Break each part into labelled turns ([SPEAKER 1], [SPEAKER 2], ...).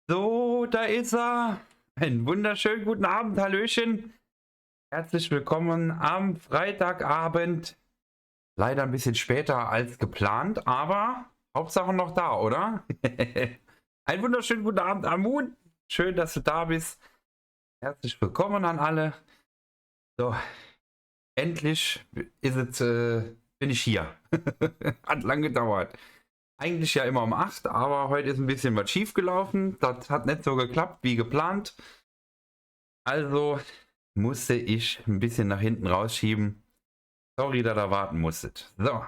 [SPEAKER 1] So, da ist er. Einen wunderschönen guten Abend, Hallöchen. Herzlich willkommen am Freitagabend. Leider ein bisschen später als geplant, aber Hauptsache noch da, oder? Einen wunderschönen guten Abend, Amun. Schön, dass du da bist. Herzlich willkommen an alle. So, endlich ist es, bin ich hier. Hat lang gedauert. Eigentlich ja immer um 8, aber heute ist ein bisschen was schief gelaufen. Das hat nicht so geklappt wie geplant. Also musste ich ein bisschen nach hinten rausschieben. Sorry, dass ihr warten musstet. So,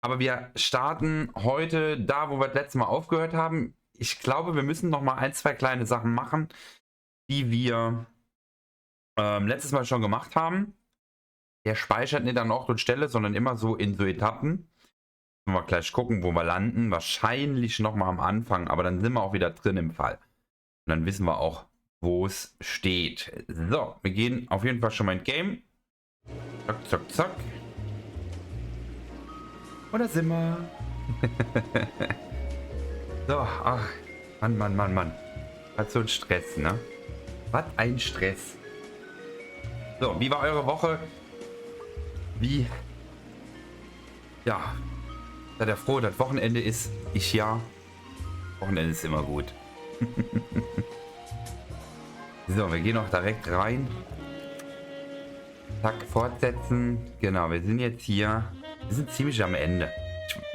[SPEAKER 1] aber wir starten heute da, wo wir das letzte Mal aufgehört haben. Ich glaube, wir müssen noch mal ein, zwei kleine Sachen machen, die wir letztes Mal schon gemacht haben. Der speichert nicht an Ort und Stelle, sondern immer so in so Etappen. Müssen wir gleich gucken, wo wir landen. Wahrscheinlich noch mal am Anfang, aber dann sind wir auch wieder drin im Fall. Und dann wissen wir auch, wo es steht. So, wir gehen auf jeden Fall schon mal in Game. Zack, zack, zack. Und da sind wir. So, ach, Mann. Was so ein Stress, ne? Was ein Stress. So, wie war eure Woche? Wie? Ja. Seid ihr froh, dass Wochenende ist? Ich ja. Wochenende ist immer gut. So, wir gehen auch direkt rein. Zack, fortsetzen. Genau, wir sind jetzt hier. Wir sind ziemlich am Ende.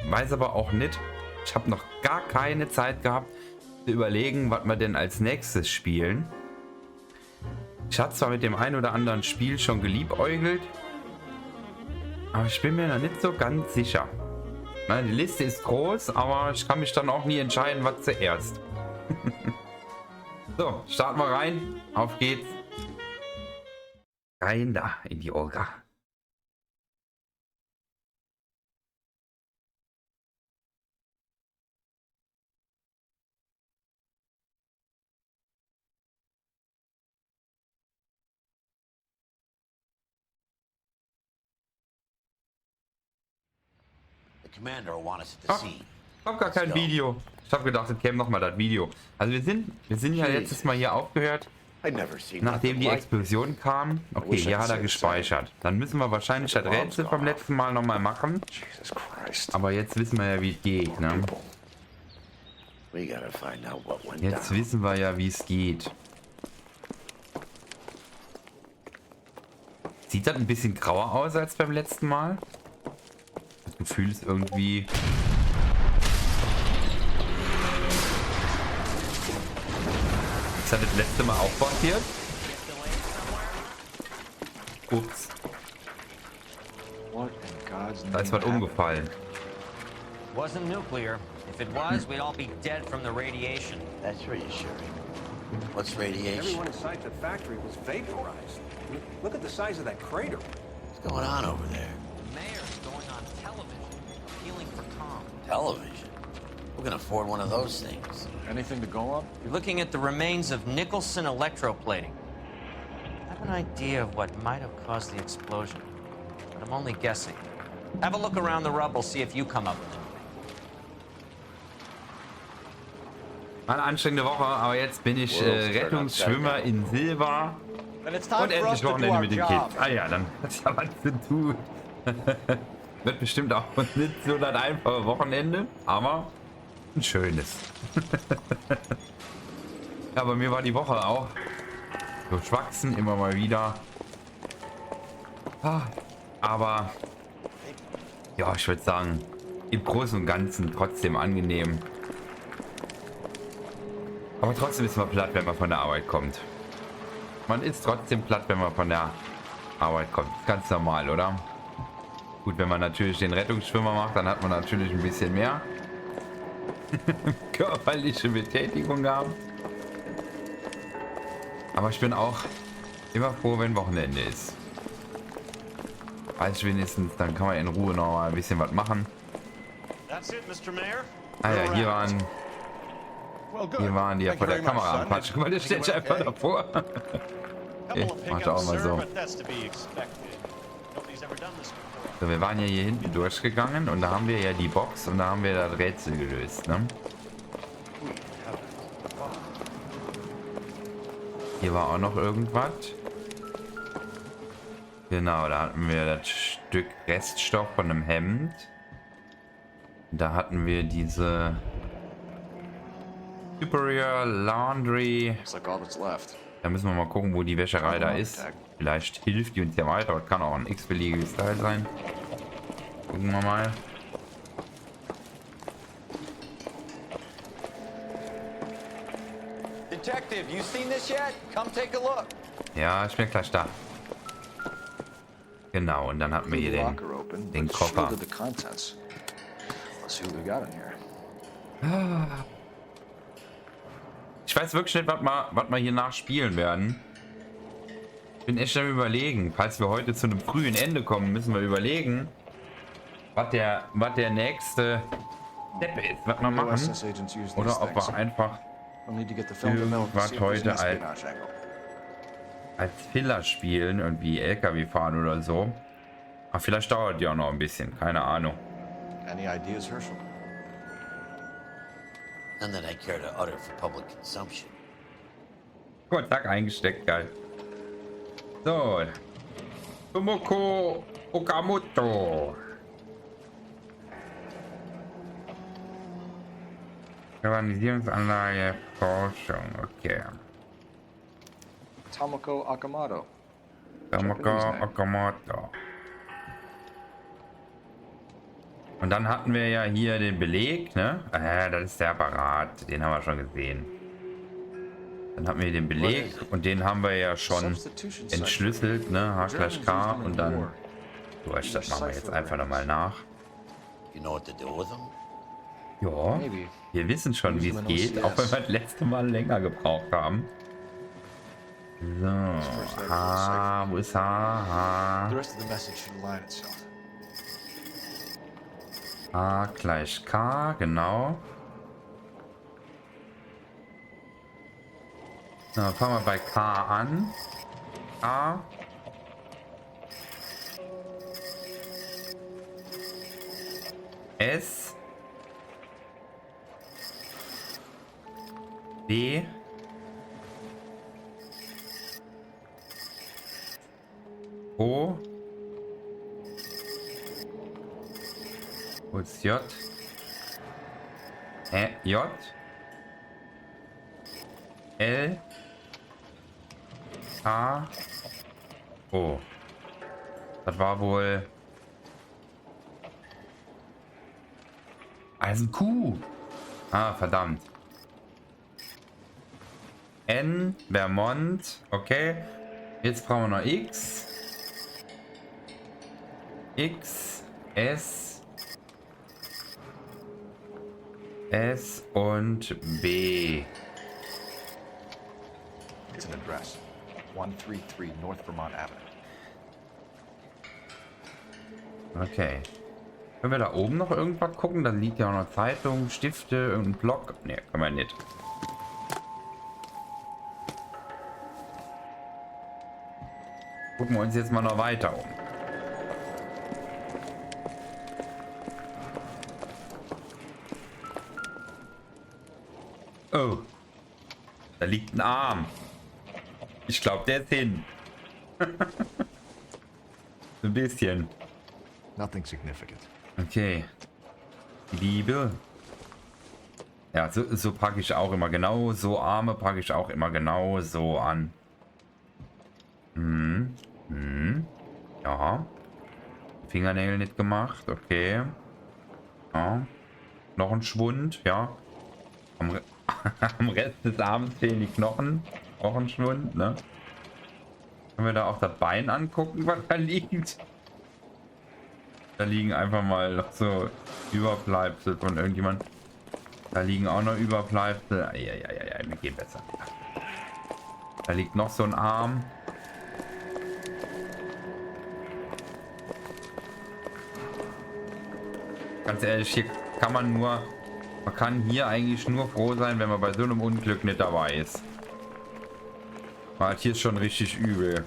[SPEAKER 1] Ich weiß aber auch nicht. Ich habe noch gar keine Zeit gehabt zu überlegen, was wir denn als nächstes spielen. Ich hatte zwar mit dem einen oder anderen Spiel schon geliebäugelt, aber ich bin mir noch nicht so ganz sicher. Na, die Liste ist groß, aber ich kann mich dann auch nie entscheiden, was zuerst. So, starten wir rein. Auf geht's. Rein da in die Olga. Ach, hab gar kein Video. Ich habe gedacht, es käme nochmal das Video. Also wir sind ja letztes Mal hier aufgehört, nachdem die Explosion kam. Okay, hier hat er gespeichert. Dann müssen wir wahrscheinlich das Rätsel vom letzten Mal nochmal machen. Aber jetzt wissen wir ja, wie es geht, ne? Jetzt wissen wir ja, wie es geht. Sieht das ein bisschen grauer aus als beim letzten Mal? Das Gefühl ist irgendwie... Ist das letzte Mal auch passiert? Ups. Da ist was umgefallen.
[SPEAKER 2] Wasn't nuclear. If it was, we'd all be dead from the radiation.
[SPEAKER 3] That's reassuring. What's radiation?
[SPEAKER 4] Everyone inside the factory was vaporized. Look at the size of that crater.
[SPEAKER 3] What's going on over there?
[SPEAKER 2] The mayor's going on television, appealing for calm.
[SPEAKER 3] Television? Who can afford one of those things?
[SPEAKER 4] Anything to go up?
[SPEAKER 2] You're looking at the remains of Nicholson electroplating. I have an idea of what might have caused the explosion, but I'm only guessing. Have a look around the rubble, see if you come up with it.
[SPEAKER 1] Eine anstrengende Woche, aber jetzt bin ich Rettungsschwimmer in Silber. Und endlich Wochenende mit den Kids. Ah ja, dann hat es ja was zu tun. Wird bestimmt auch nicht so das einfache Wochenende, aber ein schönes. Ja, bei mir war die Woche auch durchwachsen, immer mal wieder. Aber ja, ich würde sagen, im Großen und Ganzen trotzdem angenehm. Aber trotzdem ist man platt, wenn man von der Arbeit kommt. Man ist trotzdem platt, wenn man von der Arbeit kommt. Ganz normal, oder? Gut, wenn man natürlich den Rettungsschwimmer macht, dann hat man natürlich ein bisschen mehr körperliche Betätigung gehabt. Aber ich bin auch immer froh, wenn Wochenende ist. Weiß ich wenigstens, dann kann man in Ruhe noch mal ein bisschen was machen. Ah ja, hier waren die ja vor der Kamera am Quatsch. Guck mal, der steht sich einfach davor. Okay, macht auch mal so. So, wir waren ja hier hinten durchgegangen und da haben wir ja die Box und da haben wir das Rätsel gelöst, ne? Hier war auch noch irgendwas. Genau, da hatten wir das Stück Reststoff von einem Hemd. Da hatten wir diese Superior Laundry.
[SPEAKER 5] Looks like all that's left.
[SPEAKER 1] Da müssen wir mal gucken, wo die Wäscherei da ist. Vielleicht hilft die uns ja weiter. Das kann auch ein x-beliebiges Teil sein. Gucken wir mal.
[SPEAKER 3] Detective, you seen this yet? Come take a look.
[SPEAKER 1] Ja, ich bin gleich da. Genau, und dann hatten wir hier den Koffer. Ich weiß wirklich nicht, was wir hier nachspielen werden. Bin echt am Überlegen. Falls wir heute zu einem frühen Ende kommen, müssen wir überlegen, was der nächste Step ist, was wir machen. Oder ob wir einfach irgendwas heute als Filler spielen, irgendwie LKW fahren oder so. Aber vielleicht dauert die auch noch ein bisschen, keine Ahnung.
[SPEAKER 5] Any ideas, Herschel?
[SPEAKER 3] None that I care to utter for public consumption.
[SPEAKER 1] Gut, zack, eingesteckt, geil. So. Tomoko Okamoto. Organisierungsanlage, Forschung, okay.
[SPEAKER 5] Tomoko Akamoto.
[SPEAKER 1] Tomoko Okamoto. Und dann hatten wir ja hier den Beleg, ne? Das ist der Apparat, den haben wir schon gesehen. Dann hatten wir den Beleg und den haben wir ja schon entschlüsselt, ne? H/K und dann durch. Das machen wir jetzt einfach nochmal nach.
[SPEAKER 3] You know what to do with them?
[SPEAKER 1] Ja, wir wissen schon, wie es geht, auch wenn wir das letzte Mal länger gebraucht haben. So, wo ist H?
[SPEAKER 5] The rest of the message should align itself.
[SPEAKER 1] A gleich K, genau. Na, fangen wir bei K an. A. S. B. O. Wo ist J? J. L. A. O. Das war wohl... Also Q. Ah, verdammt. N. Vermont. Okay. Jetzt brauchen wir noch X. X. S. S und B.
[SPEAKER 5] It's an address. 133 North Vermont Avenue.
[SPEAKER 1] Okay. Können wir da oben noch irgendwas gucken? Da liegt ja auch noch Zeitung, Stifte, irgendein Block. Ne, können wir nicht. Gucken wir uns jetzt mal noch weiter um. Oh. Da liegt ein Arm. Ich glaube, der ist hin. Ein bisschen.
[SPEAKER 5] Nothing significant.
[SPEAKER 1] Okay. Liebe. Ja, so packe ich auch immer genau. So Arme packe ich auch immer genau so an. Ja. Fingernägel nicht gemacht. Okay. Ja. Noch ein Schwund. Ja. Am Rest des Arms fehlen die Knochen. Auch ein Schwund, ne? Können wir da auch das Bein angucken, was da liegt? Da liegen einfach mal noch so Überbleibsel von irgendjemand. Da liegen auch noch Überbleibsel. Ja, mir geht besser. Da liegt noch so ein Arm. Ganz ehrlich, hier kann man kann hier eigentlich nur froh sein, wenn man bei so einem Unglück nicht dabei ist. Weil hier ist schon richtig übel.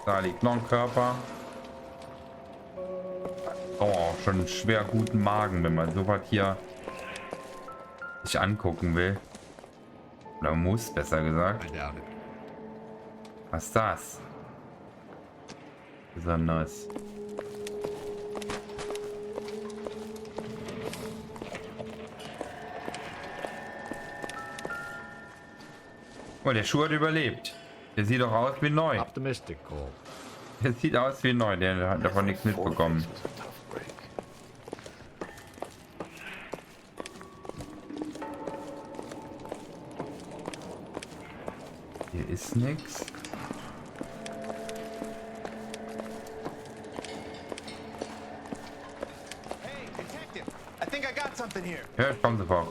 [SPEAKER 1] Da liegt noch ein Körper. Oh, schon einen schwer guten Magen, wenn man so was hier sich angucken will. Oder muss, besser gesagt. Was ist das? Besonders. Oh, der Schuh hat überlebt. Der sieht doch aus wie neu.
[SPEAKER 6] Optimistic, Cole.
[SPEAKER 1] Der sieht aus wie neu. Der hat davon nichts mitbekommen. Hier ist nichts.
[SPEAKER 7] Hey, detective! I think I got something here.
[SPEAKER 1] Ja, ich komme sofort.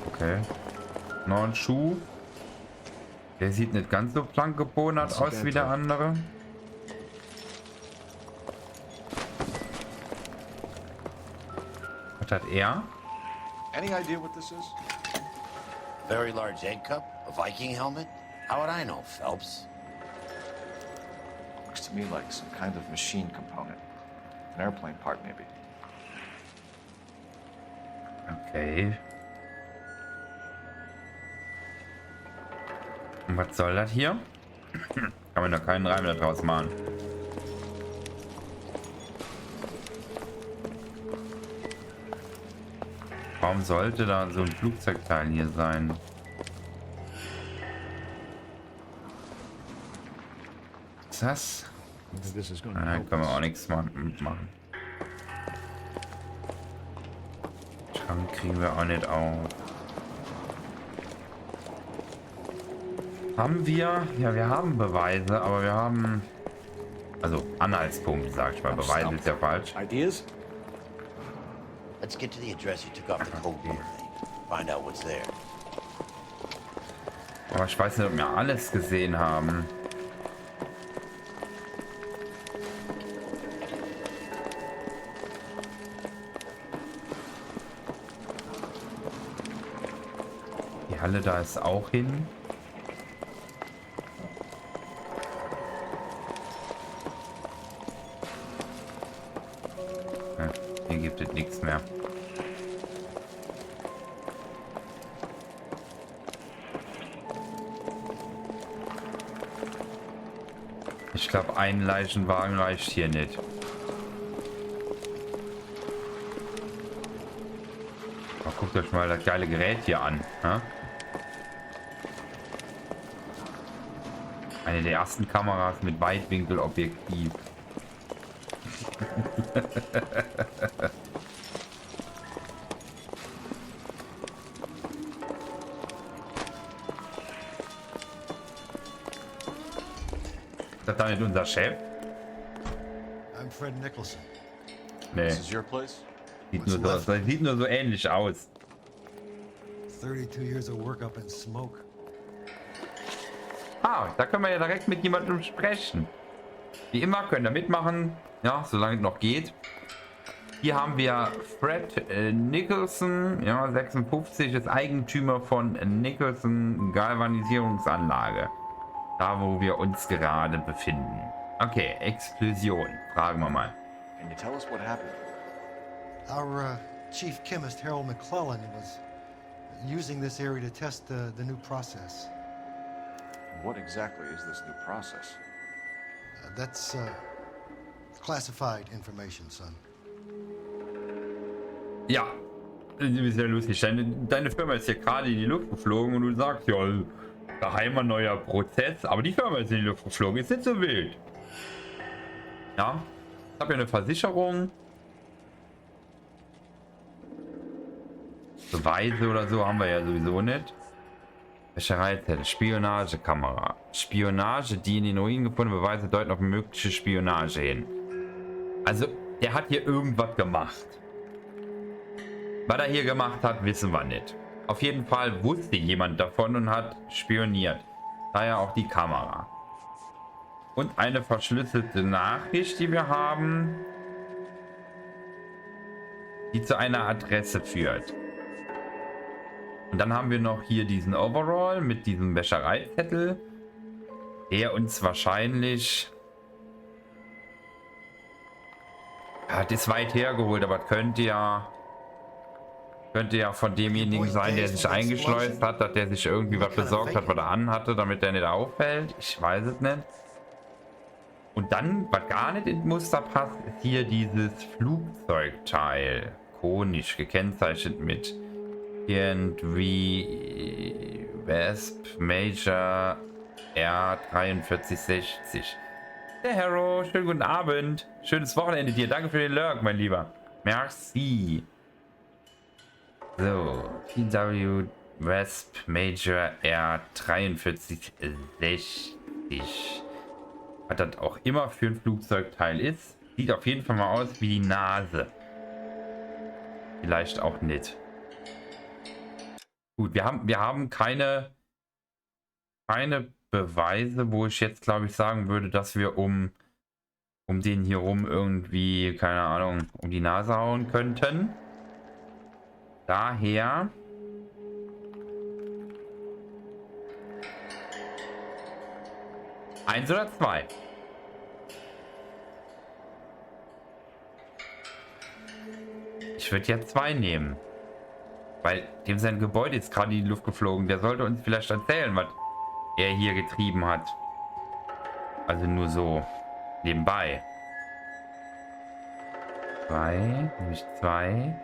[SPEAKER 1] Okay. Noch ein Schuh. Der sieht nicht ganz so plankgebonert aus wie der andere. Was hat er?
[SPEAKER 5] Any idea what this is?
[SPEAKER 3] Very large egg cup? A Viking helmet? How would I know, Phelps?
[SPEAKER 5] Looks to me like some kind of machine component. An airplane part, maybe.
[SPEAKER 1] Okay. Und was soll das hier? Kann man da keinen Reim daraus machen. Warum sollte da so ein Flugzeugteil hier sein? Was ist das? Da können wir auch nichts machen. Schrank kriegen wir auch nicht auf. Haben wir? Ja, wir haben Beweise, aber wir haben... Also Anhaltspunkte, sag ich mal. Beweise ist ja falsch.
[SPEAKER 4] Ideas?
[SPEAKER 3] Let's get to the address you took off the code book thing. Find out what's there.
[SPEAKER 1] Aber ich weiß nicht, ob wir alles gesehen haben. Die Halle da ist auch hin. Hier gibt es nichts mehr. Ich glaube, ein Leichenwagen reicht hier nicht. Aber guckt euch mal das geile Gerät hier an. Ja? Eine der ersten Kameras mit Weitwinkelobjektiv. Ist das dann nicht unser Chef?
[SPEAKER 6] I'm Fred Nicholson.
[SPEAKER 1] Nee,
[SPEAKER 5] This is your place?
[SPEAKER 1] sieht nur so, das sieht nur so ähnlich aus.
[SPEAKER 6] 32 years of work up in smoke.
[SPEAKER 1] Ah, da können wir ja direkt mit jemandem sprechen. Wie immer könnt ihr mitmachen, ja, solange es noch geht. Hier haben wir Fred Nicholson, ja, 56, ist Eigentümer von Nicholson Galvanisierungsanlage. Da, wo wir uns gerade befinden. Okay, Explosion. Fragen wir mal.
[SPEAKER 5] Can you tell us what happened?
[SPEAKER 6] Our chief chemist, Harold McClellan, was using this area to test the new process.
[SPEAKER 5] What exactly is this new process?
[SPEAKER 6] That's classified information, son.
[SPEAKER 1] Ja, das ist ja lustig. Deine Firma ist hier gerade in die Luft geflogen und du sagst, ja, geheimer neuer Prozess, aber die Firma ist in die Luft geflogen, ist nicht so wild. Ja, ich habe ja eine Versicherung. Beweise oder so haben wir ja sowieso nicht. Wäschereizettel, Spionagekamera. Spionage, die in den Ruinen gefundene Beweise deuten auf mögliche Spionage hin. Also, der hat hier irgendwas gemacht. Was er hier gemacht hat, wissen wir nicht. Auf jeden Fall wusste jemand davon und hat spioniert. Daher auch die Kamera. Und eine verschlüsselte Nachricht, die wir haben, die zu einer Adresse führt. Und dann haben wir noch hier diesen Overall mit diesem Wäschereizettel, der uns wahrscheinlich... Ja, das ist weit hergeholt, aber könnte ja von demjenigen sein, der sich eingeschleust hat, dass der sich irgendwie was besorgt hat, was er anhatte, damit der nicht auffällt. Ich weiß es nicht. Und dann, was gar nicht ins Muster passt, ist hier dieses Flugzeugteil. Konisch gekennzeichnet mit irgendwie Wesp Major R4360. Der Hero, schönen guten Abend. Schönes Wochenende dir. Danke für den Lurk, mein Lieber. Merci. So, PW Wesp Major R4360. Was das auch immer für ein Flugzeugteil ist. Sieht auf jeden Fall mal aus wie die Nase. Vielleicht auch nicht. Gut, wir haben keine Beweise, wo ich jetzt, glaube ich, sagen würde, dass wir um den hier rum irgendwie, keine Ahnung, um die Nase hauen könnten. Daher eins oder zwei. Ich würde ja 2 nehmen. Weil dem sein Gebäude ist gerade in die Luft geflogen. Der sollte uns vielleicht erzählen, was er hier getrieben hat. Also nur so nebenbei. 2, nehme ich 2.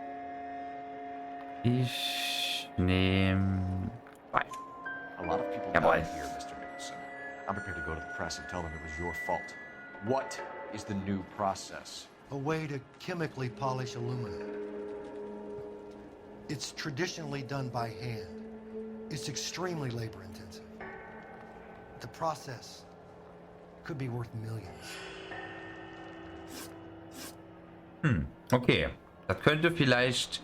[SPEAKER 1] Ich nehme 2.
[SPEAKER 5] A lot of people
[SPEAKER 1] Jawohl.
[SPEAKER 5] died here, Mr. Nicholson. I'm prepared to go to the press and tell them it was your fault. What is the new process?
[SPEAKER 6] A way to chemically polish aluminum. It's traditionally done by hand. It's extremely labor intensive. The process could be worth millions.
[SPEAKER 1] Okay. Das könnte vielleicht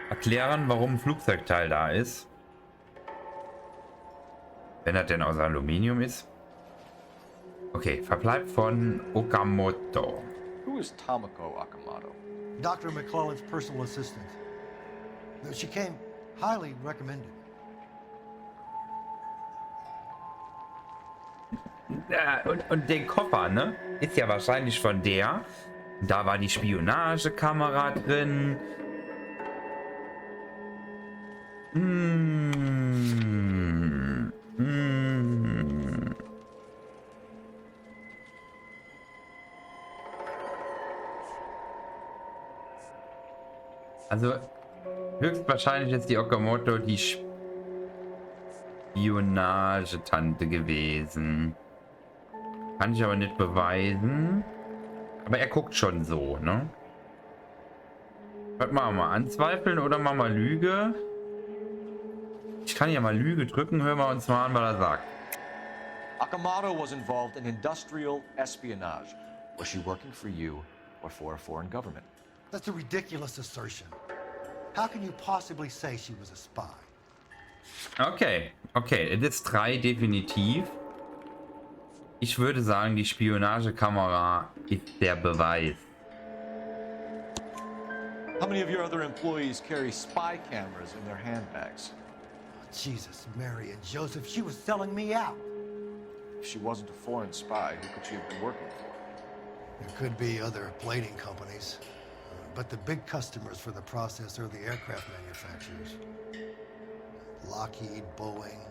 [SPEAKER 1] erklären, warum ein Flugzeugteil da ist. Wenn er denn aus Aluminium ist. Okay, Verbleib von Okamoto.
[SPEAKER 5] Who is Tomoko Akamoto?
[SPEAKER 6] Dr. McClellan's personal assistant. She came highly recommended.
[SPEAKER 1] Und den Koffer, ne? Ist ja wahrscheinlich von der. Da war die Spionagekamera drin. Also höchstwahrscheinlich ist die Okamoto die Spionagetante gewesen. Kann ich aber nicht beweisen. Aber er guckt schon so, ne? Was machen wir? Anzweifeln oder machen wir Lüge? Ich kann ja mal Lüge drücken. Hören wir uns mal an, was er sagt.
[SPEAKER 5] Akamoto was involved in industrial espionage. Was she working for you or for a foreign government?
[SPEAKER 6] That's a ridiculous assertion. How can you possibly say she was a spy?
[SPEAKER 1] Okay, okay, es ist 3 definitiv. Ich würde sagen, die Spionagekamera ist der Beweis.
[SPEAKER 5] How many of your other employees carry spy cameras in their handbags?
[SPEAKER 6] Jesus, Mary and Joseph, she was selling me out.
[SPEAKER 5] If she wasn't a foreign spy, who could she have been working for?
[SPEAKER 6] There could be other plating companies, but the big customers for the process are the aircraft manufacturers. Lockheed, Boeing,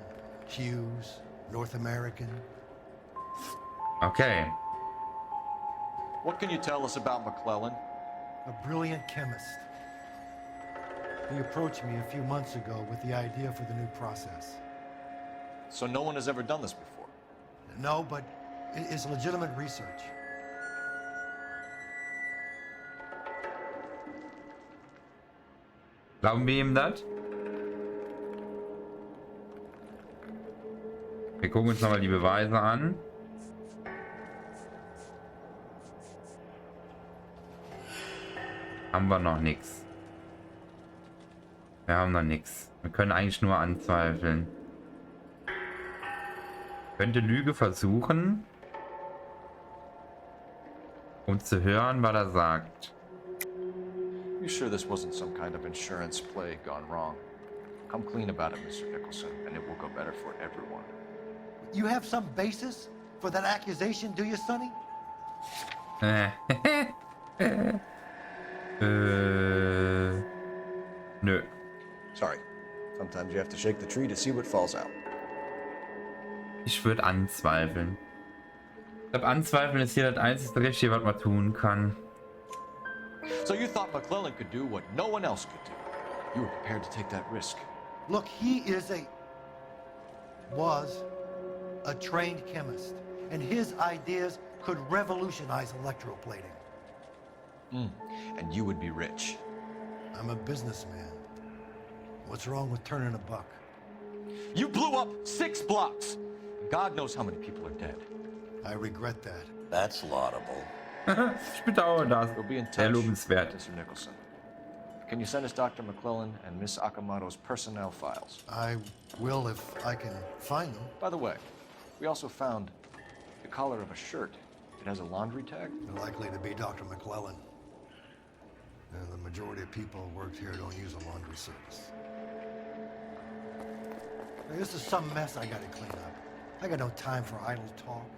[SPEAKER 6] Hughes, North American.
[SPEAKER 1] Okay.
[SPEAKER 5] What can you tell us about McClellan?
[SPEAKER 6] A brilliant chemist. He approached me a few months ago with the idea for the new process.
[SPEAKER 5] So no one has ever done this before?
[SPEAKER 6] No, but it is legitimate research.
[SPEAKER 1] Glauben wir ihm das? Wir gucken uns nochmal die Beweise an. Haben wir noch nichts. Wir haben noch nichts. Wir können eigentlich nur anzweifeln. Könnte Lüge versuchen, um zu hören, was er sagt.
[SPEAKER 5] You sure this wasn't some kind of insurance play gone wrong? Come clean about it, Mr. Nicholson, and it will go better for everyone.
[SPEAKER 6] You have some basis for that accusation, do you, Sonny?
[SPEAKER 1] Nö.
[SPEAKER 5] Sorry. Sometimes you have to shake the tree to see what falls out.
[SPEAKER 1] Ich würde anzweifeln. Ich glaube, anzweifeln ist hier das einzige Richtige, was man tun kann.
[SPEAKER 5] So you thought McClellan could do what no one else could do. You were prepared to take that risk.
[SPEAKER 6] Look, he was a trained chemist, and his ideas could revolutionize electroplating.
[SPEAKER 5] And you would be rich.
[SPEAKER 6] I'm a businessman. What's wrong with turning a buck?
[SPEAKER 5] You blew up 6 blocks. God knows how many people are dead.
[SPEAKER 6] I regret that.
[SPEAKER 3] That's laudable.
[SPEAKER 1] Ich bedauere das.
[SPEAKER 5] We'll be in touch,
[SPEAKER 1] Sehr lobenswert.
[SPEAKER 5] Mr. Nicholson. Can you send us Dr. McClellan and Miss Akamoto's personnel files?
[SPEAKER 6] I will if I can find them.
[SPEAKER 5] By the way, we also found the collar of a shirt. It has a laundry tag.
[SPEAKER 6] They're likely to be Dr. McClellan. And the majority of people who work here don't use a laundry service. Hey, this is some mess I gotta clean up. I got no time for idle talk.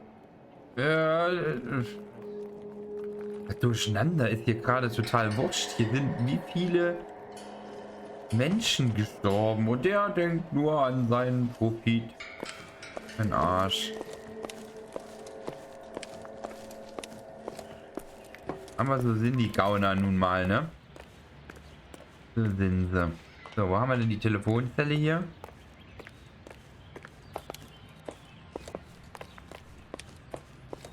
[SPEAKER 1] Das Durcheinander ist hier gerade total wurscht. Hier sind wie viele Menschen gestorben und der denkt nur an seinen Profit. Ein Arsch. Aber so sind die Gauner nun mal, ne? So sind sie. So, wo haben wir denn die Telefonzelle hier?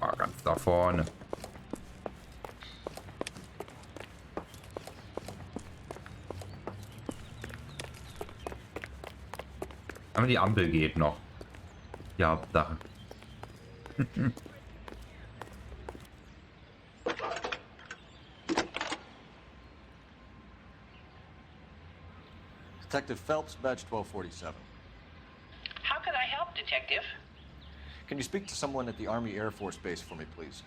[SPEAKER 1] Ah, ganz da vorne. Aber die Ampel geht noch. Die Hauptsache.
[SPEAKER 5] Detective Phelps, badge 1247.
[SPEAKER 8] How could I help, Detective?
[SPEAKER 5] Can you speak to someone at the Army Air Force Base for me, please?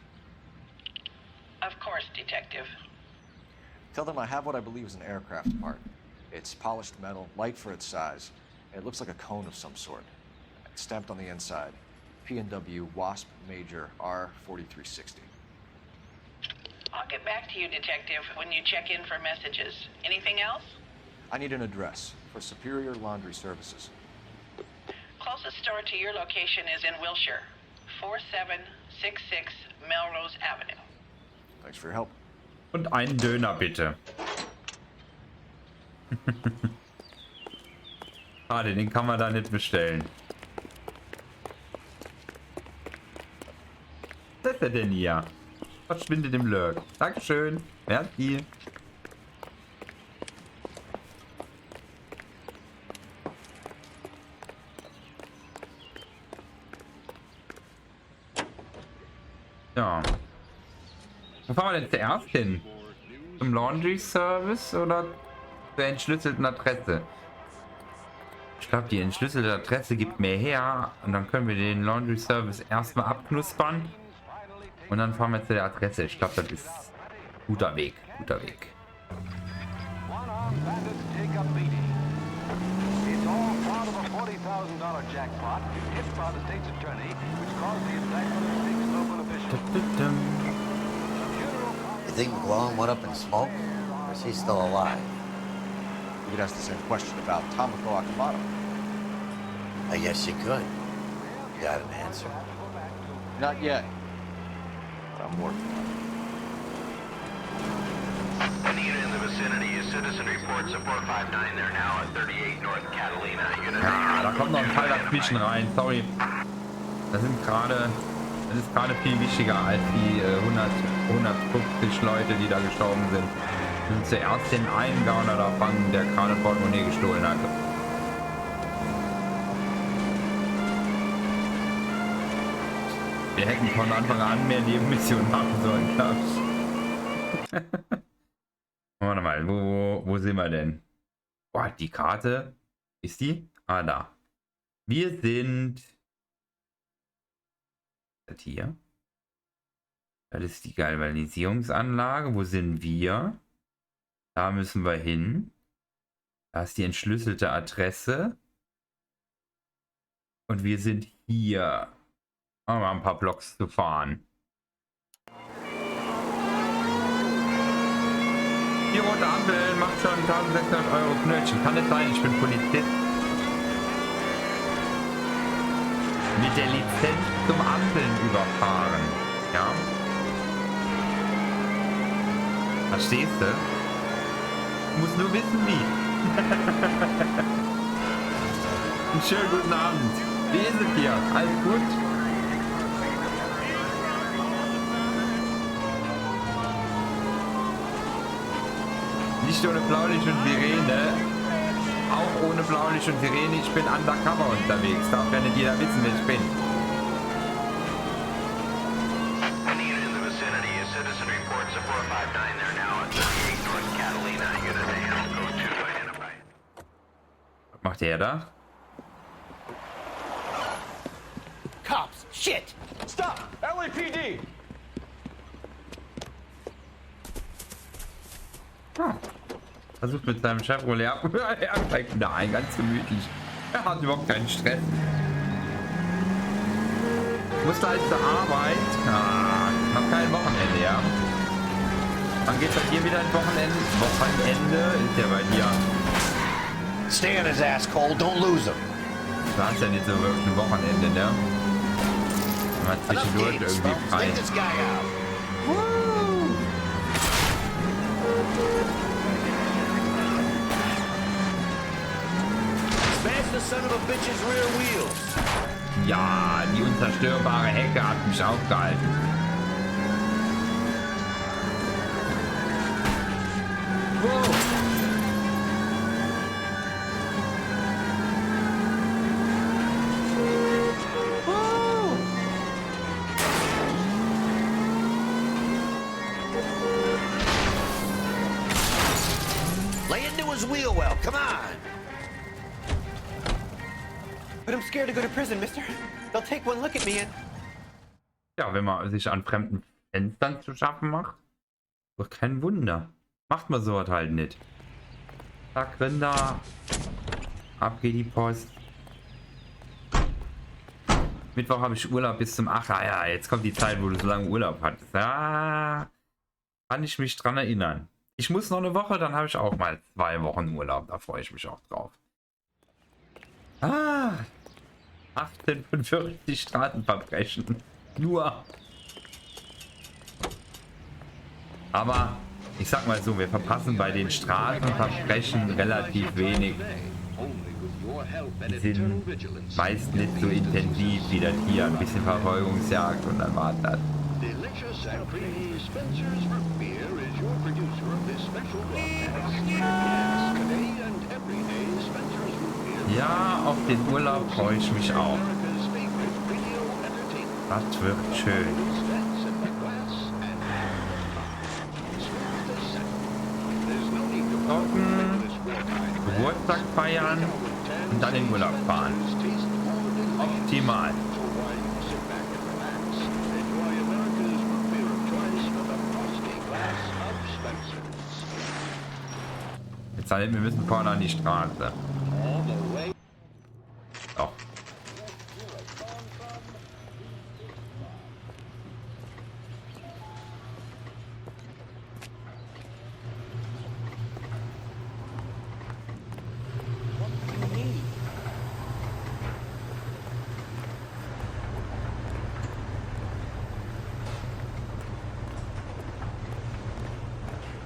[SPEAKER 8] Of course, Detective.
[SPEAKER 5] Tell them I have what I believe is an aircraft part. It's polished metal, light for its size. It looks like a cone of some sort. It's stamped on the inside. P&W Wasp Major R4360.
[SPEAKER 8] I'll get back to you, Detective, when you check in for messages. Anything else?
[SPEAKER 5] I need an address for Superior Laundry Services.
[SPEAKER 8] Closest store to your location is in Wilshire, 4766 Melrose Avenue.
[SPEAKER 5] Thanks for your help.
[SPEAKER 1] Und einen Döner bitte. Schade, den kann man da nicht bestellen. Was ist er denn hier? Verschwindet im Lurk. Dankeschön. Merci. Ja. Wo fahren wir denn zuerst hin? Zum Laundry Service oder zur entschlüsselten Adresse? Ich glaube, die entschlüsselte Adresse gibt mehr her und dann können wir den Laundry Service erstmal abknuspern und dann fahren wir zu der Adresse. Ich glaube, das ist guter Weg, guter Weg.
[SPEAKER 3] You think McClellan went up in smoke? Or is he still alive?
[SPEAKER 5] You could ask the same question about Tomoko Akamoto.
[SPEAKER 3] I guess you could. Got an answer?
[SPEAKER 5] Not yet. But I'm working on it.
[SPEAKER 9] Any unit in the vicinity is citizen report support 59. They're now at 38 North Catalina. Unit
[SPEAKER 1] Ja, da kommt noch ein Fall dazwischen rein. Sorry. Das ist gerade viel wichtiger als die 150 Leute, die da gestorben sind. Wir müssen zuerst den einen Gauner da fangen, der gerade Portemonnaie gestohlen hat. Wir hätten von Anfang an mehr Nebenmissionen machen sollen, glaube ich. Warte mal, wo sind wir denn? Boah, die Karte. Ist die? Ah, da. Wir sind... Das hier. Das ist die Galvanisierungsanlage. Wo sind wir? Da müssen wir hin. Da ist die entschlüsselte Adresse. Und wir sind hier. Haben wir ein paar Blocks zu fahren. Die rote Ampel macht schon 1600 Euro Knötchen. Kann es sein, ich bin Polizist. Mit der Lizenz zum Ampeln überfahren. Ja. Verstehst du? Ich muss nur wissen, wie. Einen schönen guten Abend. Wie ist es dir? Alles gut? Nicht ohne Blaulicht und Sirene. Auch ohne Blaulicht und Sirene. Ich bin undercover unterwegs. Darf ja nicht jeder wissen, wer ich bin. Was macht der da?
[SPEAKER 7] Cops! Shit! Stop! LAPD!
[SPEAKER 1] Versucht mit seinem Chevrolet ab. Er steigt wieder ein, ganz gemütlich. Er hat überhaupt keinen Stress. Muss gleich zur Arbeit. Hab kein Wochenende, ja. Wann geht's bei dir wieder ein Wochenende? Wochenende ist ja bei dir.
[SPEAKER 3] Stay on his ass, Cole. Don't lose him.
[SPEAKER 1] Du hast ja nicht so wirklich ein Wochenende, ne? Mal zwischendurch irgendwie frei. Ja, die unzerstörbare Hecke hat mich aufgehalten. Wow.
[SPEAKER 3] Lay into his wheel well. Come on.
[SPEAKER 7] But I'm scared to go to prison, mister. They'll take one look at me and...
[SPEAKER 1] Ja, wenn man sich an fremden Fenstern zu schaffen macht, doch kein Wunder. Macht man sowas halt nicht. Zack, Rinder. Ab geht die Post. Mittwoch habe ich Urlaub bis zum 8. Ja, jetzt kommt die Zeit, wo du so lange Urlaub hattest. Ja, kann ich mich dran erinnern. Ich muss noch eine Woche, dann habe ich auch mal 2 Wochen Urlaub. Da freue ich mich auch drauf. 1845 Straßenverbrechen. Nur. Aber ich sag mal so, wir verpassen bei den Straßenverbrechen relativ wenig. Die sind meist nicht so intensiv wie das hier. Ein bisschen Verfolgungsjagd und dann war das. Ja, auf den Urlaub freue ich mich auch. Das wird schön. Trocken, Geburtstag feiern und dann in Urlaub fahren. Optimal. Jetzt halt, wir müssen vorne an die Straße. Doch.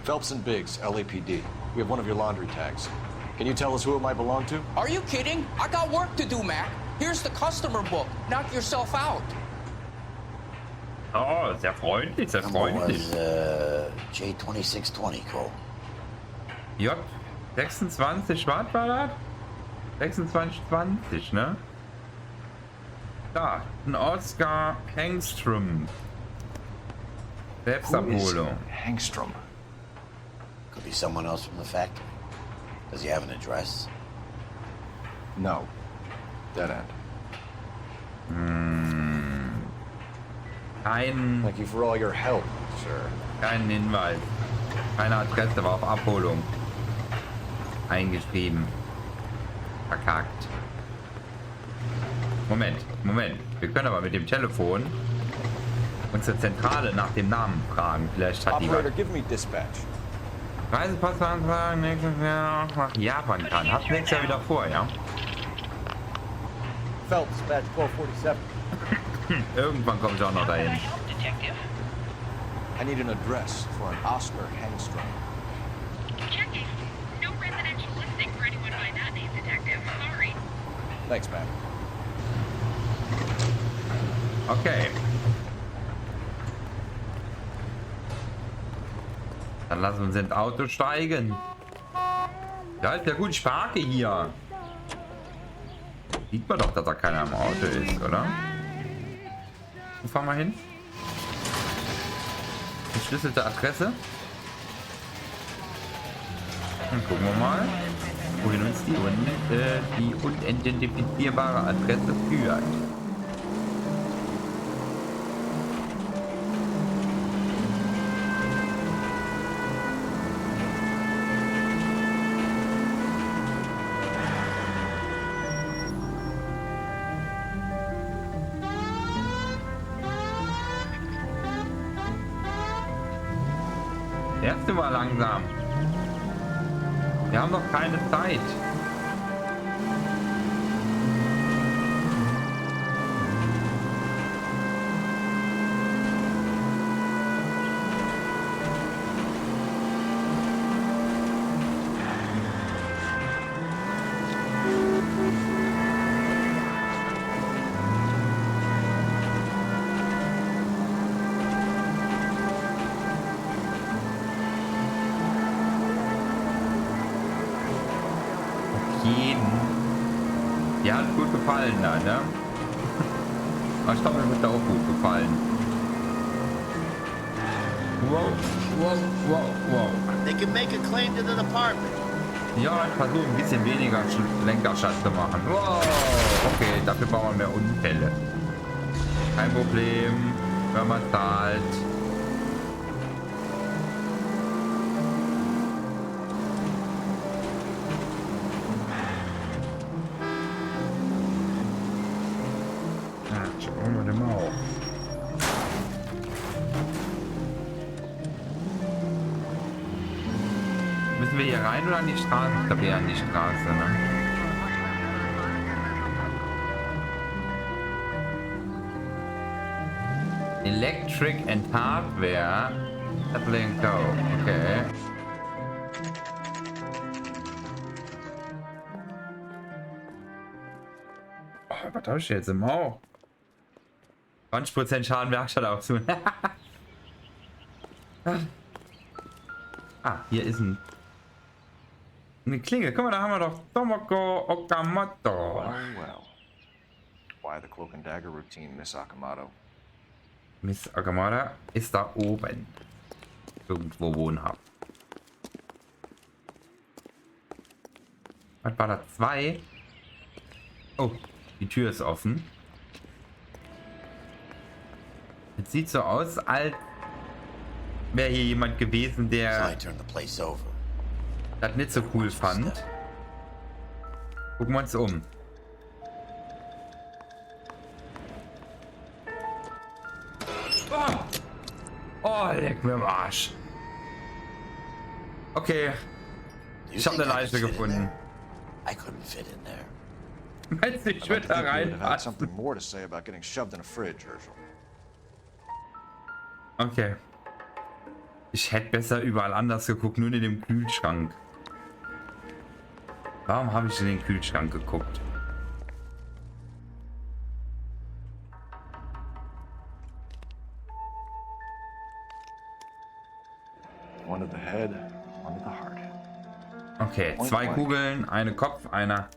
[SPEAKER 5] Phelps and Biggs, LAPD. We have one of your laundry tags. Can you tell us who it might belong to?
[SPEAKER 10] Are you kidding? I got work to do, Mac. Here's the customer book. Knock yourself out.
[SPEAKER 1] Oh, sehr freundlich, sehr freundlich.
[SPEAKER 3] J2620, Cole.
[SPEAKER 1] J 26, was war das? 2620, ne? Da, ein Oscar Hengstrom. Selbstabholung.
[SPEAKER 5] Hengstrom.
[SPEAKER 3] Could be someone else from the factory. Does he have an address?
[SPEAKER 5] No. Dead end.
[SPEAKER 1] Kein,
[SPEAKER 5] Thank you for all your help, sir.
[SPEAKER 1] kein Hinweis. Keine Adresse, war auf Abholung eingeschrieben. Verkackt. Moment. Wir können aber mit dem Telefon unsere Zentrale nach dem Namen fragen. Vielleicht hat die was.
[SPEAKER 5] Operator, give me dispatch.
[SPEAKER 1] Reisepass beantragen, nächstes Jahr nach Japan kann. Hast nächstes Jahr wieder vor, ja?
[SPEAKER 5] Phelps, badge 1247.
[SPEAKER 1] Irgendwann komme ich auch noch dahin.
[SPEAKER 5] I need an address for an Oscar Hangstrom.
[SPEAKER 8] Checking. No residential listing for anyone by that name, Detective. Sorry.
[SPEAKER 5] Thanks, man.
[SPEAKER 1] Okay. Dann lassen wir uns ins Auto steigen. Ja, ist ja gut, ich parke hier. Sieht man doch, dass da keiner im Auto ist, oder? Wo fahren wir hin? Verschlüsselte Adresse. Dann gucken wir mal, wohin uns die unidentifizierbare Adresse führt. Erste mal langsam. Wir haben noch keine Zeit. Ja, hat gut gefallen da, ne? Aber ich glaube, mir wird da auch gut gefallen. Wow, wow, wow, wow.
[SPEAKER 3] They can make a claim to the department.
[SPEAKER 1] Ja, ich versuche ein bisschen weniger Lenkerschatz zu machen. Wow, okay, dafür bauen wir mehr Unfälle. Kein Problem, wenn man zahlt. Müssen wir hier rein oder an die Straße? Ich glaube eher an die Straße, ne? Electric and Hardware. Appling Code. Okay. Oh, was habe ich jetzt im Auge? 20% Schaden Werkstatt aufzu. Ah, hier ist eine Klingel. Guck mal, da haben wir doch Tomoko Okamoto.
[SPEAKER 5] Well. Why the cloak and dagger routine, Miss Akamoto?
[SPEAKER 1] Miss Akamoto ist da oben. Irgendwo wohnhaft. Was war da? 2? Oh, die Tür ist offen. Es sieht so aus, als wäre hier jemand gewesen, der das nicht so cool fand. Gucken wir uns um. Oh, leck mir am Arsch. Okay. Ich habe eine Leiche gefunden. Meinst du, ich würde da reinpassen? Okay. Ich hätte besser überall anders geguckt, nur in dem Kühlschrank. Warum habe ich in den Kühlschrank geguckt?
[SPEAKER 5] One to the head, one to the heart.
[SPEAKER 1] Okay, 2 Kugeln, eine Kopf, einer.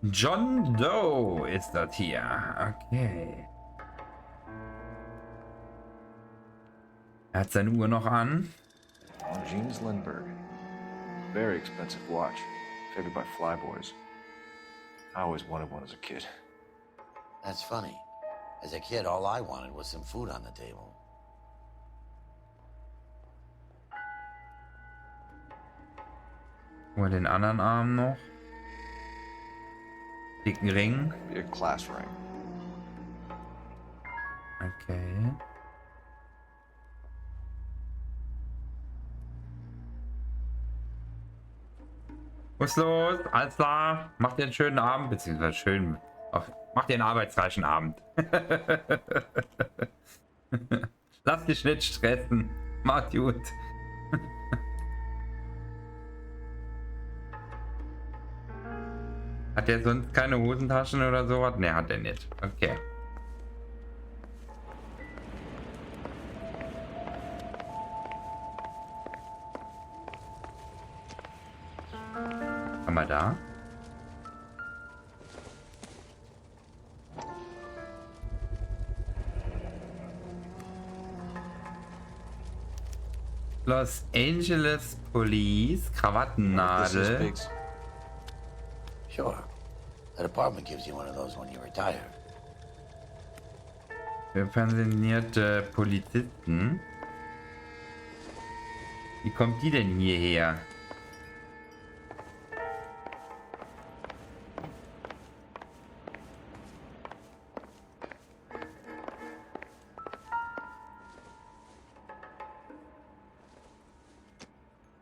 [SPEAKER 1] John Doe ist das hier. Okay. Er hat seine Uhr noch an.
[SPEAKER 5] James Lindbergh. Very expensive watch. Favored by flyboys. I always wanted one as a kid.
[SPEAKER 3] That's funny. As a kid, all I wanted was some food on the table.
[SPEAKER 1] Oder den anderen Arm noch. Dicken Ring.
[SPEAKER 5] Be a class ring.
[SPEAKER 1] Okay. Muss los, alles klar. Macht dir einen schönen Abend, beziehungsweise schön. Ach, macht dir einen arbeitsreichen Abend. Lass dich nicht stressen. Macht gut. Hat der sonst keine Hosentaschen oder sowas? Ne, hat er nicht. Okay. Haben wir da? Los Angeles Police, Krawattennadel.
[SPEAKER 3] Sure. The department gives you one of those when you retire.
[SPEAKER 1] Für pensionierte Polizisten. Wie kommt die denn hierher?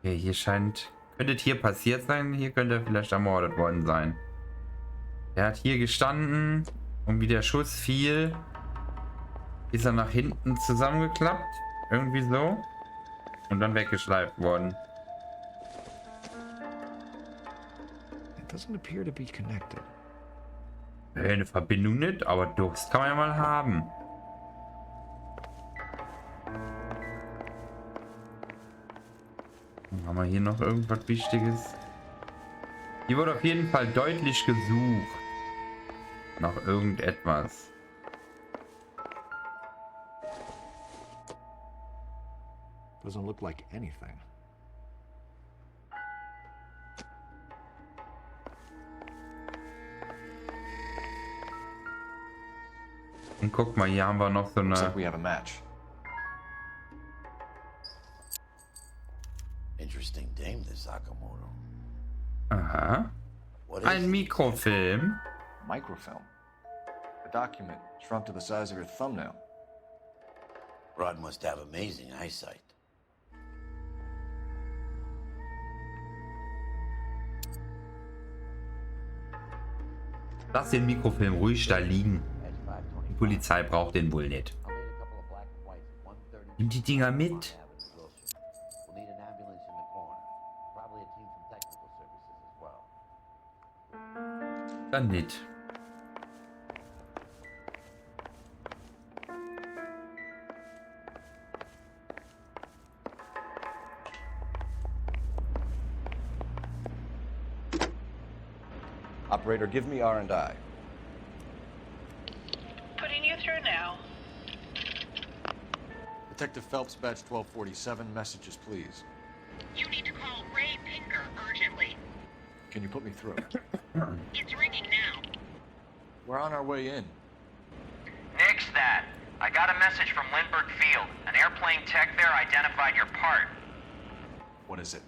[SPEAKER 1] Okay, hier scheint... Könnte hier passiert sein. Hier könnte er vielleicht ermordet worden sein. Er hat hier gestanden und wie der Schuss fiel, ist er nach hinten zusammengeklappt. Irgendwie so. Und dann weggeschleift worden.
[SPEAKER 5] It doesn't appear to be connected.
[SPEAKER 1] Eine Verbindung nicht, aber Durst kann man ja mal haben. Haben wir hier noch irgendwas Wichtiges? Hier wurde auf jeden Fall deutlich gesucht. Nach irgendetwas.
[SPEAKER 5] Doesn't look like anything.
[SPEAKER 1] Und guck mal, hier haben wir noch so
[SPEAKER 5] Looks
[SPEAKER 1] eine...
[SPEAKER 5] like we have a match.
[SPEAKER 3] Interesting dame, this Sakamoto.
[SPEAKER 1] Aha.
[SPEAKER 3] What is
[SPEAKER 1] Ein
[SPEAKER 3] it?
[SPEAKER 1] Mikrofilm.
[SPEAKER 5] Microfilm. A document shrunk to the size of your thumbnail.
[SPEAKER 3] Rod must have amazing eyesight.
[SPEAKER 1] Lass den Mikrofilm ruhig da liegen. Die Polizei braucht den wohl nicht. Nimm die Dinger mit. Dann nicht.
[SPEAKER 5] Operator, give me R&I.
[SPEAKER 8] Putting you through now.
[SPEAKER 5] Detective Phelps, badge 1247. Messages, please.
[SPEAKER 11] You need to call Ray Pinker urgently.
[SPEAKER 5] Can you put me through?
[SPEAKER 11] It's ringing now.
[SPEAKER 5] We're on our way in.
[SPEAKER 9] Nix that. I got a message from Lindbergh Field. An airplane tech there identified your part.
[SPEAKER 5] What is it?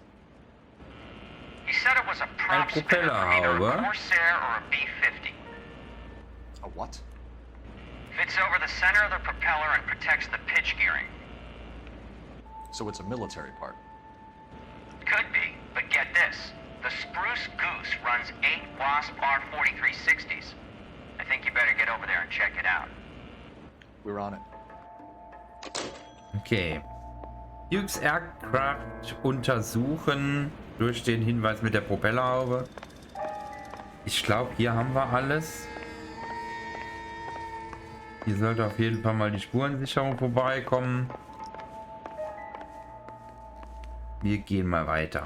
[SPEAKER 9] He said it was a prop spinner from either a
[SPEAKER 1] Propellerhaube.
[SPEAKER 9] Corsair or a B-50.
[SPEAKER 5] A what?
[SPEAKER 9] Fits over the center of the propeller and protects the pitch gearing.
[SPEAKER 5] So it's a military part.
[SPEAKER 9] Could be, but get this. The Spruce Goose runs 8 Wasp R-4360s. I think you better get over there and check it out.
[SPEAKER 5] We're on it.
[SPEAKER 1] Okay. Hughes Aircraft untersuchen durch den Hinweis mit der Propellerhaube. Ich glaube, hier haben wir alles. Hier sollte auf jeden Fall mal die Spurensicherung vorbeikommen. Wir gehen mal weiter.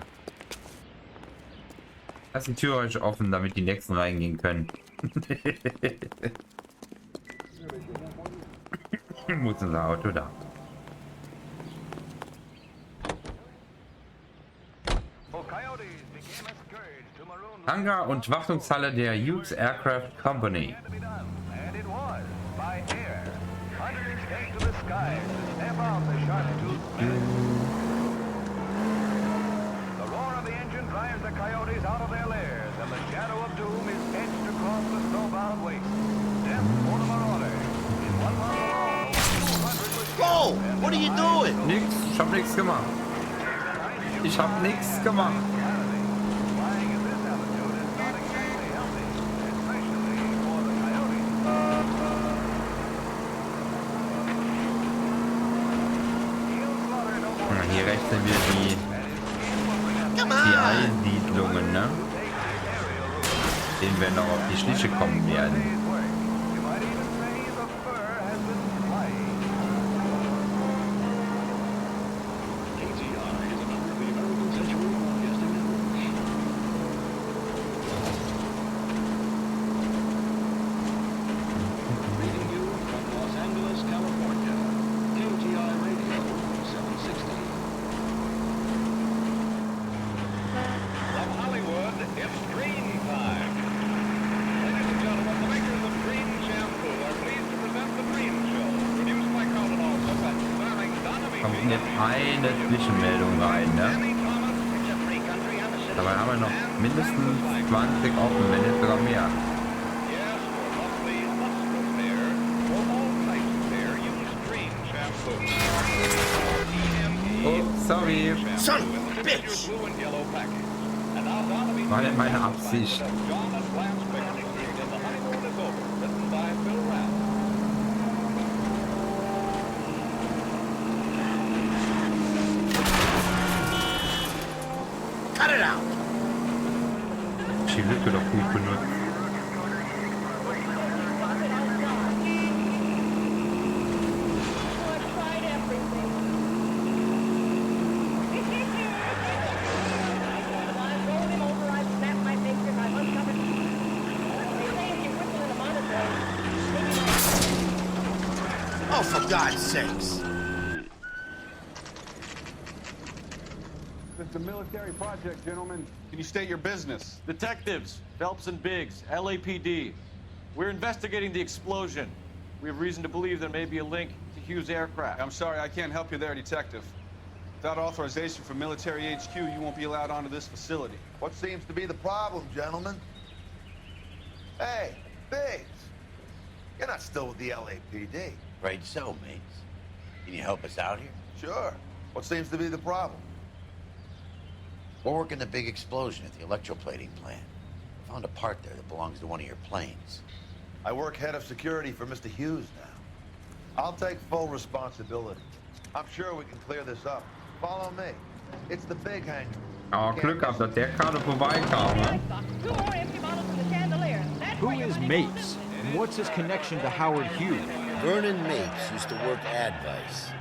[SPEAKER 1] Lass die Tür euch offen, damit die nächsten reingehen können. Wo ist unser Auto da? Hangar und Wartungshalle der Hughes Aircraft Company.
[SPEAKER 3] Whoa! What are you doing?
[SPEAKER 1] Nix, ich hab nichts gemacht. Ich hab nichts gemacht. wir die Einsiedlungen, ne? Denen wir noch auf die Schliche kommen werden. Kommt jetzt eine Zwischenmeldung rein, ne? Dabei haben wir noch mindestens 20 offen, wenn nicht sogar mehr. Oh, sorry.
[SPEAKER 3] Son of a bitch!
[SPEAKER 1] War nicht meine Absicht.
[SPEAKER 3] Cut it out!
[SPEAKER 1] Die Lücke doch gut benutzt.
[SPEAKER 3] Oh, for God's sakes!
[SPEAKER 4] It's a military project, gentlemen.
[SPEAKER 12] Can you state your business?
[SPEAKER 5] Detectives, Phelps and Biggs, LAPD. We're investigating the explosion. We have reason to believe there may be a link to Hughes' aircraft.
[SPEAKER 12] I'm sorry, I can't help you there, Detective. Without authorization from Military HQ, you won't be allowed onto this facility.
[SPEAKER 3] What seems to be the problem, gentlemen? Hey, Biggs! You're not still with the LAPD. Afraid so, mates. Can you help us out here? Sure. What seems to be the problem? We're working the big explosion at the electroplating plant. Found a part there that belongs to one of your planes. I work head of security for Mr. Hughes now. I'll take full responsibility. I'm sure we can clear this up. Follow me. It's the big hangar.
[SPEAKER 1] Aber Glück gehabt, dass der gerade vorbeikam, ne?
[SPEAKER 13] Who is Mapes? And what's his connection to Howard Hughes?
[SPEAKER 3] Vernon Mapes used to work advice.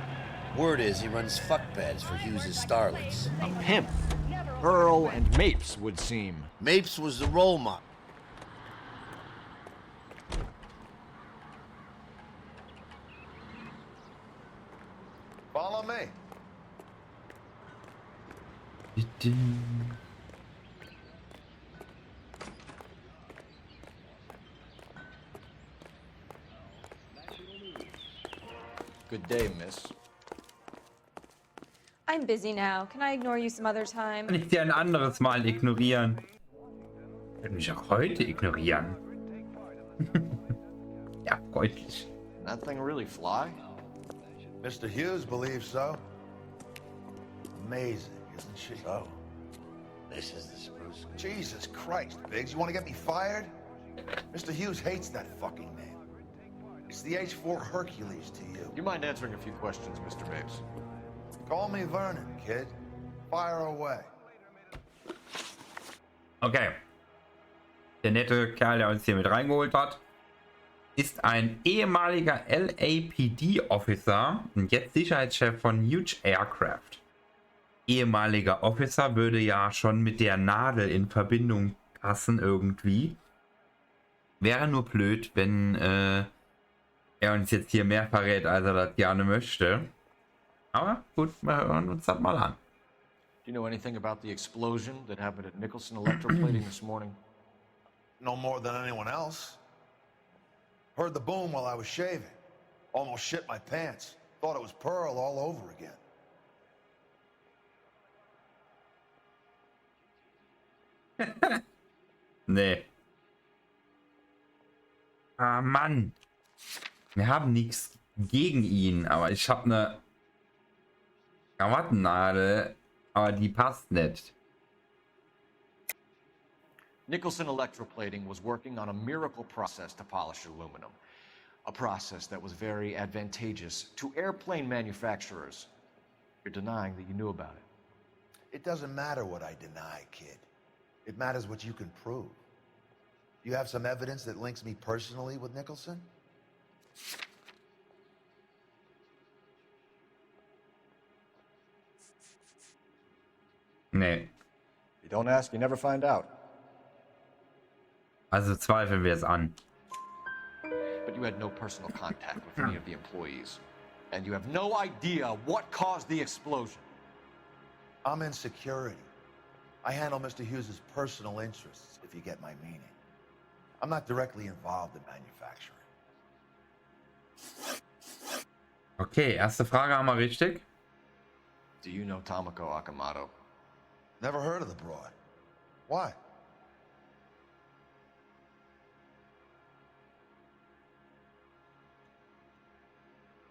[SPEAKER 3] Word is he runs fuck pads for Hughes' starlets.
[SPEAKER 13] A pimp. Earl and Mapes would seem.
[SPEAKER 3] Mapes was the role model. Follow me.
[SPEAKER 5] Good day, miss.
[SPEAKER 14] I'm busy now. Can I ignore you some other time?
[SPEAKER 1] Kann ich dir ein anderes Mal ignorieren? Ich werde mich auch heute ignorieren. Ja, freundlich.
[SPEAKER 5] That thing really fly?
[SPEAKER 3] Mr. Hughes believes so. Amazing, isn't she? So, this is the spruce. Jesus Christ, Biggs, you want to get me fired? Mr. Hughes hates that fucking name. It's the H-4 Hercules to you.
[SPEAKER 5] You mind answering a few questions, Mr. Mapes?
[SPEAKER 3] Call me Vernon, kid. Fire away.
[SPEAKER 1] Okay. Der nette Kerl, der uns hier mit reingeholt hat, ist ein ehemaliger LAPD-Officer und jetzt Sicherheitschef von Huge Aircraft. Ehemaliger Officer würde ja schon mit der Nadel in Verbindung passen irgendwie. Wäre nur blöd, wenn er uns jetzt hier mehr verrät, als er das gerne möchte. Aber gut, wir hören uns das mal an.
[SPEAKER 5] Do you know anything about the explosion that happened at Nicholson Electroplating this morning?
[SPEAKER 3] No more than anyone else. Heard the boom while I was shaving. Almost shit my pants. Thought it was Pearl all over again.
[SPEAKER 1] Nee. Ah, Mann. Wir haben nichts gegen ihn, aber ich habe eine Krawattennadel, aber die passt nicht.
[SPEAKER 5] Nicholson Electroplating was working on a miracle process to polish aluminum. A process that was very advantageous to airplane manufacturers. You're denying that you knew about it.
[SPEAKER 3] It doesn't matter what I deny, kid. It matters what you can prove. You have some evidence that links me personally with Nicholson?
[SPEAKER 1] Nee.
[SPEAKER 5] You don't ask, you never find out.
[SPEAKER 1] Also zweifeln wir es an.
[SPEAKER 5] But you had no personal contact with any of the employees. And you have no idea what caused the explosion.
[SPEAKER 3] I'm in security. I handle Mr. Hughes' personal interests, if you get my meaning. I'm not directly involved in manufacturing.
[SPEAKER 1] Okay, erste Frage haben wir richtig.
[SPEAKER 5] Do you know Tomoko Akamoto?
[SPEAKER 3] Never heard of the broad. Why?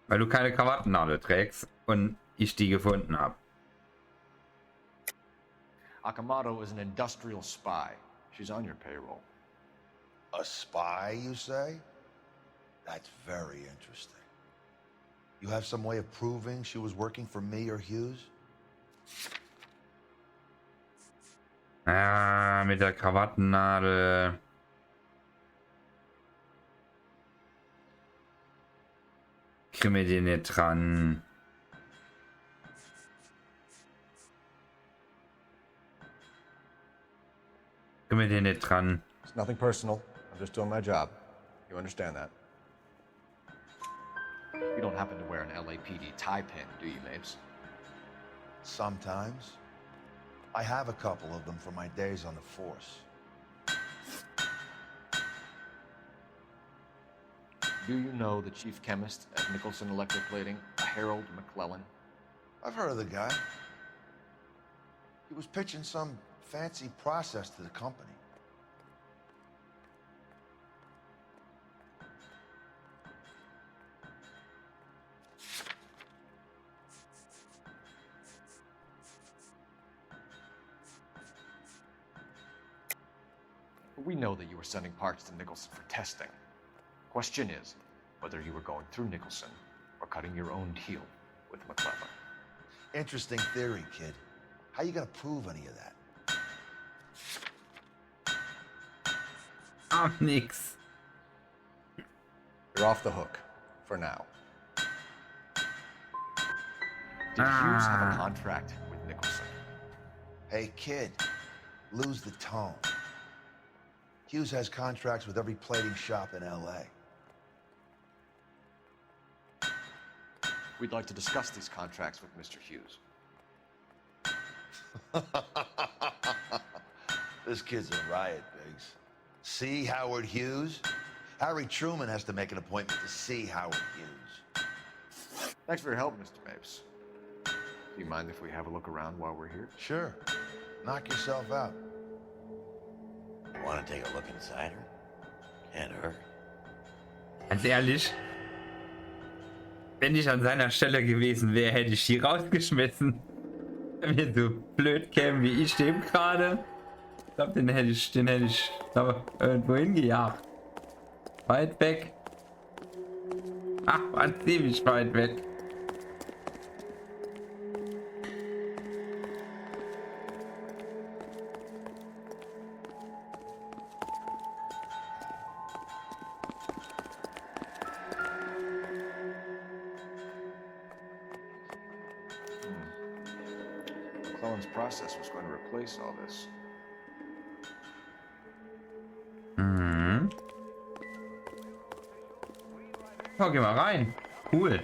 [SPEAKER 1] Weil du keine Krawattennadel trägst und ich die gefunden habe.
[SPEAKER 5] Akamoto is an industrial spy. She's on your payroll.
[SPEAKER 3] A spy, you say? That's very interesting. You have some way of proving she was working for me or Hughes?
[SPEAKER 1] Ah, mit der Krawattennadel. Kriegen wir den nicht dran. Kriegen wir den nicht dran.
[SPEAKER 5] It's nothing personal. I'm just doing my job. You understand that? You don't happen to wear an LAPD tie pin, do you, Mapes?
[SPEAKER 3] Sometimes. I have a couple of them from my days on the force.
[SPEAKER 5] Do you know the chief chemist at Nicholson Electroplating, Harold McClellan?
[SPEAKER 3] I've heard of the guy. He was pitching some fancy process to the company.
[SPEAKER 5] We know that you were sending parts to Nicholson for testing. Question is whether you were going through Nicholson or cutting your own deal with McClellan.
[SPEAKER 3] Interesting theory, kid. How you gonna prove any of that?
[SPEAKER 1] Nix.
[SPEAKER 5] You're off the hook for now. Did Hughes have a contract with Nicholson?
[SPEAKER 3] Hey, kid, lose the tone. Hughes has contracts with every plating shop in LA.
[SPEAKER 5] We'd like to discuss these contracts with Mr. Hughes.
[SPEAKER 3] This kid's a riot, Biggs. See Howard Hughes? Harry Truman has to make an appointment to see Howard Hughes.
[SPEAKER 5] Thanks for your help, Mr. Mapes. Do you mind if we have a look around while we're here?
[SPEAKER 3] Sure. Knock yourself out.
[SPEAKER 2] You want to take a look inside her? Can't hurt.
[SPEAKER 1] Ganz ehrlich, wenn ich an seiner Stelle gewesen wäre, hätte ich die rausgeschmissen. Wenn wir so blöd kämen wie ich dem gerade. Ich glaube, den hätte ich irgendwo hingejagt. Weit weg. Ach, war ziemlich weit weg.
[SPEAKER 5] McClellan's process was going to replace all this.
[SPEAKER 1] Mhm. Oh, geh mal rein. Cool.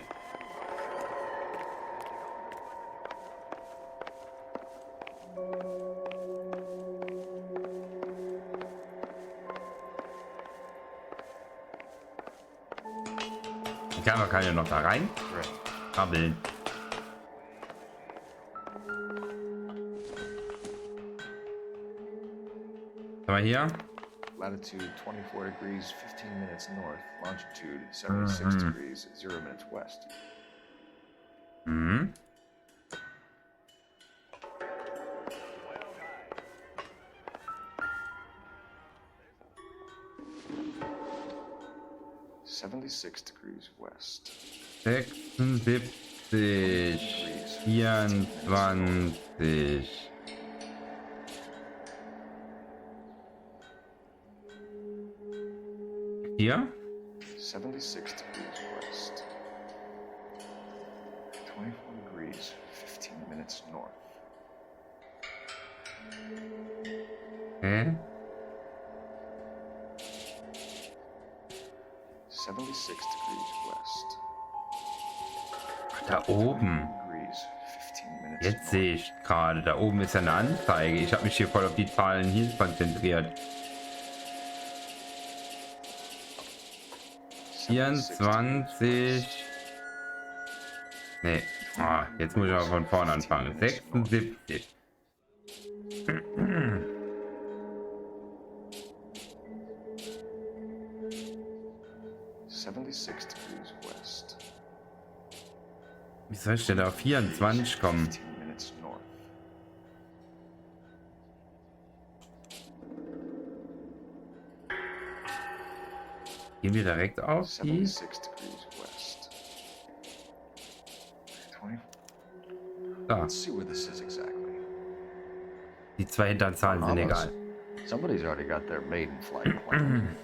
[SPEAKER 1] Kann ja noch da rein krabbeln. Mal hier.
[SPEAKER 5] Latitude 24 degrees 15 minutes north, longitude 76 degrees 0 minutes west.
[SPEAKER 1] Mhm.
[SPEAKER 5] .76 degrees west.
[SPEAKER 1] 76 24. Hier?
[SPEAKER 5] 76 degrees west. 24 degrees, 15 minutes north.
[SPEAKER 1] Hä?
[SPEAKER 5] 76 degrees west.
[SPEAKER 1] Da oben. Jetzt sehe ich gerade, da oben ist ja eine Anzeige. Ich habe mich hier voll auf die Zahlen hier konzentriert. 24. Nee. Ah, jetzt muss ich aber von vorne anfangen. 76. Wie soll ich denn da auf 24 kommen? Gehen wir direkt auf die? Da. Die zwei Hinterzahlen sind egal.
[SPEAKER 5] Somebody's already got their maiden flight planned.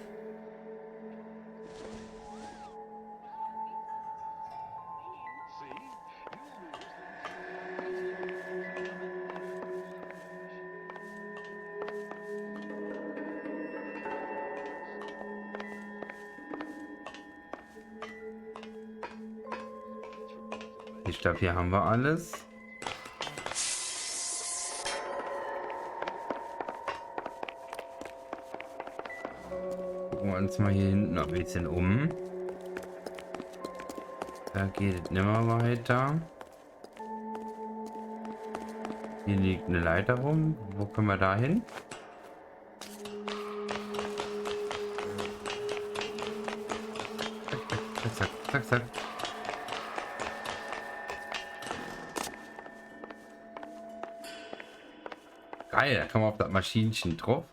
[SPEAKER 1] Ich glaube, hier haben wir alles. Gucken wir uns mal hier hinten noch ein bisschen um. Da geht es nicht mehr weiter. Hier liegt eine Leiter rum. Wo können wir da hin? Zack, zack, zack, zack. Geil, da kann man auf das Maschinchen drauf.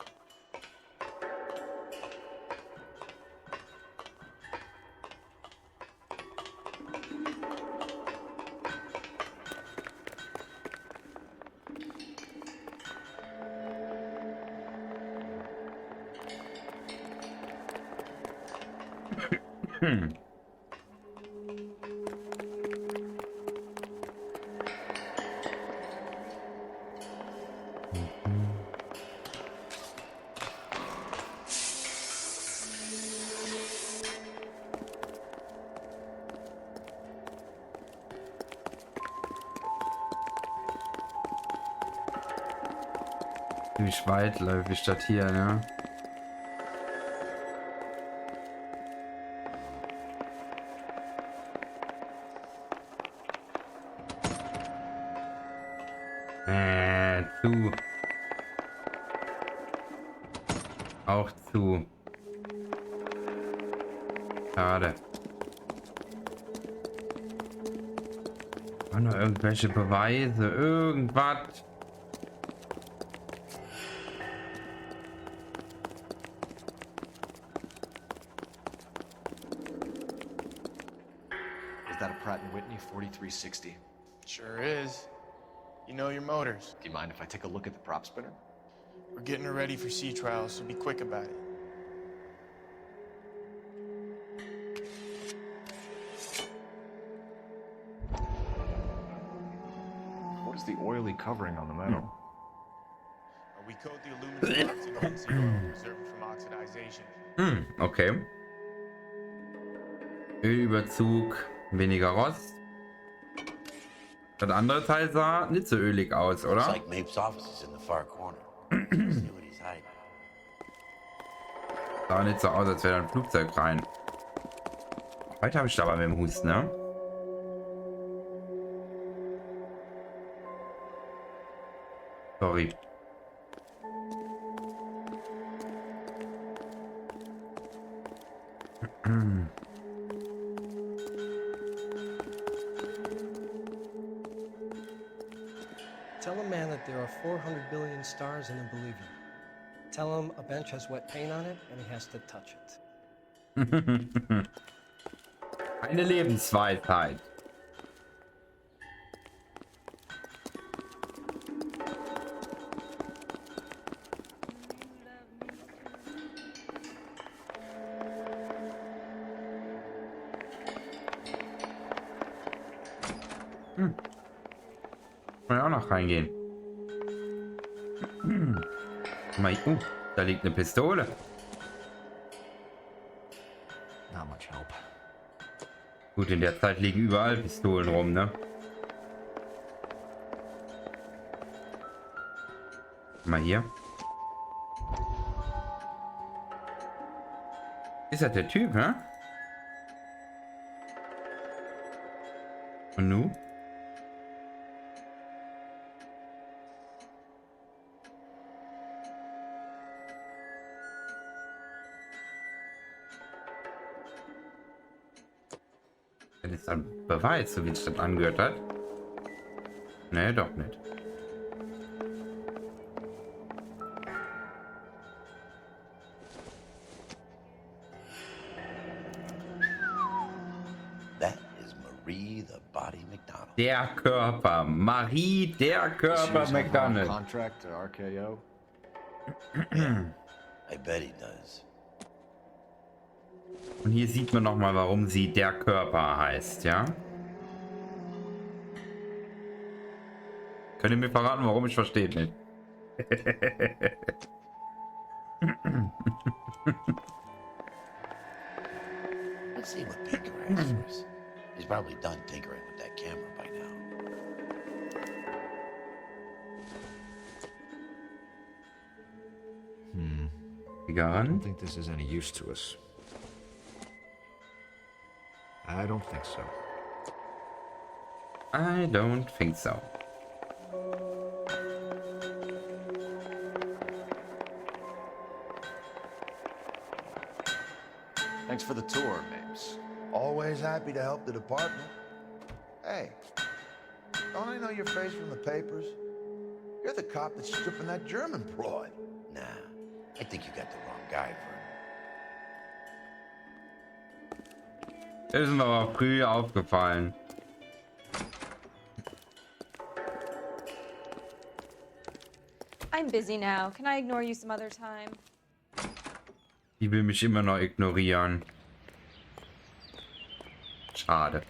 [SPEAKER 1] Ziemlich weitläufig statt hier, ne? Zu. Auch zu. Schade. War noch irgendwelche Beweise, irgendwas.
[SPEAKER 5] Is that a Pratt & Whitney 4360?
[SPEAKER 15] Sure is. You know your motors.
[SPEAKER 5] Do you mind if I take a look at the prop spinner?
[SPEAKER 15] We're getting her ready for sea trials, so be quick about it.
[SPEAKER 5] What is the oily covering on the metal?
[SPEAKER 15] We coat the aluminum parts in linseed oil, preserve it from oxidization.
[SPEAKER 1] Okay. Ölüberzug, weniger Rost. Das andere Teil sah nicht so ölig aus, oder?
[SPEAKER 3] Looks like Mapes' office is in the far corner. See what he's hiding.
[SPEAKER 1] Sah nicht so aus, als wäre da ein Flugzeug rein. Heute habe ich dabei mit dem Husten, ne? Sorry.
[SPEAKER 16] Tell a man that there are 400 billion stars and he'll believe you. Tell him a bench has wet paint on it and he has to touch it.
[SPEAKER 1] Eine Lebensweisheit. Kann ja auch noch reingehen. Da liegt eine Pistole.
[SPEAKER 5] Not much help.
[SPEAKER 1] Gut, in der Zeit liegen überall Pistolen rum, ne? Mal hier. Ist das der Typ, ne? Und nu? Das ist ein Beweis, so wie es das angehört hat. Nee, doch nicht. Der Körper. Marie, der Körper McDonald.
[SPEAKER 5] Contract to RKO.
[SPEAKER 3] I bet he does.
[SPEAKER 1] Und hier sieht man noch mal, warum sie der Körper heißt, ja? Könnt ihr mir verraten, warum? Ich verstehe nicht.
[SPEAKER 3] Let's see what Pinker has for us. He's probably done tinkering with that camera by now.
[SPEAKER 5] I don't think this is any use to us. I don't think so.
[SPEAKER 1] I don't think so.
[SPEAKER 5] Thanks for the tour, Mapes.
[SPEAKER 3] Always happy to help the department. Hey, don't I know your face from the papers? You're the cop that's stripping that German broad. Nah, I think you got the wrong guy for him.
[SPEAKER 1] Ist mir aber früh aufgefallen.
[SPEAKER 14] I'm busy now. Can I ignore you some other time?
[SPEAKER 1] Die will mich immer noch ignorieren. Schade.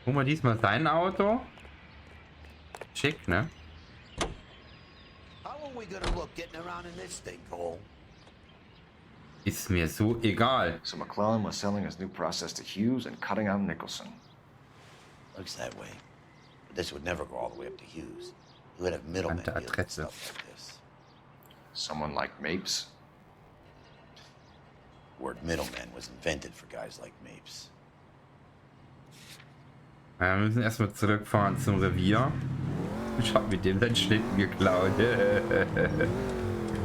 [SPEAKER 1] Guck mal, diesmal sein Auto. Schick, ne?
[SPEAKER 3] How are we gonna look getting around in this thing, Cole?
[SPEAKER 1] Ist mir so egal.
[SPEAKER 5] So McClellan was selling his new process to Hughes and cutting out Nicholson.
[SPEAKER 3] Looks that way. But this would never go all the way up to Hughes. He would have middlemen dealing with stuff like this.
[SPEAKER 5] Someone like Mapes?
[SPEAKER 3] The word middleman was invented for guys like Mapes.
[SPEAKER 1] Ja, wir müssen erstmal zurückfahren zum Revier. Ich hab mit dem seinen Schlitten geklaut.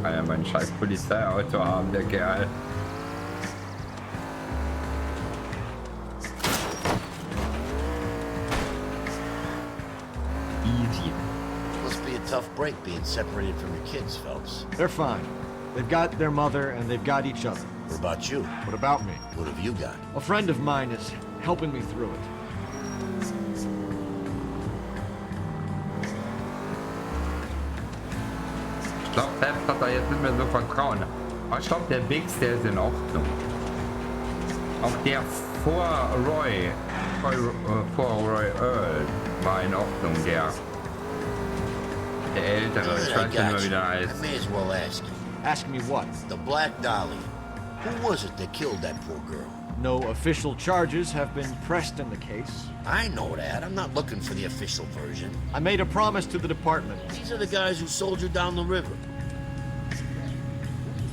[SPEAKER 1] Kann ja mein scheiß Polizeiauto haben, der Kerl. Easy.
[SPEAKER 3] Must be a tough break being separated from your kids, Phelps.
[SPEAKER 13] They're fine. They've got their mother and they've got each other.
[SPEAKER 3] What about you?
[SPEAKER 13] What about me?
[SPEAKER 3] What have you got?
[SPEAKER 13] A friend of mine is helping me through it.
[SPEAKER 1] Ich glaube, selbst hat er jetzt nicht mehr so Vertrauen. Aber ich glaube, der Biggs, der ist in Ordnung. Auch der vor Roy Earl war in Ordnung, der Ältere. Ich weiß nicht mehr, wie der heißt.
[SPEAKER 3] I may as well ask you.
[SPEAKER 13] Ask me what?
[SPEAKER 3] The Black Dolly. Who was it that killed that poor girl?
[SPEAKER 13] No official charges have been pressed in the case.
[SPEAKER 3] I know that. I'm not looking for the official version.
[SPEAKER 13] I made a promise to the department.
[SPEAKER 3] These are the guys who sold you down the river.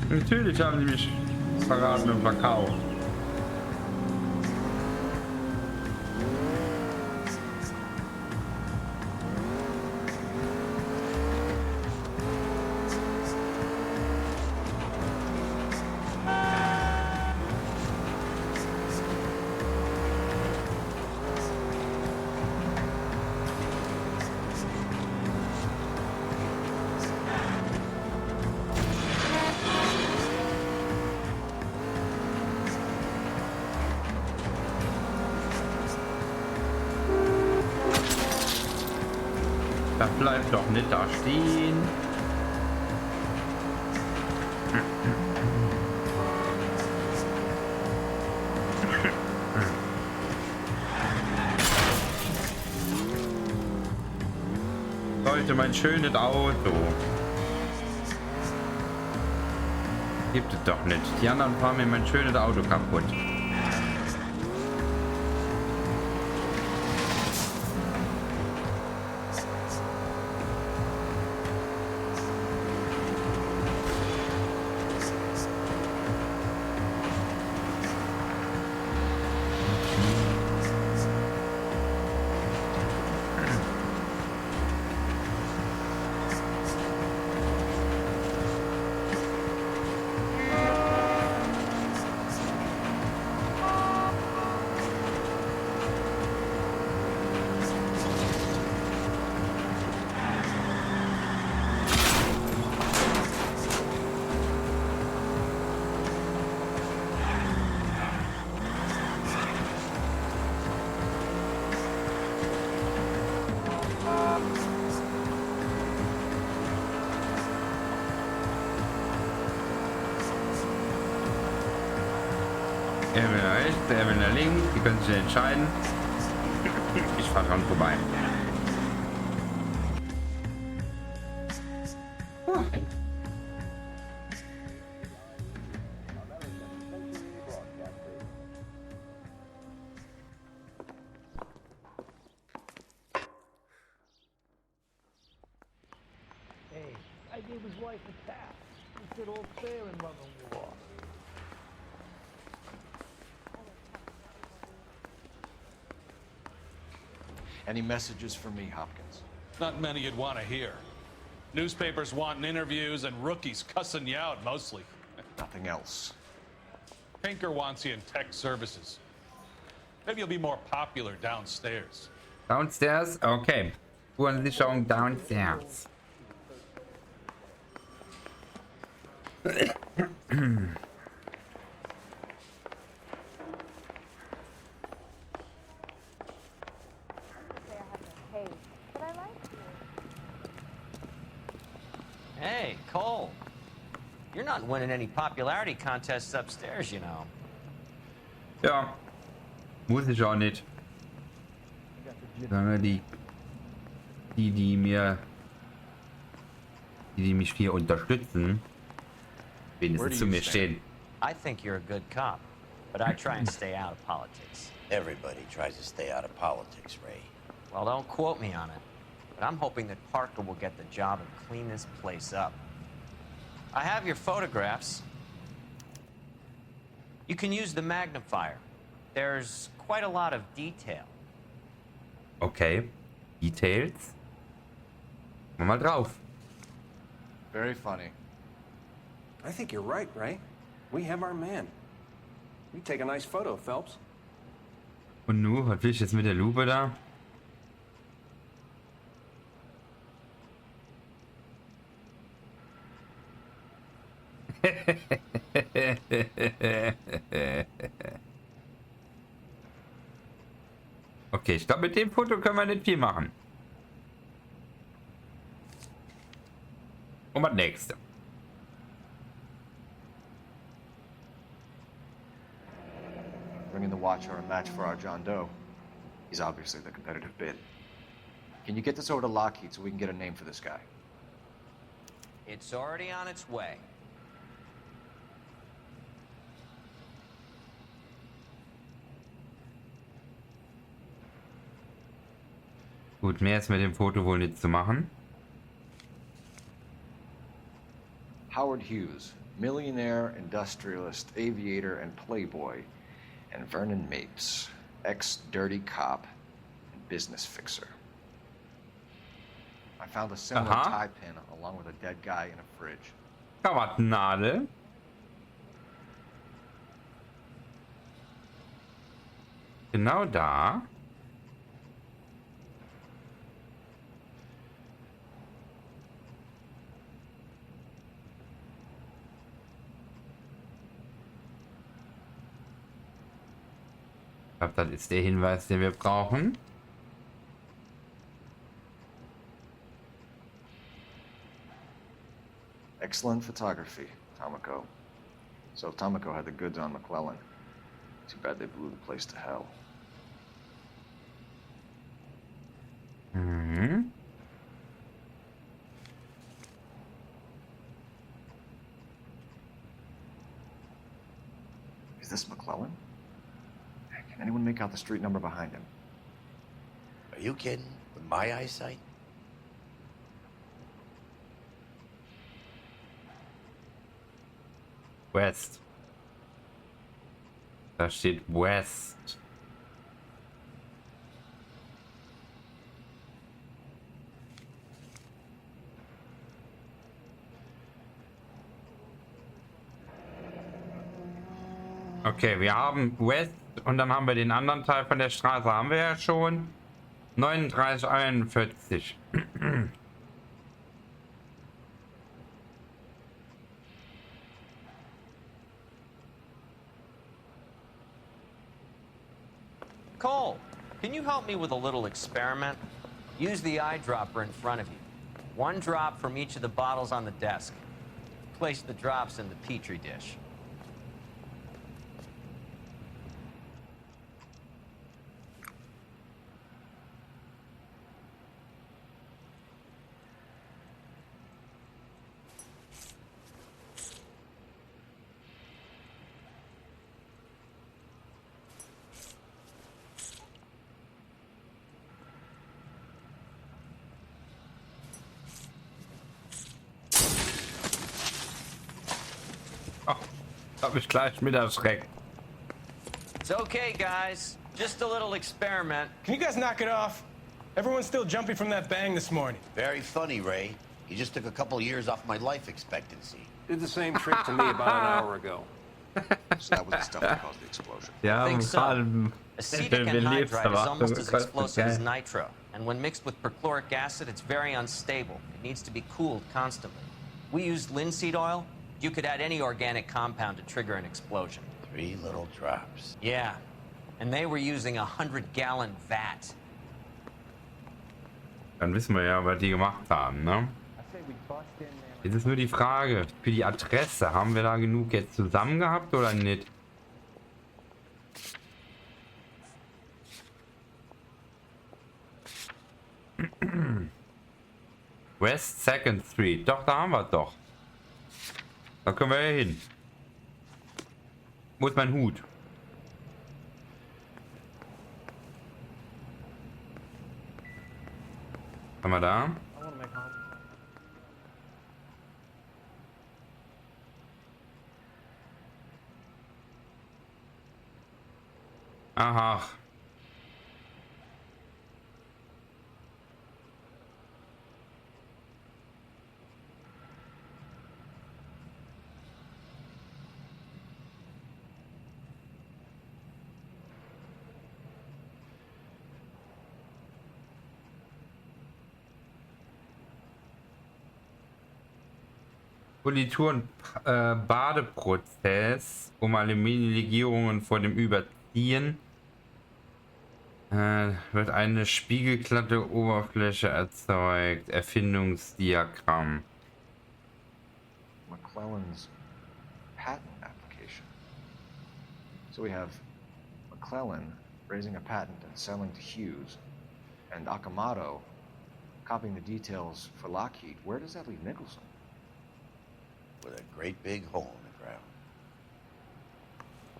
[SPEAKER 1] Natürlich haben die mich verraten und verkauft. Da bleibt doch nicht da stehen. bitte mein schönes Auto. Gibt es doch nicht. Die anderen fahren mir mein schönes Auto kaputt. Er will nach rechts, er will nach links. Die können sich entscheiden. Ich fahre dran vorbei.
[SPEAKER 17] Hey, I gave his wife a tap. He said all fair in love and war.
[SPEAKER 5] Any messages for me, Hopkins?
[SPEAKER 18] Not many you'd want to hear. Newspapers wanting interviews and rookies cussing you out mostly.
[SPEAKER 5] Nothing else.
[SPEAKER 18] Pinker wants you in tech services. Maybe you'll be more popular downstairs.
[SPEAKER 1] Downstairs? Okay. Spurensicherung downstairs.
[SPEAKER 2] Hey, Cole. You're not winning any popularity contests upstairs, you know.
[SPEAKER 1] Ja. Muss ich auch nicht. Sondern die mich hier unterstützen, wenigstens zu mir stehen.
[SPEAKER 2] I think you're a good cop, but I try and stay out of politics.
[SPEAKER 3] Everybody tries to stay out of politics, Ray.
[SPEAKER 2] Well, don't quote me on it, but I'm hoping that Parker will get the job and clean this place up. I have your photographs. You can use the magnifier. There's quite a lot of detail.
[SPEAKER 1] Okay. Details. Mal drauf.
[SPEAKER 5] Very funny.
[SPEAKER 4] I think you're right, Ray. We have our man. You take a nice photo, Phelps.
[SPEAKER 1] Und nu, was will ich jetzt mit der Lupe da? Okay, ich glaube, mit dem Foto können wir nicht viel machen. Und was nächste?
[SPEAKER 5] Bringing the Watcher a match for our John Doe. He's obviously the competitive bid. Can you get this over to Lockheed so we can get a name for this guy?
[SPEAKER 2] It's already on its way.
[SPEAKER 1] Gut, mehr ist mit dem Foto wohl nicht zu machen.
[SPEAKER 5] Howard Hughes, millionaire, industrialist, aviator, and playboy. And Vernon Mapes, ex-dirty cop and business fixer. I found a similar tie pin along with a dead guy in a fridge.
[SPEAKER 1] Krawattennadel. Genau da. Ich glaube, das ist der Hinweis, den wir brauchen.
[SPEAKER 5] Excellent photography, Tomoko. So Tomoko had the goods on McClellan. Too bad they blew the place to hell.
[SPEAKER 1] Mhm.
[SPEAKER 5] this McClellan? Can anyone make out the street number behind him?
[SPEAKER 3] Are you kidding? With my eyesight?
[SPEAKER 1] West. Da steht West. Okay, wir haben West und dann haben wir den anderen Teil von der Straße haben wir ja schon. 3941.
[SPEAKER 2] Cole, can you help me with a little experiment? Use the eyedropper in front of you. One drop from each of the bottles on the desk. Place the drops in the petri dish.
[SPEAKER 1] Hab mich gleich mit erschreckt.
[SPEAKER 2] It's okay, guys. Just a little experiment.
[SPEAKER 7] Can you guys knock it off? Everyone's still jumpy from that bang this morning.
[SPEAKER 3] Very funny, Ray. You just took a couple years off my life expectancy.
[SPEAKER 4] Did the same trick to me about an hour ago.
[SPEAKER 5] So that was the stuff that caused the explosion.
[SPEAKER 1] Ja,
[SPEAKER 2] I think so.
[SPEAKER 1] gerade
[SPEAKER 2] Acetic anhydride is almost as explosive as nitro, and when mixed with perchloric acid, it's very unstable. It needs to be cooled constantly. We used linseed oil. You could add any organic compound to trigger an explosion.
[SPEAKER 3] 3 little drops.
[SPEAKER 2] Yeah, and they were using a 100-gallon vat.
[SPEAKER 1] Dann wissen wir ja, was die gemacht haben, ne? Jetzt ist nur die Frage, für die Adresse, haben wir da genug jetzt zusammen gehabt oder nicht? West 2nd Street, doch, da haben wir es doch. Da können wir ja hin. Wo ist mein Hut? Haben wir da? Aha. Politur- und Badeprozess, um Aluminiumlegierungen vor dem Überziehen wird eine spiegelglatte Oberfläche erzeugt. Erfindungsdiagramm.
[SPEAKER 5] McClellan's patent application. So we have McClellan raising a patent and selling to Hughes, and Akamoto copying the details for Lockheed. Where does that leave Nicholson?
[SPEAKER 3] With a great big hole in the ground.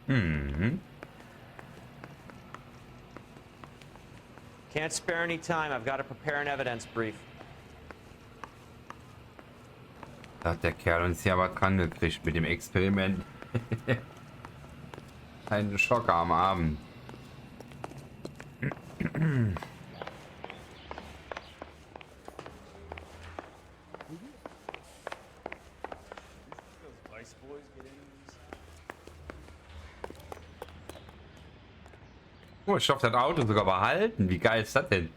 [SPEAKER 1] Mhm.
[SPEAKER 2] Can't spare any time. I've got to prepare an evidence brief.
[SPEAKER 1] Da hat der Kerl uns ja aber dran gekriegt mit dem Experiment. Ein Schocker am Abend. Oh, ich hoffe, das Auto sogar behalten. Wie geil ist das denn?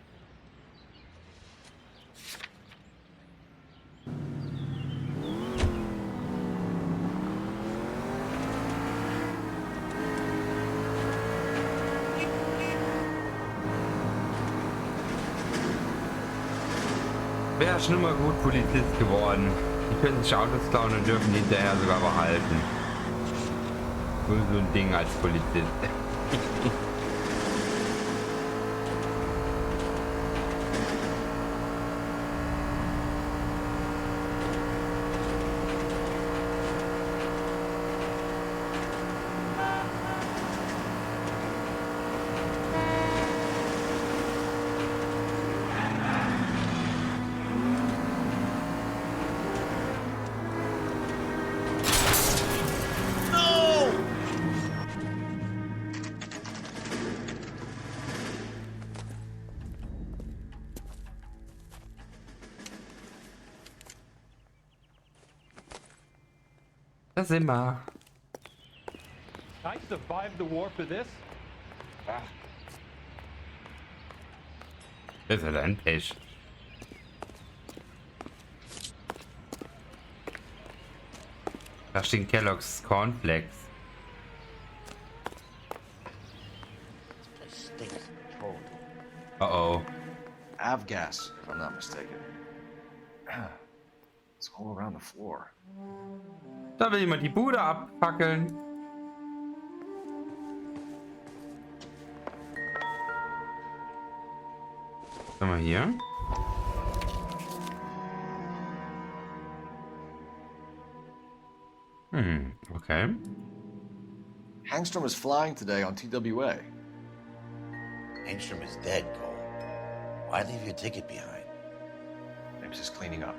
[SPEAKER 1] Wäre schon immer gut Polizist geworden. Die können sich Autos klauen und dürfen die hinterher sogar behalten. Nur so ein Ding als Polizist. Da sind wir.
[SPEAKER 13] I survived the war for this?
[SPEAKER 1] Das ist ein Pech. Da stehen Kellogg's Cornflakes. Uh-oh.
[SPEAKER 5] Avgas, if I'm not mistaken. It's all around the floor.
[SPEAKER 1] Da will jemand die Bude abfackeln. Sind wir hier? Okay.
[SPEAKER 5] Hangstrom is flying today on TWA.
[SPEAKER 3] Hangstrom is dead, Cole. Why leave your ticket behind?
[SPEAKER 5] Maybe just cleaning up.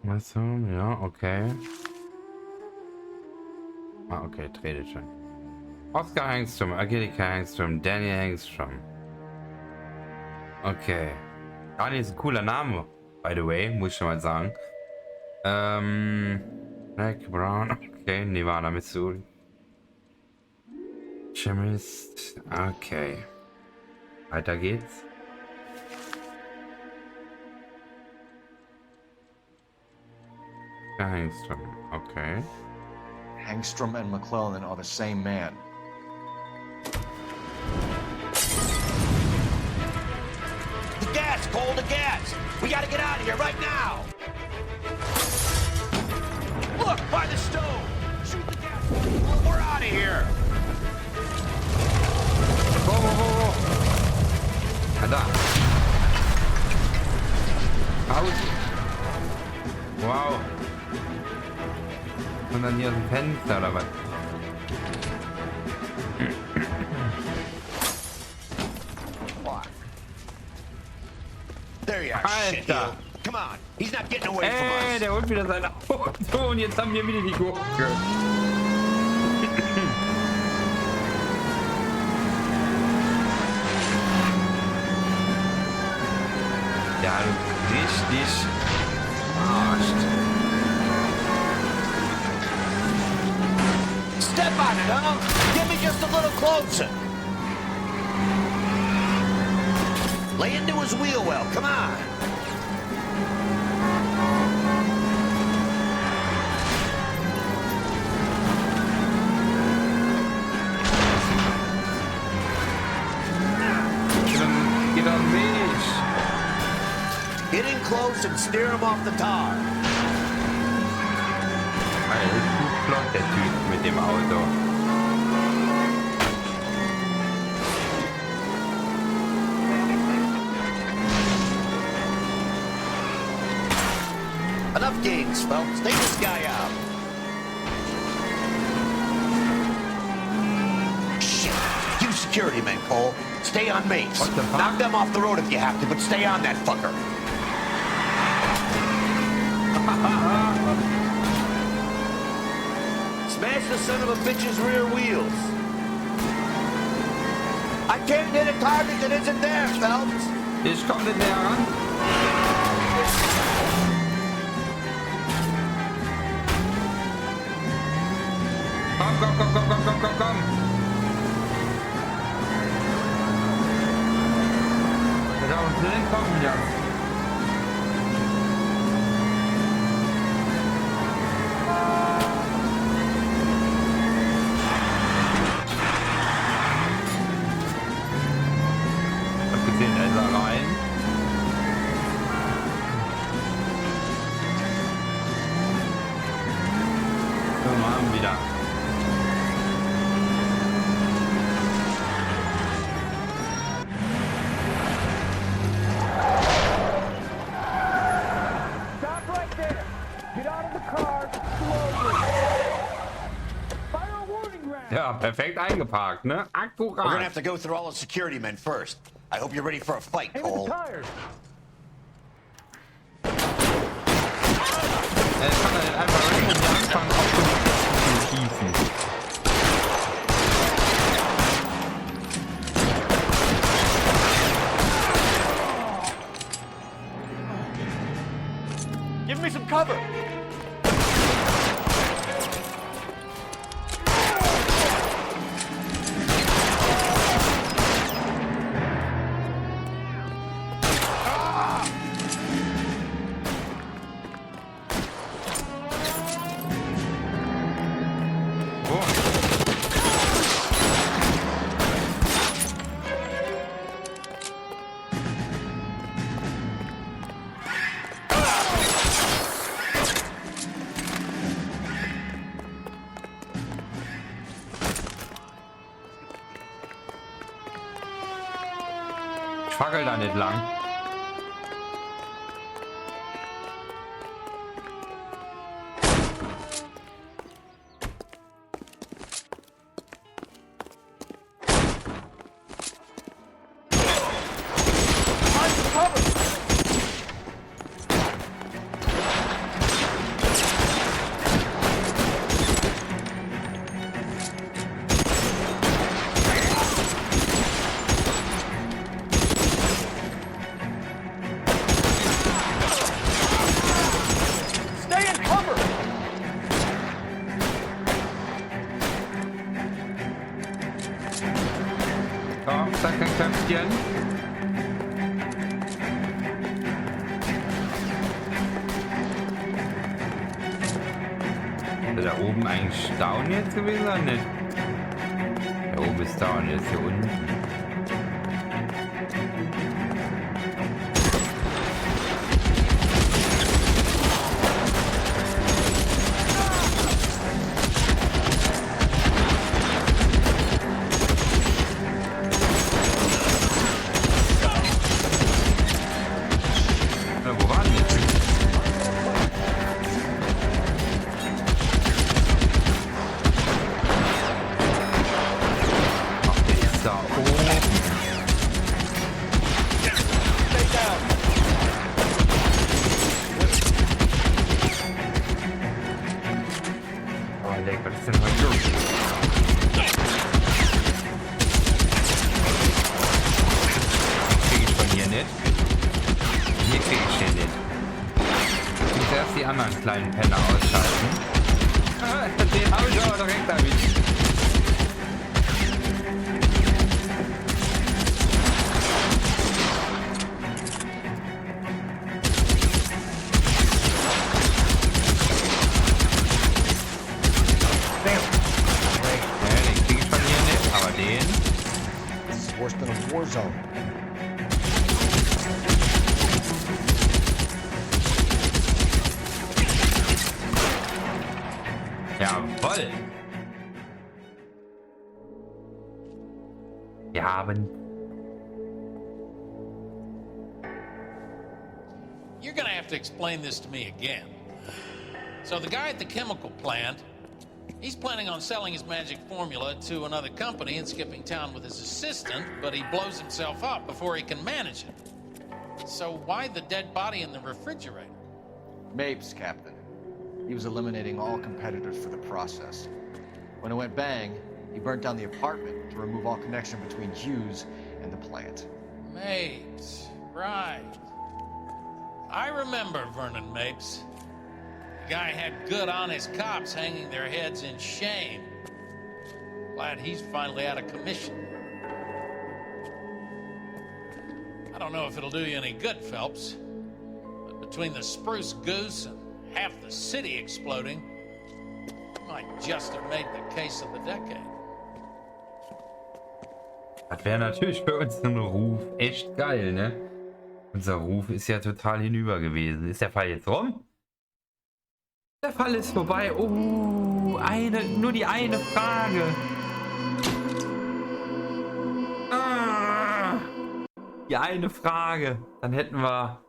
[SPEAKER 1] Achso, ja, okay. Ah, okay, tretet schon. Oscar Hangstrom, Angelika Hangstrom, Daniel Hangstrom. Okay. Daniel ist ein cooler Name, by the way, muss ich schon mal sagen. Black, Brown, okay, Nevada, Missouri. Chemist, okay. Weiter geht's. Hangstrom, okay.
[SPEAKER 5] Hangstrom and McClellan are the same man.
[SPEAKER 3] The gas, Cole, the gas! We gotta get out of here right now! Look, by the stove! Shoot the gas! We're out of here!
[SPEAKER 1] Whoa, whoa, whoa, whoa! Da! Aus! Wow! Und dann hier aus dem Fenster oder was?
[SPEAKER 3] There you are,
[SPEAKER 1] Alter!
[SPEAKER 3] Come on, he's not getting away from us.
[SPEAKER 1] Der holt wieder sein Auto und jetzt haben wir wieder die Gurke. Ja, richtig verarscht.
[SPEAKER 3] Step on it, huh? Get me just a little closer. Lay into his wheel well, come on.
[SPEAKER 1] Get on Weg.
[SPEAKER 3] Get in close and steer him off the tar.
[SPEAKER 1] Alter, ist gut flott, der Typ mit dem Auto.
[SPEAKER 3] Enough games, Phelps. Take this guy out. Shit. You security men, Cole. Stay on mates.
[SPEAKER 1] What the fuck?
[SPEAKER 3] Knock them off the road if you have to, but stay on that fucker. Smash the son of a bitch's rear wheels. I can't hit a target that isn't there, Phelps.
[SPEAKER 1] Ich komme nicht näher ran. Komm. Da uns drin kommen, ja. Hab gesehen, er ist da rein. So, machen wieder. Ja, Ja, perfekt eingeparkt, ne? Akkurat.
[SPEAKER 3] We're gonna have to go through all the security men first. I hope you're ready for a fight, Cole.
[SPEAKER 1] Kann er nicht einfach random anfangen, auf zu schießen.
[SPEAKER 19] Give me some cover.
[SPEAKER 1] Ich fackel da nicht lang. Da oben eigentlich down jetzt gewesen oder nicht? Da oben ist down, jetzt hier unten. Kleinen Penner ausschalten. Den habe ich aber direkt erwischt. Den kriege ich von hier nicht, aber den.
[SPEAKER 5] Das ist worse than a war zone.
[SPEAKER 1] Jawohl. Wir haben.
[SPEAKER 20] You're gonna have to explain this to me again. So the guy at the chemical plant, he's planning on selling his magic formula to another company and skipping town with his assistant, but he blows himself up before he can manage it. So why the dead body in the refrigerator?
[SPEAKER 5] Mapes, Captain. He was eliminating all competitors for the process. When it went bang, he burnt down the apartment to remove all connection between Hughes and the plant.
[SPEAKER 20] Mapes, right. I remember Vernon Mapes. The guy had good, honest cops hanging their heads in shame. Glad he's finally out of commission. I don't know if it'll do you any good, Phelps, but between the spruce goose and half the city exploding, might just have made the case of the decade.
[SPEAKER 1] Das wäre natürlich für uns ein Ruf echt geil, ne? Unser Ruf ist ja total hinüber gewesen. Ist der Fall jetzt rum? Der Fall ist vorbei. Oh, nur die eine Frage. Die eine Frage. Dann hätten wir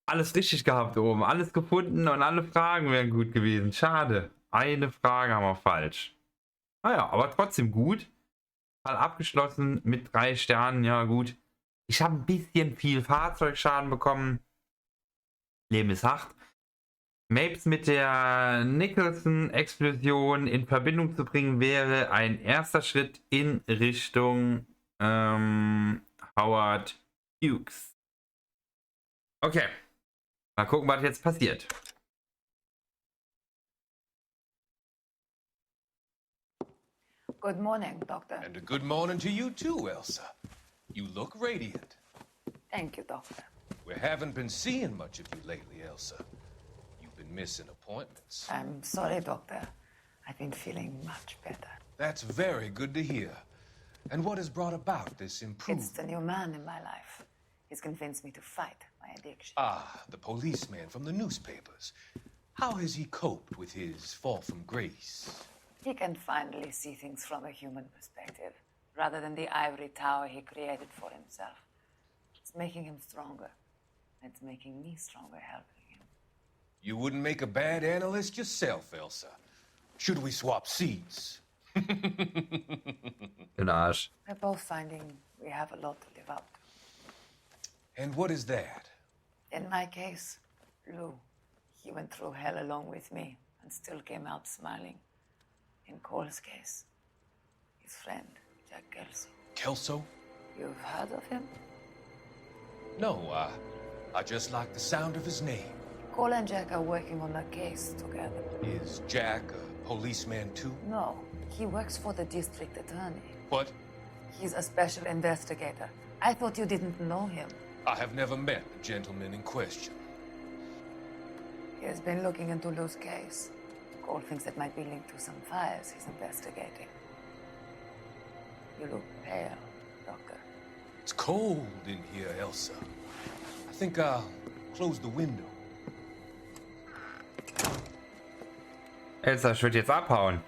[SPEAKER 1] alles richtig gehabt oben. Alles gefunden und alle Fragen wären gut gewesen. Schade. Eine Frage haben wir falsch. Ah ja, aber trotzdem gut. Fall abgeschlossen mit 3 Sternen. Ja gut. Ich habe ein bisschen viel Fahrzeugschaden bekommen. Leben ist hart. Mapes mit der Nicholson-Explosion in Verbindung zu bringen, wäre ein erster Schritt in Richtung Howard Hughes. Okay. Mal gucken, was jetzt passiert.
[SPEAKER 19] Good morning, Doctor.
[SPEAKER 21] And a good morning to you too, Elsa. You look radiant.
[SPEAKER 19] Thank you, Doctor.
[SPEAKER 21] We haven't been seeing much of you lately, Elsa. You've been missing appointments.
[SPEAKER 19] I'm sorry, Doctor. I've been feeling much better.
[SPEAKER 21] That's very good to hear. And what has brought about this improvement?
[SPEAKER 19] It's the new man in my life. He's convinced me to fight my addiction.
[SPEAKER 21] Ah, the policeman from the newspapers. How has he coped with his fall from grace?
[SPEAKER 19] He can finally see things from a human perspective, rather than the ivory tower he created for himself. It's making him stronger. It's making me stronger helping him.
[SPEAKER 21] You wouldn't make a bad analyst yourself, Elsa. Should we swap seats?
[SPEAKER 1] Arsch.
[SPEAKER 19] We're both finding we have a lot to live up to.
[SPEAKER 21] And what is that?
[SPEAKER 19] In my case, Lou. He went through hell along with me and still came out smiling. In Cole's case, his friend, Jack Kelso.
[SPEAKER 21] Kelso?
[SPEAKER 19] You've heard of him?
[SPEAKER 21] No, I just like the sound of his name.
[SPEAKER 19] Cole and Jack are working on a case together.
[SPEAKER 21] Is Jack a policeman too?
[SPEAKER 19] No, he works for the district attorney.
[SPEAKER 21] What?
[SPEAKER 19] He's a special investigator. I thought you didn't know him.
[SPEAKER 21] I have never met the gentleman in question.
[SPEAKER 19] He has been looking into Lou's case. Cole thinks it might be linked to some fires he's investigating. You look pale, Doctor.
[SPEAKER 21] It's cold in here, Elsa. I think I'll close the window.
[SPEAKER 1] Elsa, ich würde jetzt abhauen.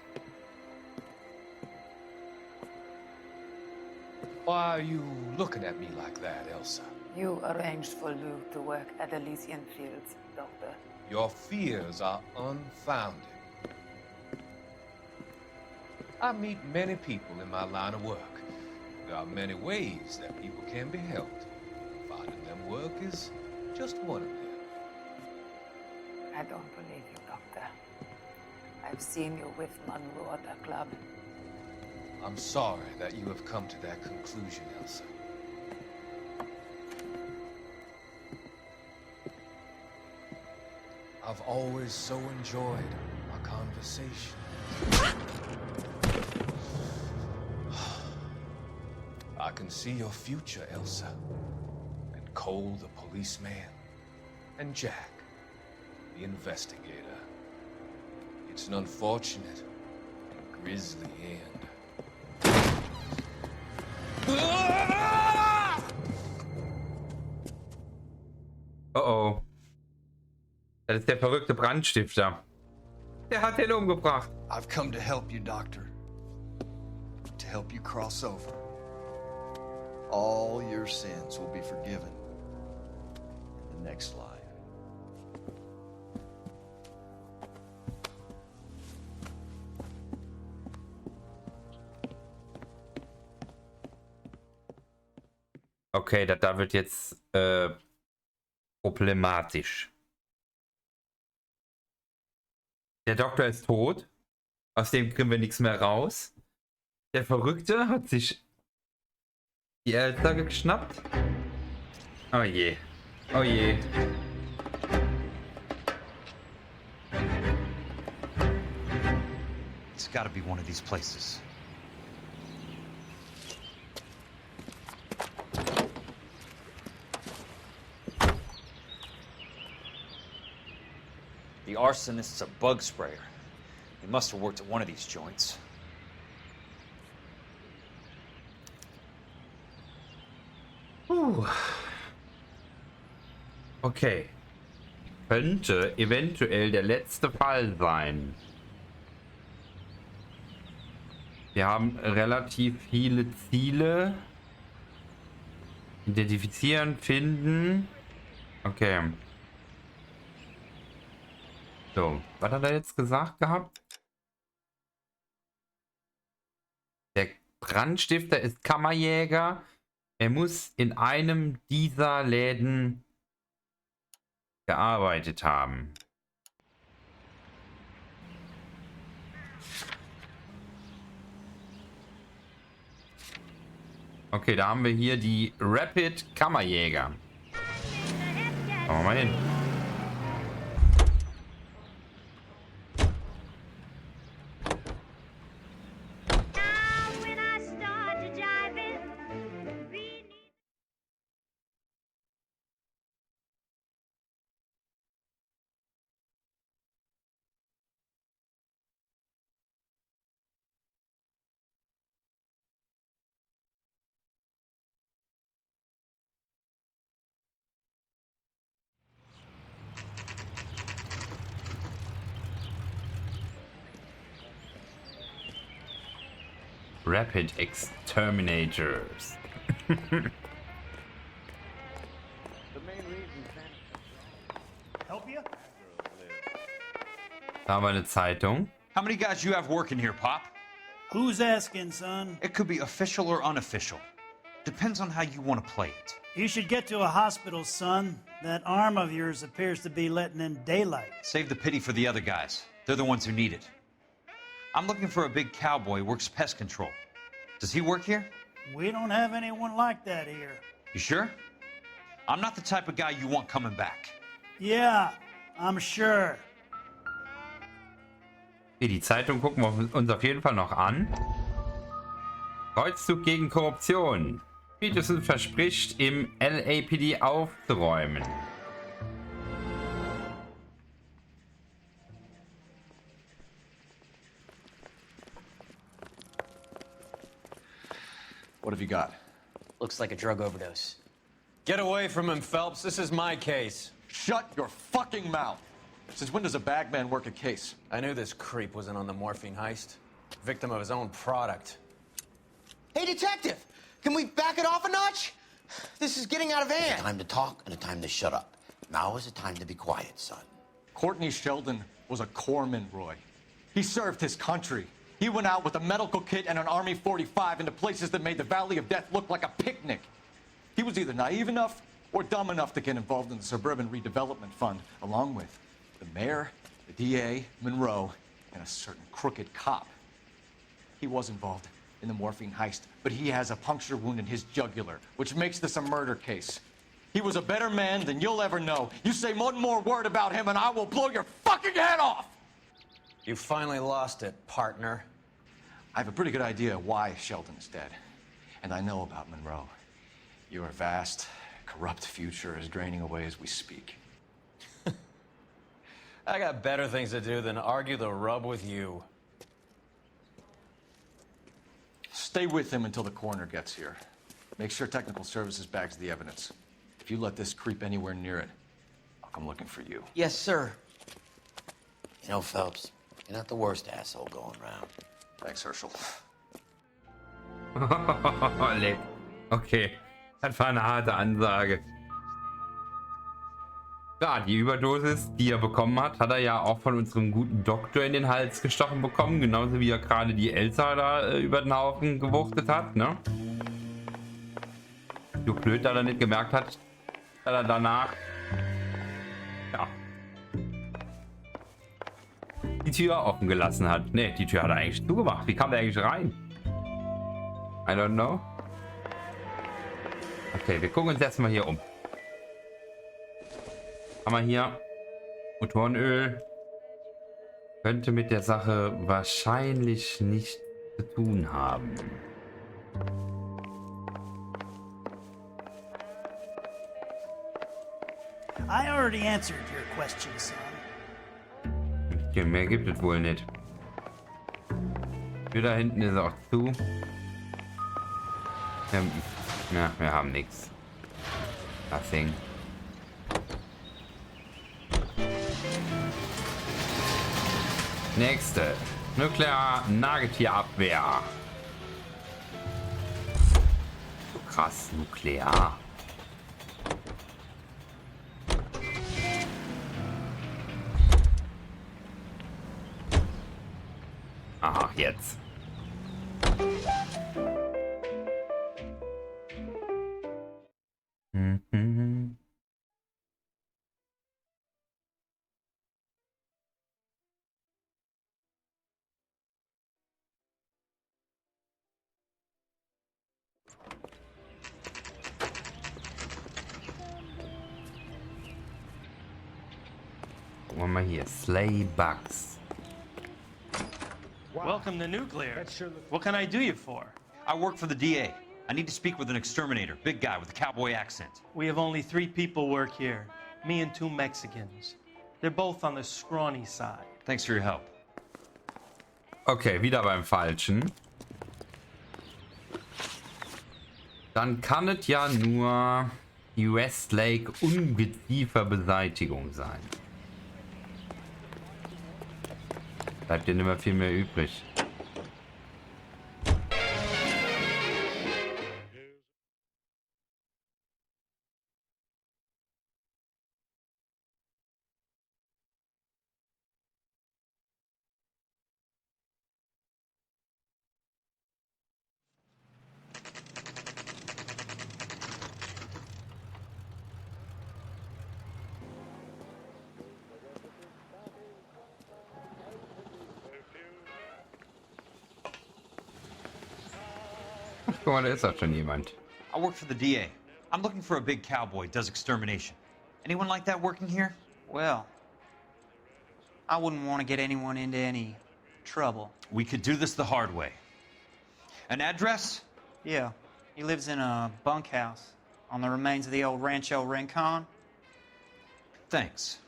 [SPEAKER 21] Why are you looking at me like that, Elsa?
[SPEAKER 19] You arranged for Lou to work at Elysian Fields, Doctor.
[SPEAKER 21] Your fears are unfounded. I meet many people in my line of work. There are many ways that people can be helped. Finding them work is just one of them.
[SPEAKER 19] I don't believe you, Doctor. I've seen you with Monroe at the club.
[SPEAKER 21] I'm sorry that you have come to that conclusion, Elsa. I've always so enjoyed our conversation. I can see your future, Elsa. And Cole, the policeman. And Jack, the investigator. It's an unfortunate and grisly end.
[SPEAKER 1] Oh. Das ist der verrückte Brandstifter. Der hat den umgebracht.
[SPEAKER 6] I've come to help you, Doctor. To help you cross over. All your sins will be forgiven in the next life.
[SPEAKER 1] Okay, da wird jetzt problematisch. Der Doktor ist tot. Aus dem kriegen wir nichts mehr raus. Der Verrückte hat sich die Elsa geschnappt. Oh je. Oh je.
[SPEAKER 22] It's gotta be one of these places. The arsonist's a bug sprayer. He must have worked at one of these joints.
[SPEAKER 1] Okay. Könnte eventuell der letzte Fall sein. Wir haben relativ viele Ziele. Identifizieren, finden. Okay. So, was hat er jetzt gesagt gehabt? Brandstifter, ist Kammerjäger. Er muss in einem dieser Läden gearbeitet haben. Okay, da haben wir hier die Rapid Kammerjäger. Schauen wir mal hin. Rapid Exterminators.
[SPEAKER 8] Help you?
[SPEAKER 1] Da haben wir eine Zeitung.
[SPEAKER 22] How many guys you have working here, Pop?
[SPEAKER 8] Who's asking, son?
[SPEAKER 22] It could be official or unofficial. Depends on how you want to play it.
[SPEAKER 8] You should get to a hospital, son. That arm of yours appears to be letting in daylight.
[SPEAKER 22] Save the pity for the other guys. They're the ones who need it. I'm looking for a big cowboy who works pest control. Does he work here?
[SPEAKER 8] We don't have anyone like that here.
[SPEAKER 22] You sure? I'm not the type of guy you want coming back.
[SPEAKER 8] Yeah, I'm sure.
[SPEAKER 1] Okay, die Zeitung gucken wir uns auf jeden Fall noch an. Kreuzzug gegen Korruption. Peterson verspricht, im LAPD aufzuräumen.
[SPEAKER 5] What have you got?
[SPEAKER 7] Looks like a drug overdose. Get away from him, Phelps. This is my case.
[SPEAKER 5] Shut your fucking mouth! Since when does a bagman work a case?
[SPEAKER 7] I knew this creep wasn't on the morphine heist. Victim of his own product.
[SPEAKER 10] Hey, detective! Can we back it off a notch? This is getting out of hand.
[SPEAKER 3] A time to talk and a time to shut up. Now is the time to be quiet, son.
[SPEAKER 5] Courtney Sheldon was a corpsman, Roy. He served his country. He went out with a medical kit and an Army 45 into places that made the Valley of Death look like a picnic. He was either naive enough or dumb enough to get involved in the Suburban Redevelopment Fund, along with the mayor, the DA, Monroe, and a certain crooked cop. He was involved in the morphine heist, but he has a puncture wound in his jugular, which makes this a murder case. He was a better man than you'll ever know. You say one more word about him and I will blow your fucking head off!
[SPEAKER 7] You finally lost it, partner.
[SPEAKER 5] I have a pretty good idea why Sheldon is dead. And I know about Monroe. Your vast, corrupt future is draining away as we speak.
[SPEAKER 7] I got better things to do than argue the rub with you.
[SPEAKER 5] Stay with him until the coroner gets here. Make sure technical services bags the evidence. If you let this creep anywhere near it, I'll come looking for you.
[SPEAKER 10] Yes, sir.
[SPEAKER 3] You know, Phelps, you're not the worst asshole going around.
[SPEAKER 5] Thanks, Herschel.
[SPEAKER 1] Okay, das war eine harte Ansage. Ja, die Überdosis, die er bekommen hat, hat er ja auch von unserem guten Doktor in den Hals gestochen bekommen. Genauso wie er gerade die Elsa da über den Haufen gewuchtet hat, ne? So blöd, dass er nicht gemerkt hat, dass er danach... Ja. Die Tür offen gelassen hat. Ne, die Tür hat er eigentlich zugemacht. Wie kam der eigentlich rein? I don't know. Okay, wir gucken uns erstmal hier um. Haben wir hier Motorenöl. Könnte mit der Sache wahrscheinlich nichts zu tun haben.
[SPEAKER 8] I already answered your question, son.
[SPEAKER 1] Okay, mehr gibt es wohl nicht. Hier da hinten ist auch zu. Ja, wir haben nichts. Nothing. Nächste. Nuklear-Nagetierabwehr. So krass, nuklear. Ach, jetzt. Mhm. Gucken wir mal hier. Slay Bugs.
[SPEAKER 9] Welcome to Nuclear. What can I do you for?
[SPEAKER 22] I work for the DA. I need to speak with an exterminator. Big guy with a cowboy accent.
[SPEAKER 9] We have only 3 people work here. Me and 2 Mexicans. They're both on the scrawny side.
[SPEAKER 22] Thanks for your help.
[SPEAKER 1] Okay, wieder beim Falschen. Dann kann es ja nur die Westlake Ungezieferbeseitigung sein. Bleibt dir nicht mehr viel mehr übrig. Guck mal, da ist auch schon jemand.
[SPEAKER 22] I work for the DA. I'm looking for a big cowboy, does extermination. Anyone like that working here?
[SPEAKER 11] Well, I wouldn't want to get anyone into any trouble.
[SPEAKER 22] We could do this the hard way. An address?
[SPEAKER 11] Yeah, he lives in a bunkhouse on the remains of the old Rancho Rincon.
[SPEAKER 22] Thanks.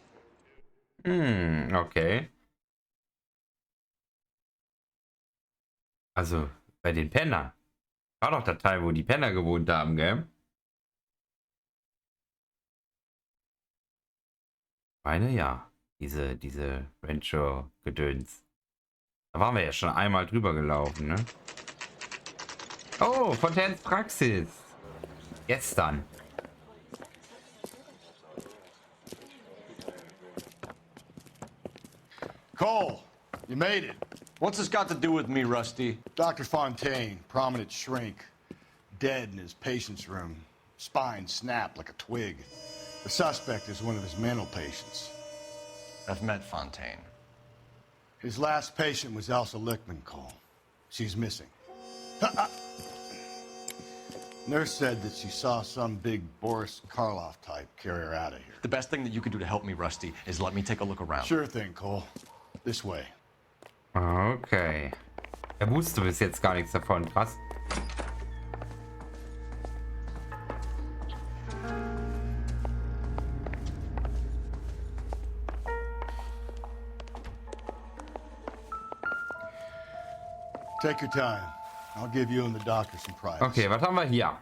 [SPEAKER 1] Okay. Also, bei den Penner. War doch der Teil, wo die Penner gewohnt haben, gell? Meine, ja. Diese Rancho-Gedöns. Da waren wir ja schon einmal drüber gelaufen, ne? Oh, Fontaines Praxis. Gestern.
[SPEAKER 3] Cole, you made it.
[SPEAKER 5] What's this got to do with me, Rusty?
[SPEAKER 3] Dr. Fontaine, prominent shrink, dead in his patient's room. Spine snapped like a twig. The suspect is one of his mental patients.
[SPEAKER 5] I've met Fontaine.
[SPEAKER 3] His last patient was Elsa Lichtman, Cole. She's missing. Nurse said that she saw some big Boris Karloff type carry her out of here.
[SPEAKER 5] The best thing that you can do to help me, Rusty, is let me take a look around.
[SPEAKER 3] Sure thing, Cole. This way.
[SPEAKER 1] Okay. Er wusste bis jetzt gar nichts davon. Krass.
[SPEAKER 3] Take your time. I'll give you and the doctor some privacy.
[SPEAKER 1] Okay, was haben wir hier?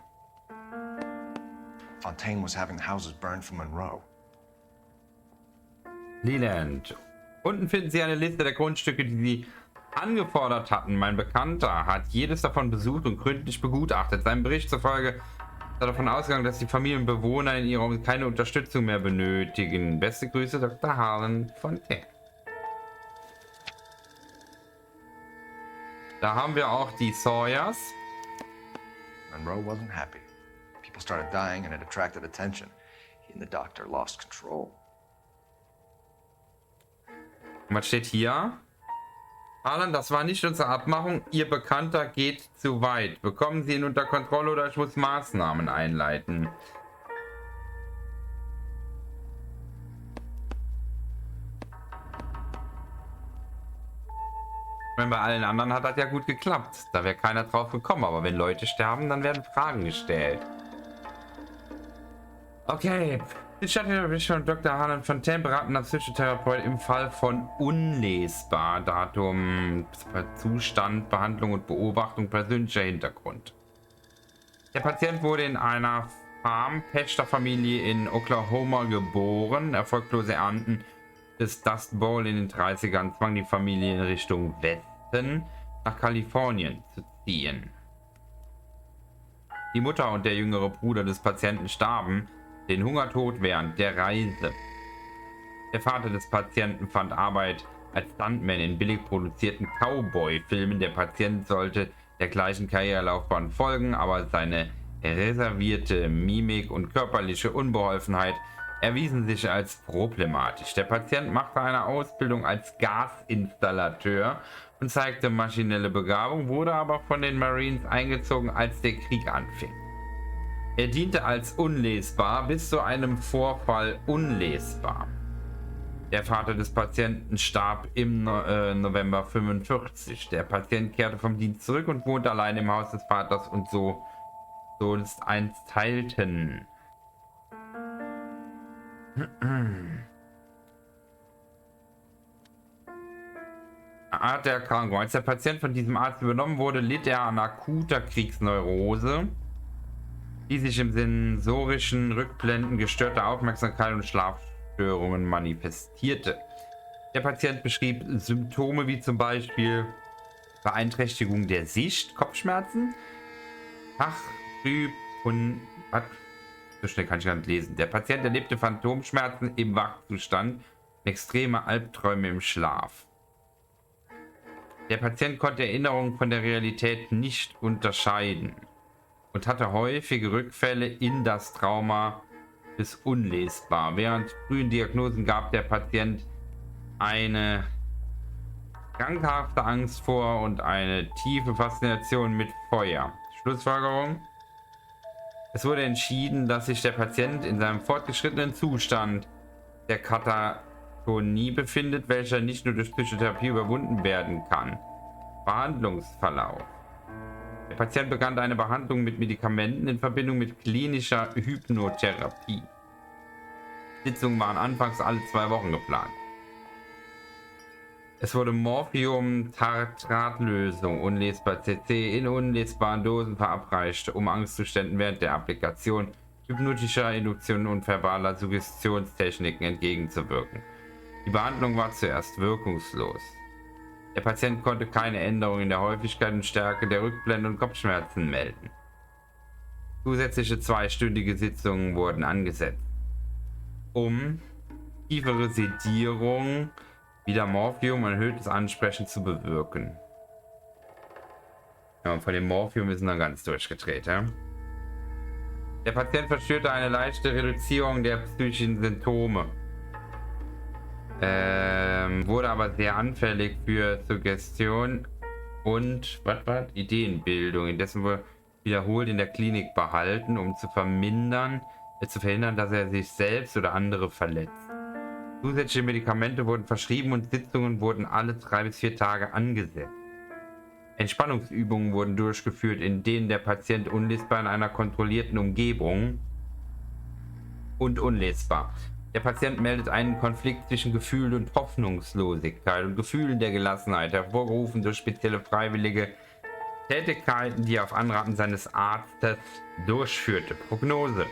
[SPEAKER 5] Fontaine was having the houses burned for Monroe.
[SPEAKER 1] Leland. Unten finden Sie eine Liste der Grundstücke, die Sie angefordert hatten. Mein Bekannter hat jedes davon besucht und gründlich begutachtet. Seinem Bericht zufolge ist er davon ausgegangen, dass die Familienbewohner in ihrer keine Unterstützung mehr benötigen. Beste Grüße, Dr. Harlan Fontaine. Da haben wir auch die Sawyers.
[SPEAKER 5] Monroe wasn't happy. People started dying and it attracted attention. He and the doctor lost control.
[SPEAKER 1] Was steht hier? Alan, das war nicht unsere Abmachung. Ihr Bekannter geht zu weit. Bekommen Sie ihn unter Kontrolle oder ich muss Maßnahmen einleiten. Wenn bei allen anderen hat das ja gut geklappt. Da wäre keiner drauf gekommen. Aber wenn Leute sterben, dann werden Fragen gestellt. Okay. Die Stadtbericht von Dr. Harlan Fontaine, beratender Psychotherapeut im Fall von unlesbar. Datum, Zustand, Behandlung und Beobachtung, persönlicher Hintergrund. Der Patient wurde in einer Farm-Pächterfamilie in Oklahoma geboren. Erfolglose Ernten des Dust Bowl in den 30ern zwang die Familie in Richtung Westen nach Kalifornien zu ziehen. Die Mutter und der jüngere Bruder des Patienten starben den Hungertod während der Reise. Der Vater des Patienten fand Arbeit als Stuntman in billig produzierten Cowboy-Filmen. Der Patient sollte der gleichen Karrierelaufbahn folgen, aber seine reservierte Mimik und körperliche Unbeholfenheit erwiesen sich als problematisch. Der Patient machte eine Ausbildung als Gasinstallateur und zeigte maschinelle Begabung, wurde aber von den Marines eingezogen, als der Krieg anfing. Er diente als unlesbar bis zu einem Vorfall unlesbar. Der Vater des Patienten starb im November 45. Der Patient kehrte vom Dienst zurück und wohnte allein im Haus des Vaters und Sohns einst teilten. Art der Erkrankung. Als der Patient von diesem Arzt übernommen wurde, litt er an akuter Kriegsneurose, die sich im sensorischen Rückblenden, gestörter Aufmerksamkeit und Schlafstörungen manifestierte. Der Patient beschrieb Symptome wie zum Beispiel Beeinträchtigung der Sicht, Kopfschmerzen, und so schnell kann ich gar nicht lesen. Der Patient erlebte Phantomschmerzen im Wachzustand und extreme Albträume im Schlaf. Der Patient konnte Erinnerungen von der Realität nicht unterscheiden und hatte häufige Rückfälle in das Trauma bis unlesbar. Während frühen Diagnosen gab der Patient eine krankhafte Angst vor und eine tiefe Faszination mit Feuer. Schlussfolgerung: Es wurde entschieden, dass sich der Patient in seinem fortgeschrittenen Zustand der Katatonie befindet, welcher nicht nur durch Psychotherapie überwunden werden kann. Behandlungsverlauf: Der Patient begann eine Behandlung mit Medikamenten in Verbindung mit klinischer Hypnotherapie. Sitzungen waren anfangs alle 2 Wochen geplant. Es wurde Morphium-Tartratlösung, unlesbar CC, in unlesbaren Dosen verabreicht, um Angstzuständen während der Applikation hypnotischer Induktionen und verbaler Suggestionstechniken entgegenzuwirken. Die Behandlung war zuerst wirkungslos. Der Patient konnte keine Änderung in der Häufigkeit und Stärke der Rückblenden und Kopfschmerzen melden. Zusätzliche 2-stündige Sitzungen wurden angesetzt, um tiefere Sedierung, wieder Morphium und erhöhtes Ansprechen zu bewirken. Ja, und von dem Morphium ist dann ganz durchgedreht. Ja? Der Patient verspürte eine leichte Reduzierung der psychischen Symptome. Wurde aber sehr anfällig für Suggestion und Ideenbildung. Indessen wurde wiederholt in der Klinik behalten, um zu verhindern, dass er sich selbst oder andere verletzt. Zusätzliche Medikamente wurden verschrieben und Sitzungen wurden alle 3 bis 4 Tage angesetzt. Entspannungsübungen wurden durchgeführt, in denen der Patient unlesbar in einer kontrollierten Umgebung und unlesbar. Der Patient meldet einen Konflikt zwischen Gefühl und Hoffnungslosigkeit und Gefühlen der Gelassenheit, hervorgerufen durch spezielle freiwillige Tätigkeiten, die er auf Anraten seines Arztes durchführte. Prognose: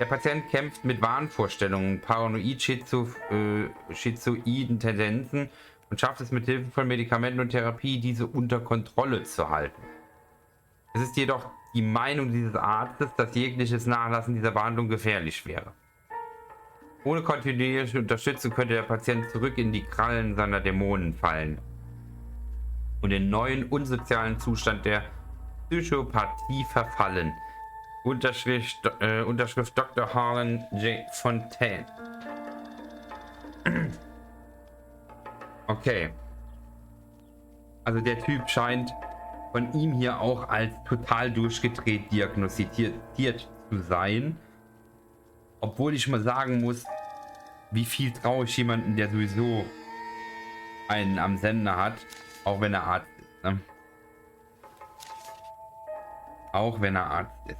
[SPEAKER 1] Der Patient kämpft mit Wahnvorstellungen, paranoid-schizoiden Tendenzen und schafft es mit Hilfe von Medikamenten und Therapie, diese unter Kontrolle zu halten. Es ist jedoch die Meinung dieses Arztes, dass jegliches Nachlassen dieser Behandlung gefährlich wäre. Ohne kontinuierliche Unterstützung könnte der Patient zurück in die Krallen seiner Dämonen fallen und in neuen unsozialen Zustand der Psychopathie verfallen. Unterschrift Dr. Harlan J. Fontaine. Okay. Also der Typ scheint von ihm hier auch als total durchgedreht diagnostiziert zu sein. Obwohl ich mal sagen muss, wie viel traue ich jemanden, der sowieso einen am Sender hat, auch wenn er Arzt ist. Ne? Auch wenn er Arzt ist.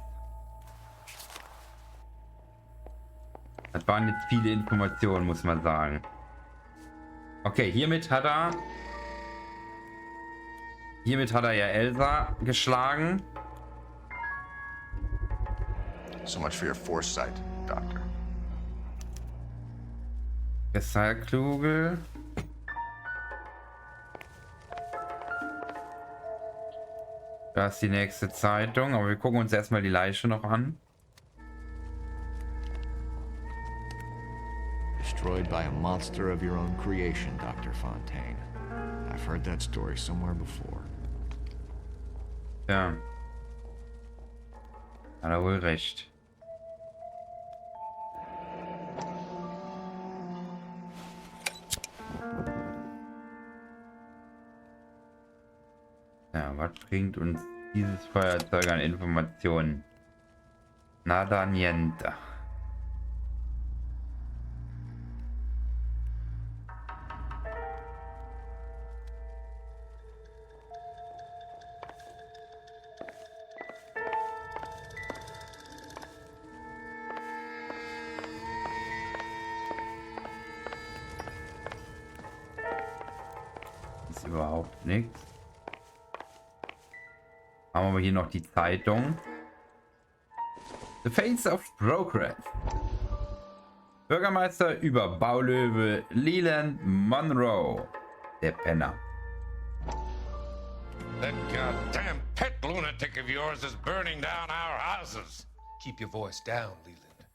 [SPEAKER 1] Das waren jetzt viele Informationen, muss man sagen. Okay, hiermit hat er ja Elsa geschlagen.
[SPEAKER 5] So much for your foresight, Doctor.
[SPEAKER 1] Kristallkugel. Da ist die nächste Zeitung, aber wir gucken uns erstmal die Leiche noch an.
[SPEAKER 13] Destroyed by a monster of your own creation, Dr. Fontaine. I've heard that story somewhere before.
[SPEAKER 1] Ja. Hat er wohl recht. Ja, was bringt uns dieses Feuerzeug an Informationen? Nada niente. Ist überhaupt nichts. Haben wir hier noch die Zeitung. The Face of Progress. Bürgermeister über Baulöwe Leland Monroe. Der Penner.
[SPEAKER 12] That goddamn pet lunatic of yours is burning down our houses.
[SPEAKER 21] Keep your voice down, Leland.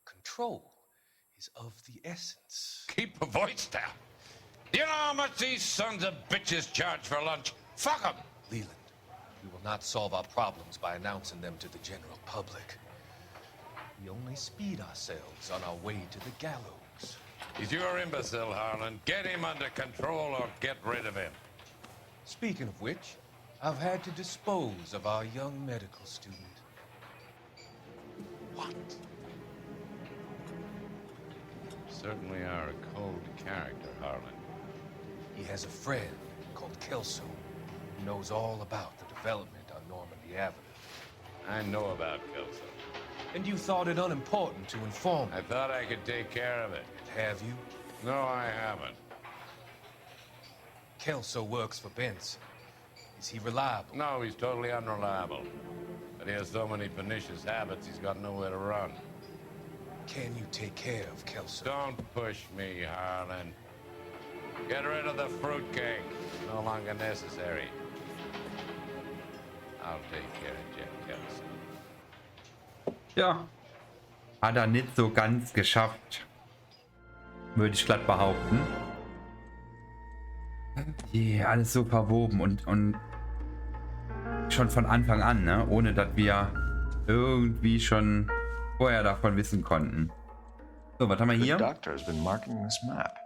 [SPEAKER 21] Control is of the essence.
[SPEAKER 12] Keep your voice down. Do you know how much these sons of bitches charge for lunch? Fuck them.
[SPEAKER 21] Leland, we will not solve our problems by announcing them to the general public. We only speed ourselves on our way to the gallows.
[SPEAKER 12] He's your imbecile, Harlan. Get him under control or get rid of him.
[SPEAKER 21] Speaking of which, I've had to dispose of our young medical student.
[SPEAKER 12] What? You certainly are a cold character, Harlan.
[SPEAKER 21] He has a friend called Kelso who knows all about the development on Normandy Avenue.
[SPEAKER 12] I know about Kelso.
[SPEAKER 21] And you thought it unimportant to inform me.
[SPEAKER 12] I thought I could take care of it.
[SPEAKER 21] Have you?
[SPEAKER 12] No, I haven't.
[SPEAKER 21] Kelso works for Benson. Is he reliable?
[SPEAKER 12] No, he's totally unreliable. But he has so many pernicious habits, he's got nowhere to run.
[SPEAKER 21] Can you take care of Kelso?
[SPEAKER 12] Don't push me, Harlan. Get rid of the fruitcake. No longer necessary. I'll take care of Jeff Kelso.
[SPEAKER 1] Ja. Hat er nicht so ganz geschafft. Würde ich glatt behaupten. Yeah, alles so verwoben und schon von Anfang an, ne? Ohne dass wir irgendwie schon vorher davon wissen konnten. So, was haben wir hier?
[SPEAKER 13] The doctor has been marking this map.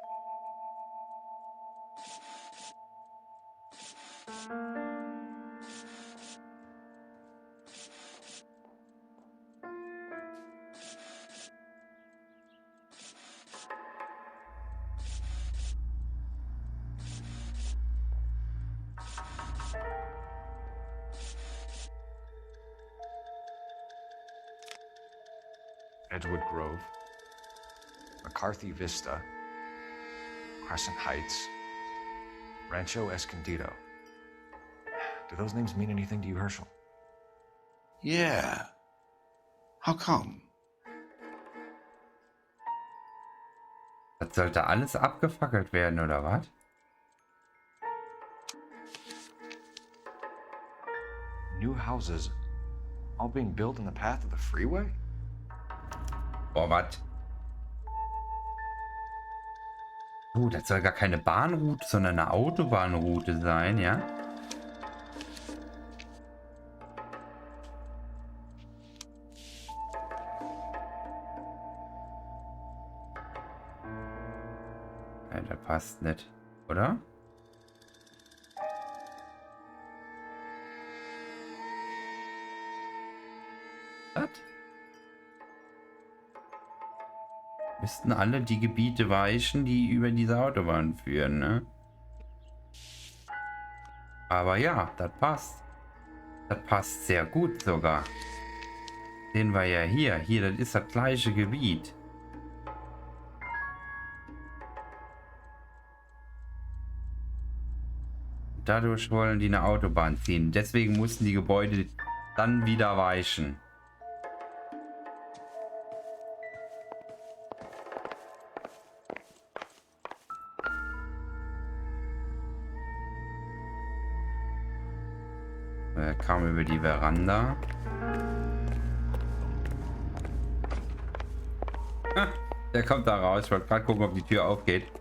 [SPEAKER 5] Edgewood Grove, McCarthy Vista, Crescent Heights, Rancho Escondido. Do those names mean anything to you, Herschel?
[SPEAKER 3] Yeah. How come?
[SPEAKER 1] Das sollte alles abgefackelt werden, oder was?
[SPEAKER 5] New houses, all being built in the path of the freeway?
[SPEAKER 1] Boah, was? Oh, das soll gar keine Bahnroute, sondern eine Autobahnroute sein, ja? Ja, das passt nicht, oder? Was? Müssten alle die Gebiete weichen, die über diese Autobahn führen, ne? Aber ja, das passt. Das passt sehr gut sogar. Sehen wir ja hier. Hier, das ist das gleiche Gebiet. Dadurch wollen die eine Autobahn ziehen. Deswegen mussten die Gebäude dann wieder weichen. Er kam über die Veranda. Ah, der kommt da raus. Ich wollte gerade gucken, ob die Tür aufgeht.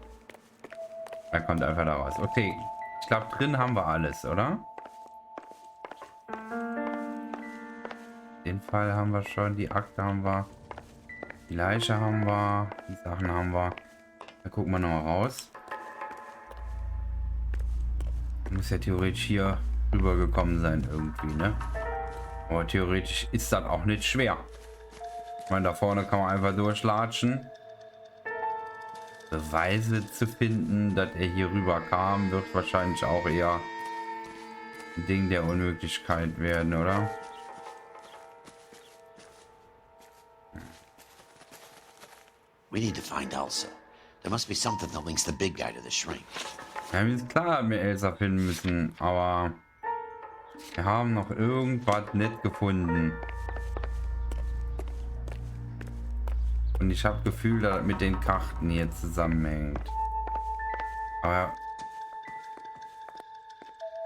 [SPEAKER 1] Er kommt einfach da raus. Okay. Ich glaube, drin haben wir alles, oder? Den Den Fall haben wir schon, die Akte haben wir, die Leiche haben wir, die Sachen haben wir. Da gucken wir noch mal raus. Muss ja theoretisch hier rübergekommen sein irgendwie, ne? Aber theoretisch ist das auch nicht schwer. Ich meine, da vorne kann man einfach durchlatschen. Beweise zu finden, dass er hier rüber kam, wird wahrscheinlich auch eher ein Ding der Unmöglichkeit werden, oder?
[SPEAKER 3] We need to find Elsa. There must be something that links the big guy to the shrink.
[SPEAKER 1] Ja, mir ist klar, dass wir Elsa finden müssen, aber wir haben noch irgendwas nicht gefunden. Und ich habe Gefühl, dass das mit den Karten hier zusammenhängt. Aber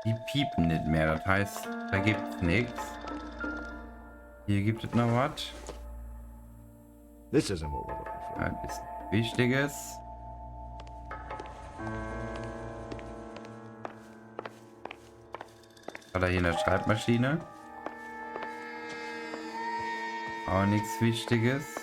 [SPEAKER 1] die piepen nicht mehr, das heißt, da gibt es nichts. Hier gibt es noch was.
[SPEAKER 13] This isn't what we're looking for.
[SPEAKER 1] Ein bisschen Wichtiges. Hat er hier eine Schreibmaschine? Auch nichts Wichtiges.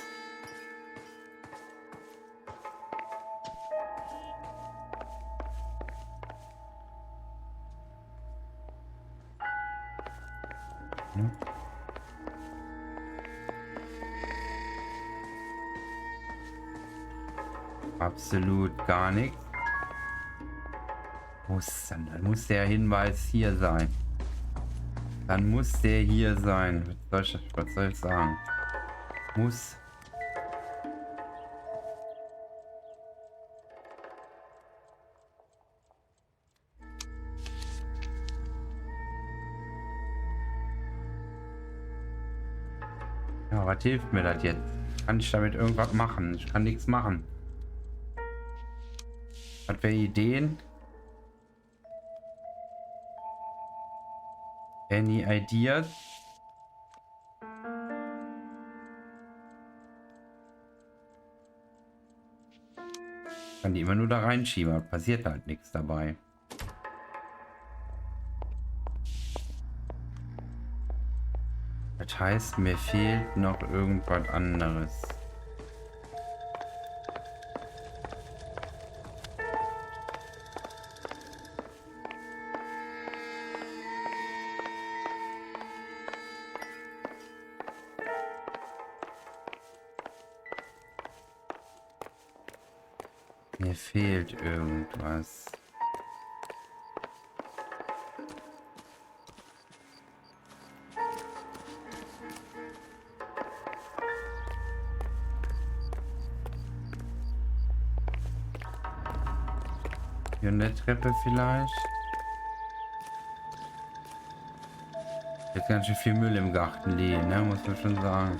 [SPEAKER 1] Absolut gar nichts. Dann muss der Hinweis hier sein. Dann muss der hier sein. Was soll ich sagen? Muss. Ja, was hilft mir das jetzt? Kann ich damit irgendwas machen? Ich kann nichts machen. Hat wer Ideen? Any ideas? Kann die immer nur da reinschieben, passiert halt nichts dabei. Das heißt, mir fehlt noch irgendwas anderes. Mir fehlt irgendwas. Hier an der Treppe vielleicht. Jetzt ganz schön viel Müll im Garten liegen, ne? Muss man schon sagen.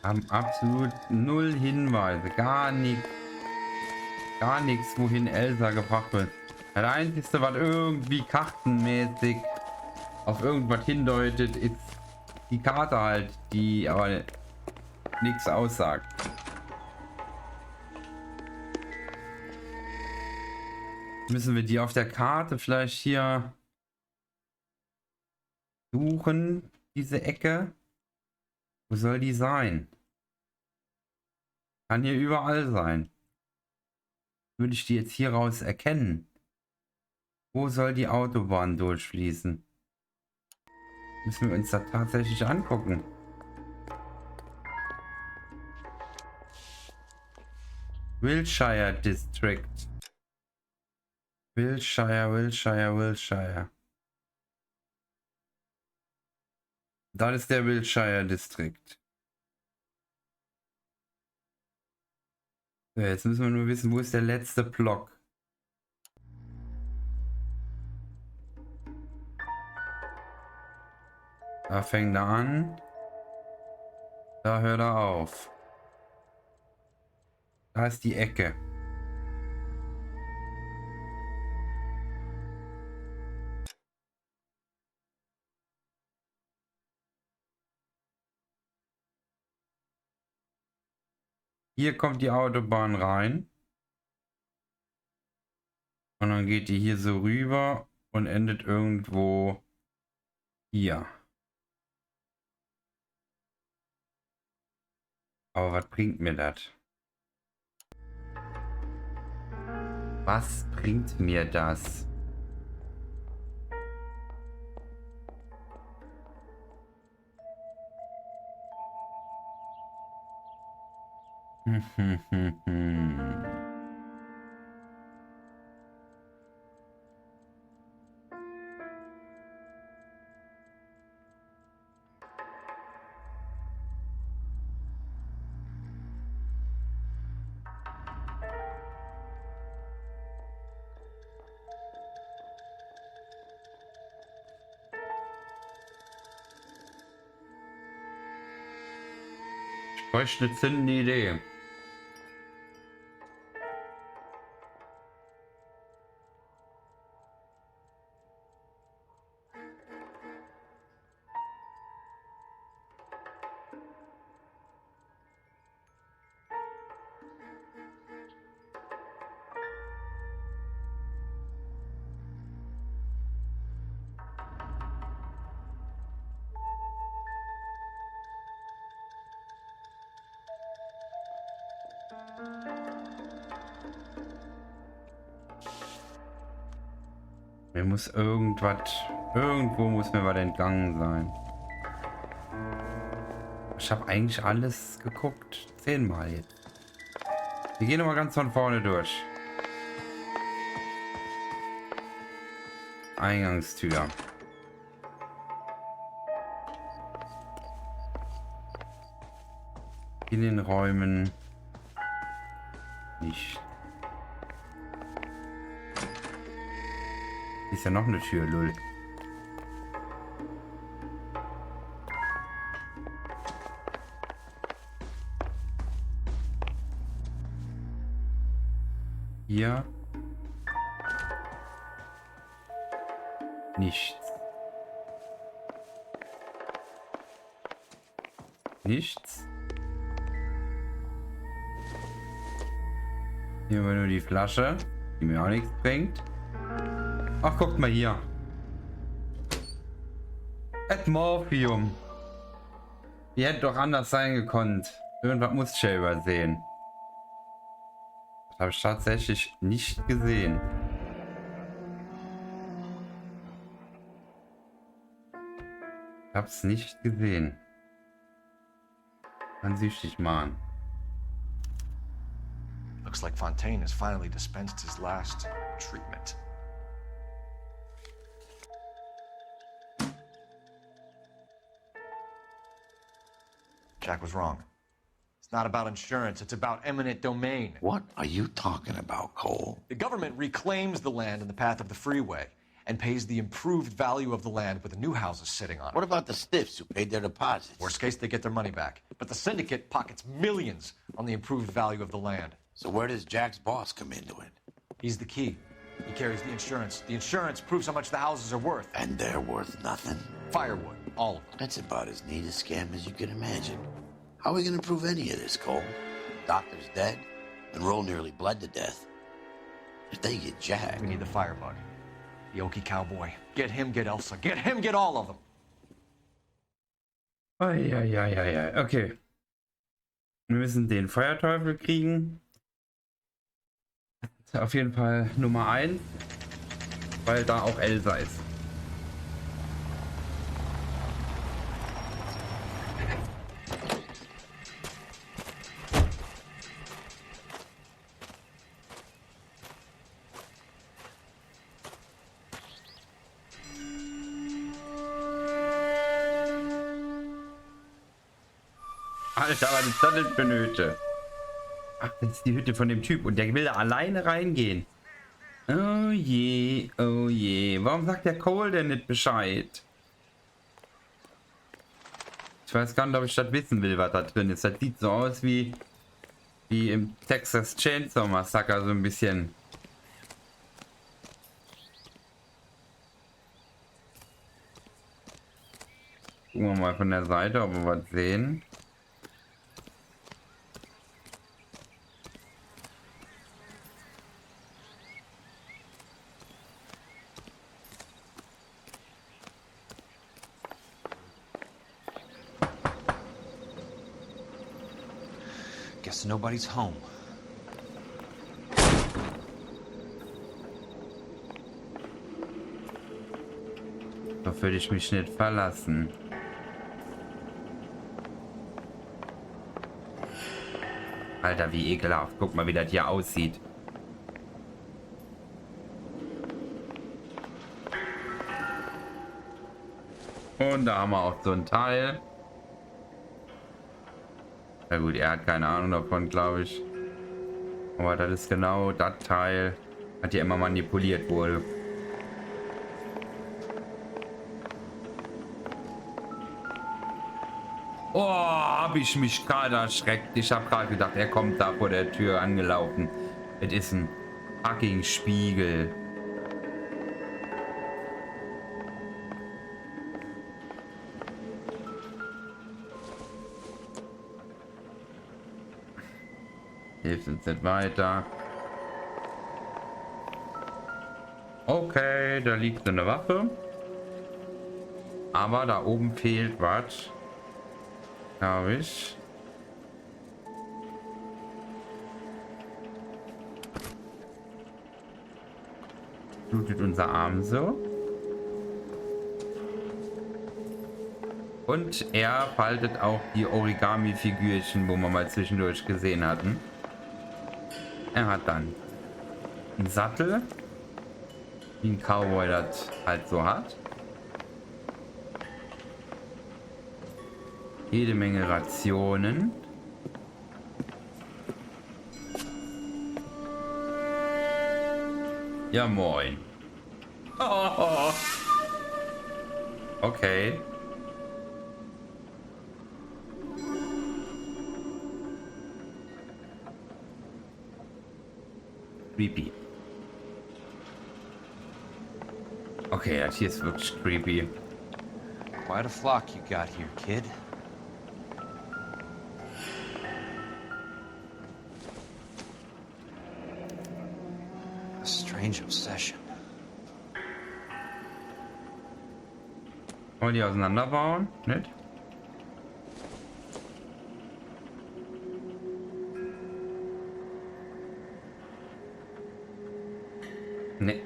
[SPEAKER 1] Haben absolut null Hinweise, gar nichts, wohin Elsa gebracht wird. Das Einzige, was irgendwie kartenmäßig auf irgendwas hindeutet, ist die Karte halt, die aber nichts aussagt. Müssen wir die auf der Karte vielleicht hier suchen, diese Ecke? Wo soll die sein? Kann hier überall sein. Würde ich die jetzt hier raus erkennen? Wo soll die Autobahn durchfließen? Müssen wir uns das tatsächlich angucken. Wiltshire District. Wiltshire. Das ist der Wiltshire District. So, jetzt müssen wir nur wissen, wo ist der letzte Block. Da fängt er an. Da hört er auf. Da ist die Ecke. hier kommt die Autobahn rein. Und dann geht die hier so rüber und endet irgendwo hier. Aber was bringt mir das? Was bringt mir das? Ich bräuchte eine zündende Idee. Mir muss irgendwo muss mir was entgangen sein. Ich habe eigentlich alles geguckt. 10-mal jetzt. Wir gehen nochmal ganz von vorne durch. Eingangstür. In den Räumen nicht. Ist ja noch eine Tür, lul. Hier. Nichts. Nichts. Hier haben wir nur die Flasche, die mir auch nichts bringt. Ach, guckt mal hier. Morphium. Die hätte doch anders sein gekonnt. Irgendwas muss ich ja übersehen. Das habe ich tatsächlich nicht gesehen. Ich habe es nicht gesehen. Kann süchtig machen.
[SPEAKER 5] Looks like Fontaine has finally dispensed his last treatment. Jack was wrong. It's not about insurance, it's about eminent domain.
[SPEAKER 3] What are you talking about, Cole?
[SPEAKER 5] The government reclaims the land in the path of the freeway and pays the improved value of the land with the new houses sitting on it.
[SPEAKER 3] What about the stiffs who paid their deposits?
[SPEAKER 5] Worst case, they get their money back. But the syndicate pockets millions on the improved value of the land.
[SPEAKER 3] So where does Jack's boss come into it?
[SPEAKER 5] He's the key. He carries the insurance. The insurance proves how much the houses are worth.
[SPEAKER 3] And they're worth nothing?
[SPEAKER 5] Firewood, all of them.
[SPEAKER 3] That's about as neat a scam as you can imagine. How are we going to prove any of this, Cole? Doctor's dead, and Roll nearly bled to death. If they get Jack...
[SPEAKER 5] We need the firebug. The Okie cowboy. Get him, get Elsa. Get him, get all of them.
[SPEAKER 1] Eieieiei. Okay. Wir müssen den Feuerteufel kriegen. Auf jeden Fall Nummer 1. Weil da auch Elsa ist. Alter, was ist das denn für eine Hütte? Ach, das ist die Hütte von dem Typ und der will da alleine reingehen. Oh je, oh je. Warum sagt der Cole denn nicht Bescheid? Ich weiß gar nicht, ob ich das wissen will, was da drin ist. Das sieht so aus wie im Texas Chainsaw Massacre, so ein bisschen. Gucken wir mal von der Seite, ob wir was sehen.
[SPEAKER 22] so nobody's home.
[SPEAKER 1] Da würde ich mich nicht verlassen. Alter, wie ekelhaft. Guck mal, wie das hier aussieht. Und da haben wir auch so ein Teil. Na gut, er hat keine Ahnung davon, glaube ich. Aber das ist genau das Teil, was hier immer manipuliert wurde. Oh, habe ich mich gerade erschreckt. Ich habe gerade gedacht, er kommt da vor der Tür angelaufen. Es ist ein fucking Spiegel. Hilft uns nicht weiter. Okay, da liegt eine Waffe. Aber da oben fehlt was. Glaube ich. Blutet unser Arm so. Und er faltet auch die Origami-Figürchen, wo wir mal zwischendurch gesehen hatten. Er hat dann einen Sattel, wie ein Cowboy das halt so hat. Jede Menge Rationen. Ja, moin. Oh. Okay. Creepy. Okay, das hier ist wirklich creepy.
[SPEAKER 22] Quite a flock you got here, kid. A strange obsession.
[SPEAKER 1] Wollen die auseinanderbauen? Nicht? Nee.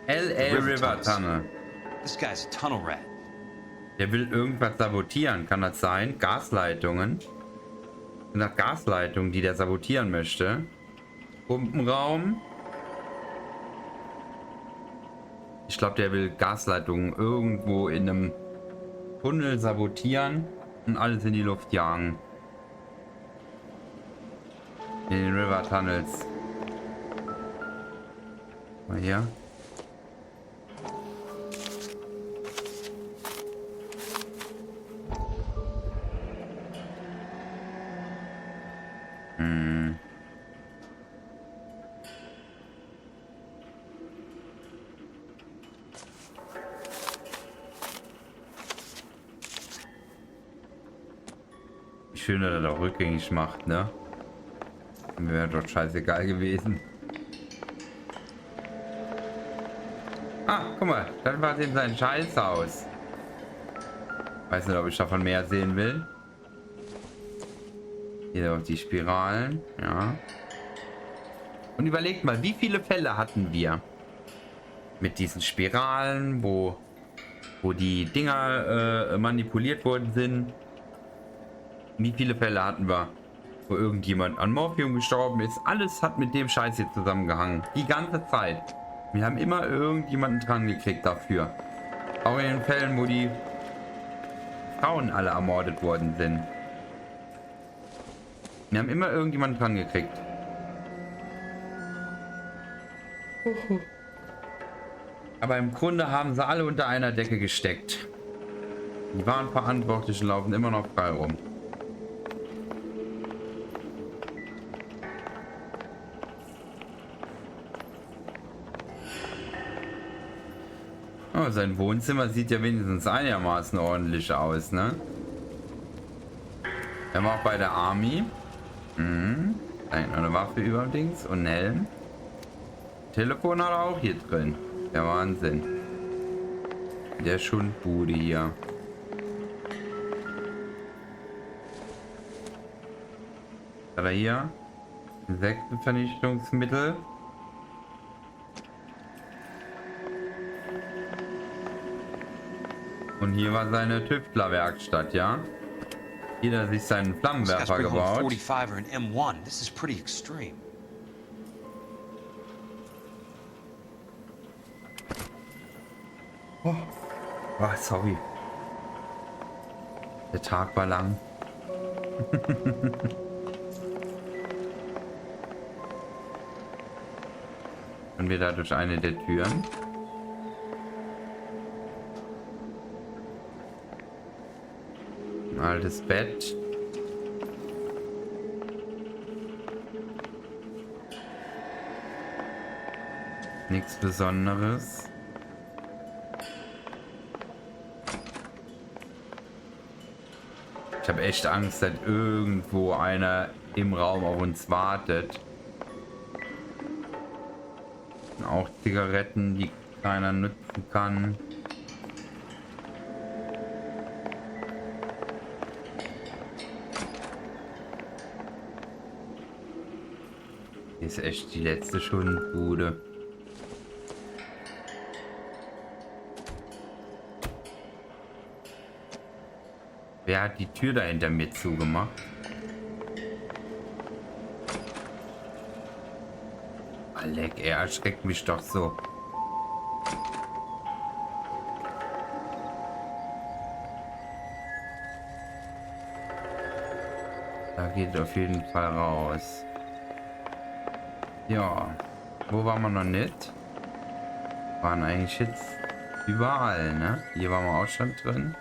[SPEAKER 1] LA River Tunnel.
[SPEAKER 22] This guy's a tunnel rat.
[SPEAKER 1] Der will irgendwas sabotieren, kann das sein? Gasleitungen. Nach Gasleitungen, die der sabotieren möchte. Pumpenraum. Ich glaube, der will Gasleitungen irgendwo in einem Tunnel sabotieren und alles in die Luft jagen. In den River Tunnels. Mal hier. Schön, dass er das auch rückgängig macht, ne? Wäre doch scheißegal gewesen. Ah, guck mal, das war eben sein Scheißhaus. Weiß nicht, ob ich davon mehr sehen will. Hier auch die Spiralen, ja. Und überlegt mal, wie viele Fälle hatten wir mit diesen Spiralen, wo die Dinger manipuliert worden sind. Wie viele Fälle hatten wir, wo irgendjemand an Morphium gestorben ist? Alles hat mit dem Scheiß hier zusammengehangen. Die ganze Zeit. Wir haben immer irgendjemanden dran gekriegt dafür. Auch in den Fällen, wo die Frauen alle ermordet worden sind. Wir haben immer irgendjemanden dran gekriegt. Aber im Grunde haben sie alle unter einer Decke gesteckt. Die wahren Verantwortlichen laufen immer noch frei rum. Oh, sein Wohnzimmer sieht ja wenigstens einigermaßen ordentlich aus, ne? Wir haben auch bei der Army. Da hängt noch eine Waffe über dem Dings und ein Helm. Telefon hat er auch hier drin. Der Wahnsinn. Der Schundbude hier. Hat er hier Insektenvernichtungsmittel. Und hier war seine Tüftlerwerkstatt, ja. Hier hat er sich seinen Flammenwerfer gebaut.
[SPEAKER 22] 45 or an M1. This is pretty extreme.
[SPEAKER 1] Oh, sorry. Der Tag war lang. Und wir da durch eine der Türen. Ein altes Bett. Nichts Besonderes. Ich habe echt Angst, dass irgendwo einer im Raum auf uns wartet. Und auch Zigaretten, die keiner nutzen kann. Hier ist echt die letzte Schundbude. Wer hat die Tür da hinter mir zugemacht? Alec, er erschreckt mich doch so. Da geht auf jeden Fall raus. Ja, wo waren wir noch nicht? Waren eigentlich jetzt überall, ne? Hier waren wir auch schon drin.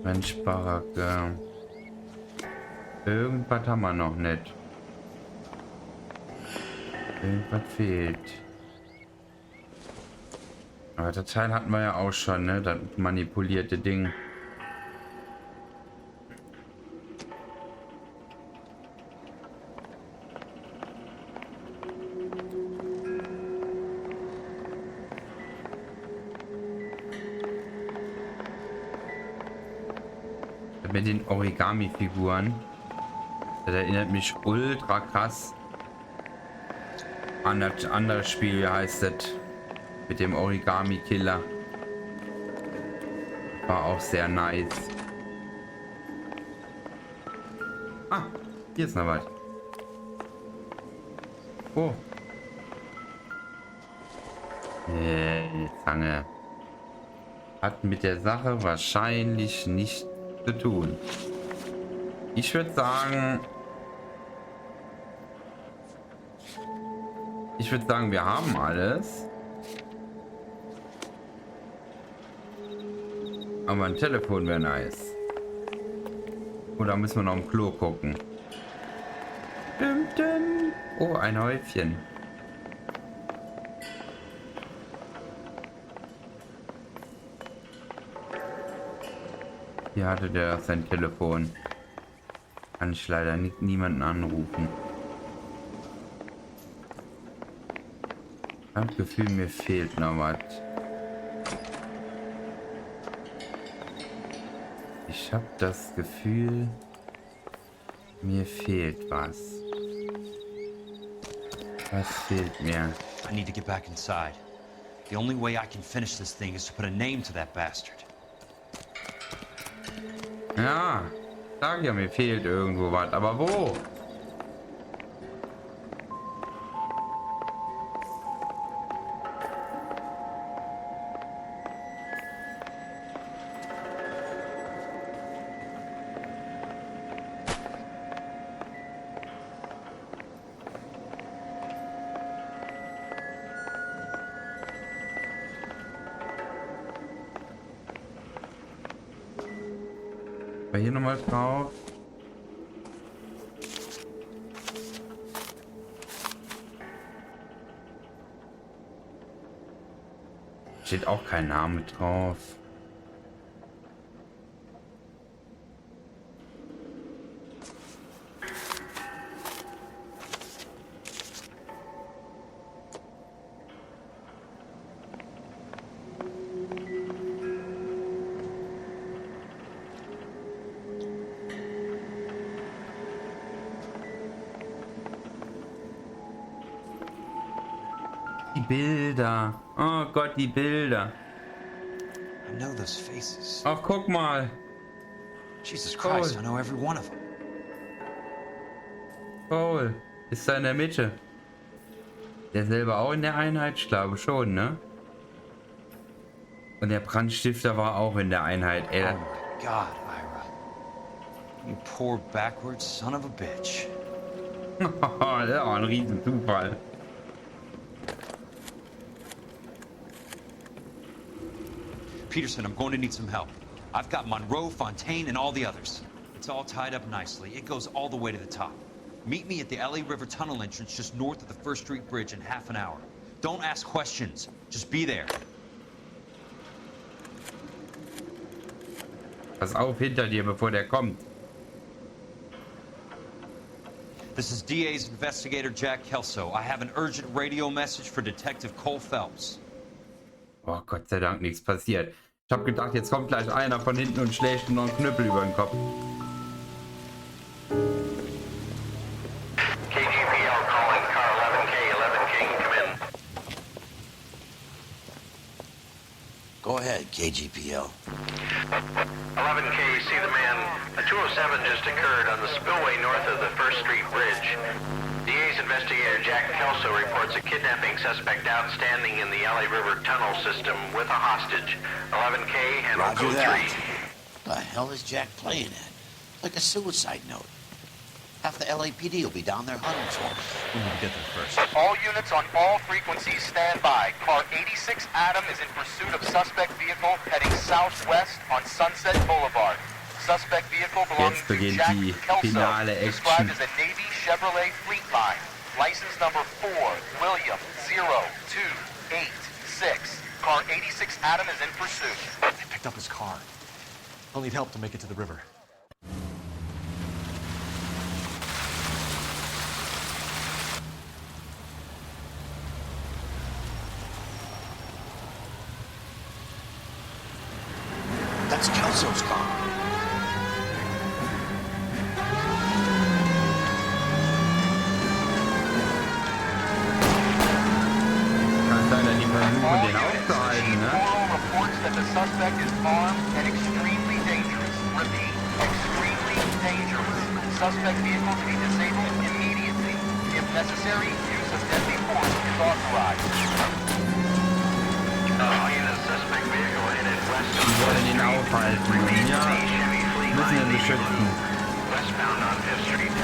[SPEAKER 1] Menschbaracke. Irgendwas haben wir noch nicht. Irgendwas fehlt. Aber das Teil hatten wir ja auch schon, ne? Das manipulierte Ding. Mit den Origami-Figuren. Das erinnert mich ultra krass an das andere Spiel, wie heißt das? Mit dem Origami-Killer. War auch sehr nice. Ah, hier ist noch was. Oh. Zange. Hat mit der Sache wahrscheinlich nichts zu tun. Ich würde sagen, wir haben alles. Aber ein Telefon wäre nice. Oder müssen wir noch im Klo gucken? Oh, ein Häufchen. Hier hatte der sein Telefon. Kann ich leider niemanden anrufen. Ich habe das Gefühl, mir fehlt noch was. Ich habe das Gefühl, mir fehlt was. Was fehlt mir?
[SPEAKER 22] I need to get back inside. The only way I can finish this thing is to put a name to that bastard.
[SPEAKER 1] Ja, sag ja, mir fehlt irgendwo was, aber wo? Hier nochmal drauf. Steht auch kein Name drauf. Bilder. Oh Gott, die Bilder.
[SPEAKER 22] I know those faces.
[SPEAKER 1] Ach, guck mal.
[SPEAKER 22] Jesus Christ, I know every one of them.
[SPEAKER 1] Paul ist da in der Mitte. Der selber auch in der Einheit? Ich glaube schon, ne? Und der Brandstifter war auch in der Einheit. Ey,
[SPEAKER 22] oh my God, Ira. You poor backwards son of a bitch.
[SPEAKER 1] Das war ein riesen Zufall.
[SPEAKER 22] Peterson, I'm going to need some help. I've got Monroe, Fontaine, and all the others. It's all tied up nicely. It goes all the way to the top. Meet me at the LA River Tunnel entrance just north of the First Street Bridge in half an hour. Don't ask questions. Just be there.
[SPEAKER 1] Pass auf hinter dir, bevor der kommt.
[SPEAKER 22] This is DA's investigator Jack Kelso. I have an urgent radio message for Detective Cole Phelps.
[SPEAKER 1] Oh, Gott sei Dank nichts passiert. Ich habe gedacht, jetzt kommt gleich einer von hinten und schlägt ihm noch einen Knüppel über den Kopf.
[SPEAKER 3] KGPL calling car 11K, 11K, come in. Go ahead, KGPL. 11K, see the man. A 207 just occurred on the spillway north of the First Street Bridge. DA's investigator Jack Kelso reports a kidnapping suspect outstanding in the LA River tunnel system with a hostage. 11K, handle code 3.
[SPEAKER 15] The hell is Jack playing at? Like a suicide note. Half the LAPD will be down there hunting for him.
[SPEAKER 22] We need to get there first.
[SPEAKER 16] All units on all frequencies stand by. Car 86 Adam is in pursuit of suspect vehicle heading southwest on Sunset Boulevard. Suspect vehicle belonging to Jack Kelso, described as a Navy Chevrolet Fleetline. License number 4, William 0286. Car 86 Adam is in pursuit.
[SPEAKER 5] They picked up his car. He'll need help to make it to the river.
[SPEAKER 15] That's Kelso's car.
[SPEAKER 1] Kann sein, dass die versuchen, den aufzuhalten, ne?
[SPEAKER 16] Reports that the suspect is armed and extremely dangerous. Repeat, extremely dangerous. Suspect vehicle to be disabled immediately. If necessary, use of deadly force is authorized.
[SPEAKER 3] Suspect vehicle headed west.
[SPEAKER 1] Die wollen ihn aufhalten. Ja, müssen ihn beschützen.
[SPEAKER 3] Westbound on 5th Street.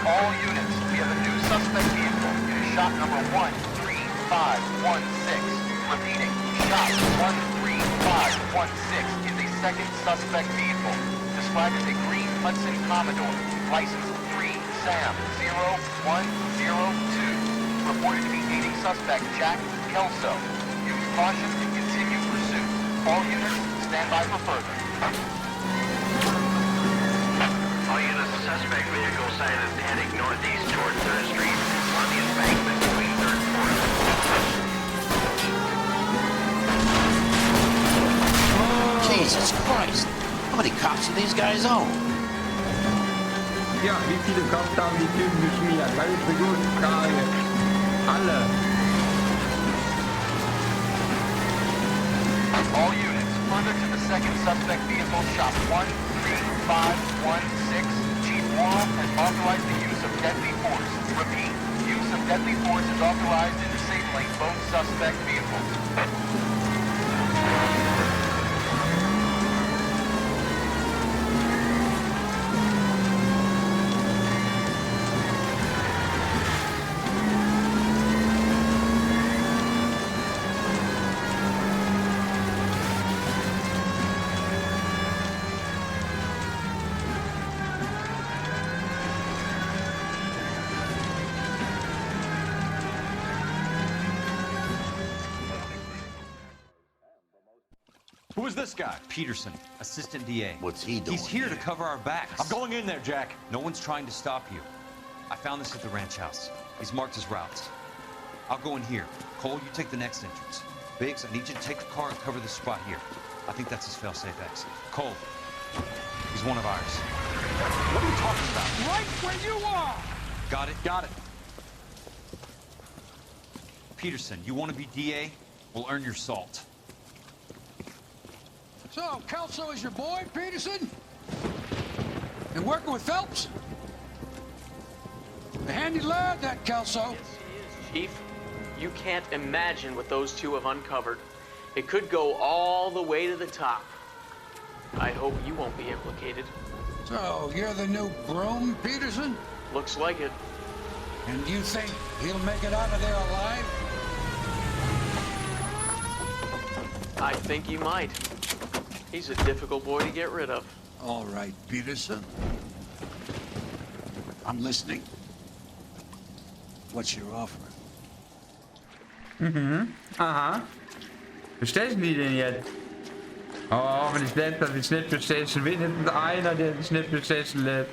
[SPEAKER 16] All units, we have a new suspect vehicle. It is shot number 13516. Repeating, shot 13516 is a second suspect vehicle, described as a green Hudson Commodore, license 3 Sam 0102, reported to be aiding suspect Jack Kelso. Use caution and continue pursuit. All units, stand by for further.
[SPEAKER 3] All units, the suspect vehicle sighted heading northeast toward 3rd Street on the embankment between 3rd and 4th.
[SPEAKER 15] Jesus Christ! How many cops do these guys own?
[SPEAKER 1] Ja, wie viele Cops haben die Typen geschmiert? Das ist eine gute Frage. Alle.
[SPEAKER 16] All units, further to the second suspect vehicle, shop 13516. Chief Worrell has authorized the use of deadly force. Repeat, use of deadly force is authorized in disabling both suspect vehicles.
[SPEAKER 22] Who is this guy? Peterson, assistant DA.
[SPEAKER 15] What's he doing?
[SPEAKER 22] He's here to cover our backs.
[SPEAKER 5] I'm going in there, Jack.
[SPEAKER 22] No one's trying to stop you. I found this at the ranch house. He's marked his routes. I'll go in here. Cole, you take the next entrance. Biggs, I need you to take the car and cover this spot here. I think that's his fail-safe exit. Cole, He's one of ours.
[SPEAKER 21] What are you talking about? Right where you are!
[SPEAKER 22] Got it?
[SPEAKER 21] Got it.
[SPEAKER 22] Peterson, you want to be DA? We'll earn your salt.
[SPEAKER 14] So, Kelso is your boy, Peterson? And working with Phelps? A handy lad, that Kelso.
[SPEAKER 17] Yes, he is, Chief. You can't imagine what those two have uncovered. It could go all the way to the top. I hope you won't be implicated.
[SPEAKER 14] So, you're the new groom, Peterson?
[SPEAKER 17] Looks like it.
[SPEAKER 14] And you think he'll make it out of there alive?
[SPEAKER 17] I think he might. He's a difficult boy to get rid of.
[SPEAKER 14] All right, Peterson. I'm listening. What's your offer?
[SPEAKER 1] Aha. Bestechen die denn jetzt? Oh, hoffentlich bleibt das die Schnittbestechen. Wenigstens einer, der die Schnittbestechen lädt.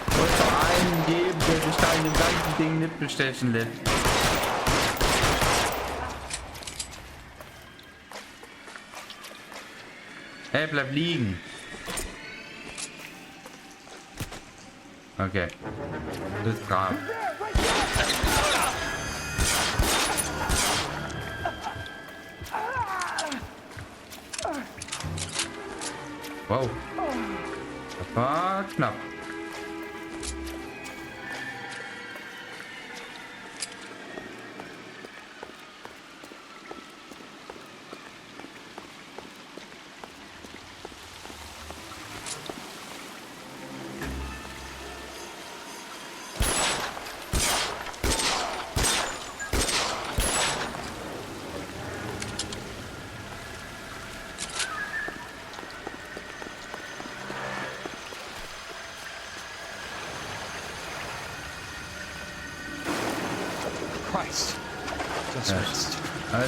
[SPEAKER 1] Muss doch einen geben, der sich da in dem ganzen Ding nicht bestechen lässt. Hey, bleib liegen. Okay. Das ist brav. Wow. Das war knapp.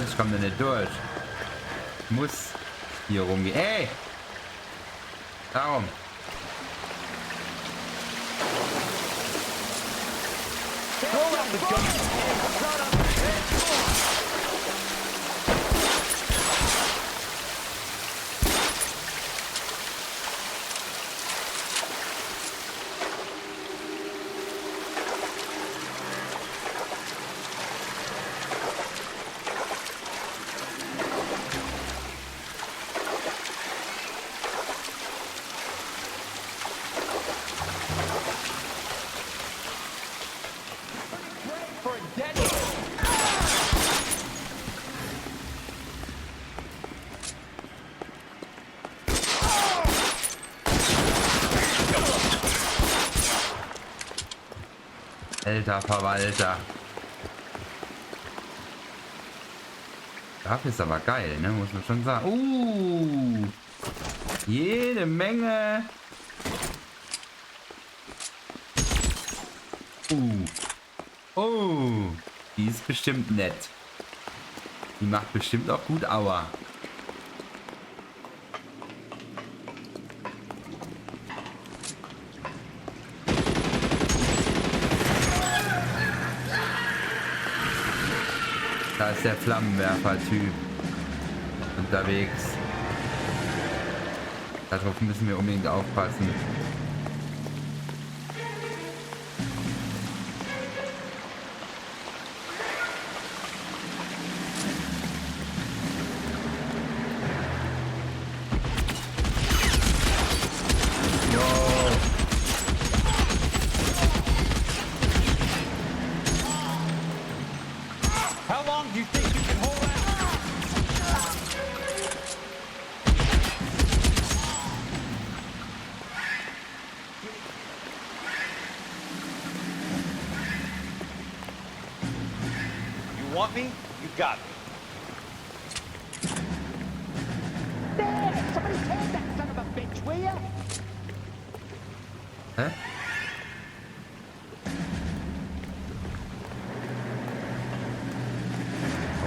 [SPEAKER 1] Ich komme da nicht durch. Ich muss hier rumgehen. Ey! Darum. Alter Verwalter. Dafür ist aber geil, ne? Muss man schon sagen. Jede Menge. Oh, die ist bestimmt nett. Die macht bestimmt auch gut Aua. Da ist der Flammenwerfer-Typ unterwegs. Darauf müssen wir unbedingt aufpassen.
[SPEAKER 23] Want me? You got me.
[SPEAKER 24] There! Somebody take that son of a bitch, will ya?
[SPEAKER 1] Hä?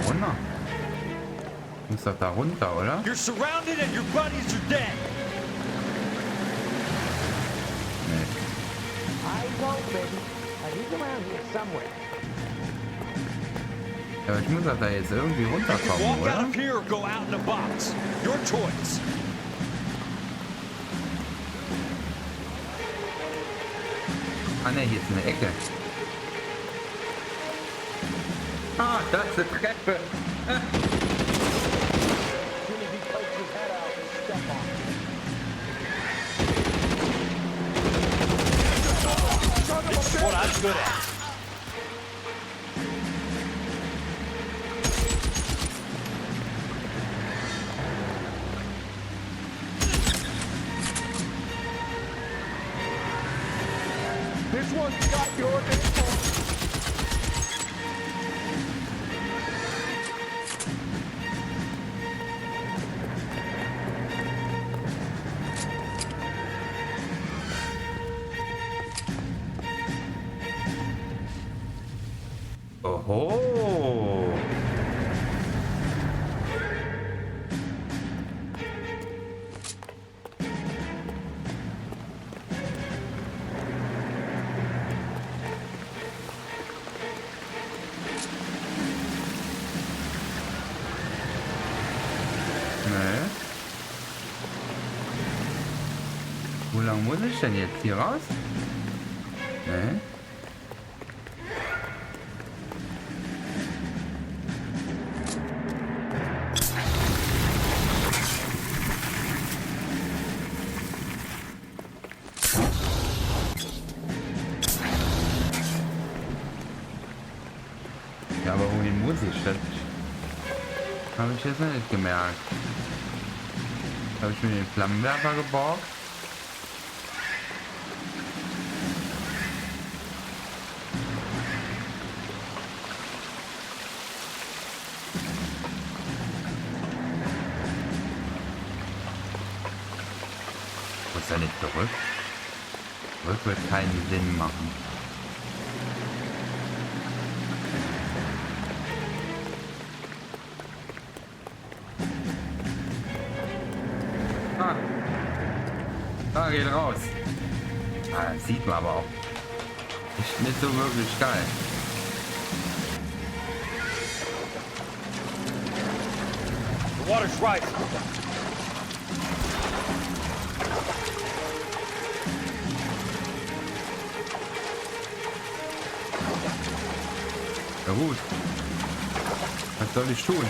[SPEAKER 1] Runter. Du musst doch da runter, oder?
[SPEAKER 23] You're surrounded and your buddies are dead.
[SPEAKER 1] Nee.
[SPEAKER 24] I won't, baby. I
[SPEAKER 1] Ja, aber ich muss doch da jetzt irgendwie runterkommen, oder? Ah ne, hier ist eine Ecke. Ah, das ist eine Treppe.
[SPEAKER 23] What I'm good at.
[SPEAKER 24] This one's got your info.
[SPEAKER 1] Oho. Nee. Wo lang muss ich denn jetzt hier raus? Nee. Ja, aber wohin muss ich? Das habe ich jetzt nicht gemerkt. Habe ich mir den Flammenwerfer geborgt? Muss ja nicht zurück. Zurück wird keinen Sinn machen. Da geht raus. Ah, das sieht man aber auch nicht so wirklich geil.
[SPEAKER 23] The water's rising.
[SPEAKER 1] Ja gut. Was soll ich tun?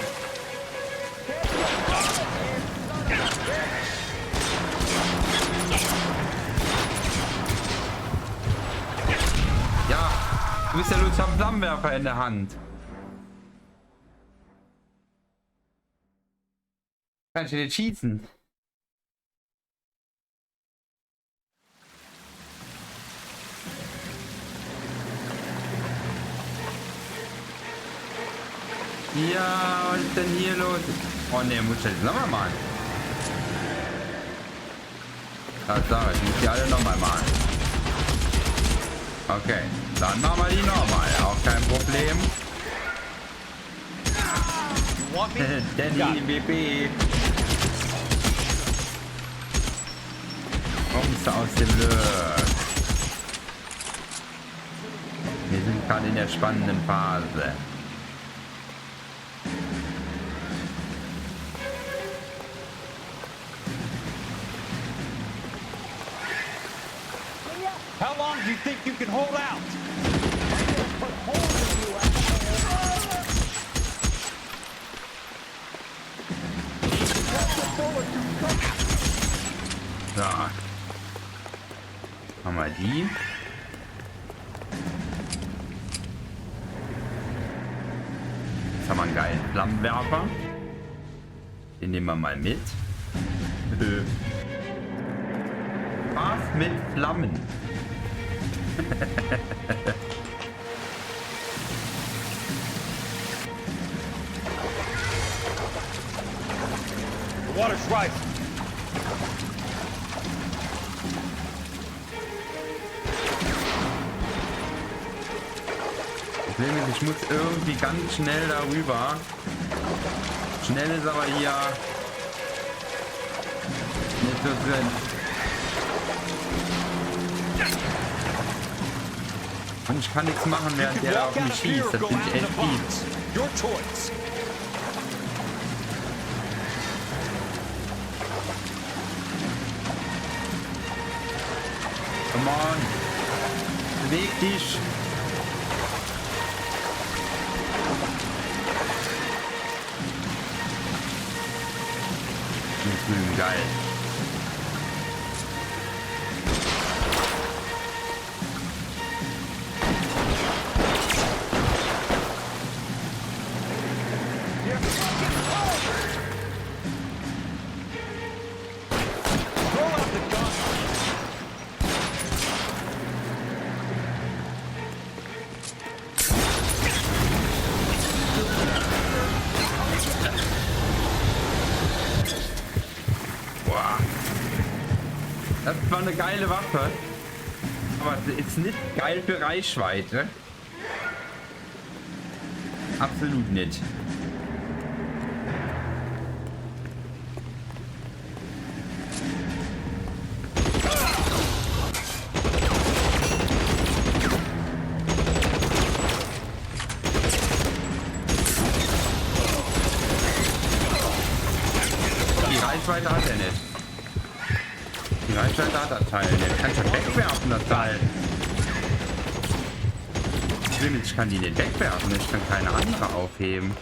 [SPEAKER 1] Du bist ja nur zum Flammenwerfer in der Hand. Kann ich nicht schießen? Ja, was ist denn hier los? Oh ne, muss ich jetzt nochmal malen. Das sag ich, muss die alle nochmal malen. Okay, dann machen wir die nochmal. Auch kein Problem. Danny, BB. Kommst du aus dem Löhr. Wir sind gerade in der spannenden Phase.
[SPEAKER 23] How long do you think you can hold out?
[SPEAKER 1] So. Machen wir die. Jetzt haben wir einen geilen Flammenwerfer. Den nehmen wir mal mit. Spaß mit Flammen.
[SPEAKER 23] The water's rising.
[SPEAKER 1] Problem ist, ich muss irgendwie ganz schnell darüber. Schnell ist aber hier nicht so drin. ich kann nichts machen, während der da auf mich schießt. Das finde ich echt fies.
[SPEAKER 21] Your choice.
[SPEAKER 1] Come on. Beweg dich. Geil. Das war eine geile Waffe, aber es ist nicht geil für Reichweite. Absolut nicht. Die Reichweite hat er nicht. Die Reichweite hat das Teil nicht. Kannst du wegwerfen, das Teil? Ich kann die nicht wegwerfen, ich kann keine andere aufheben.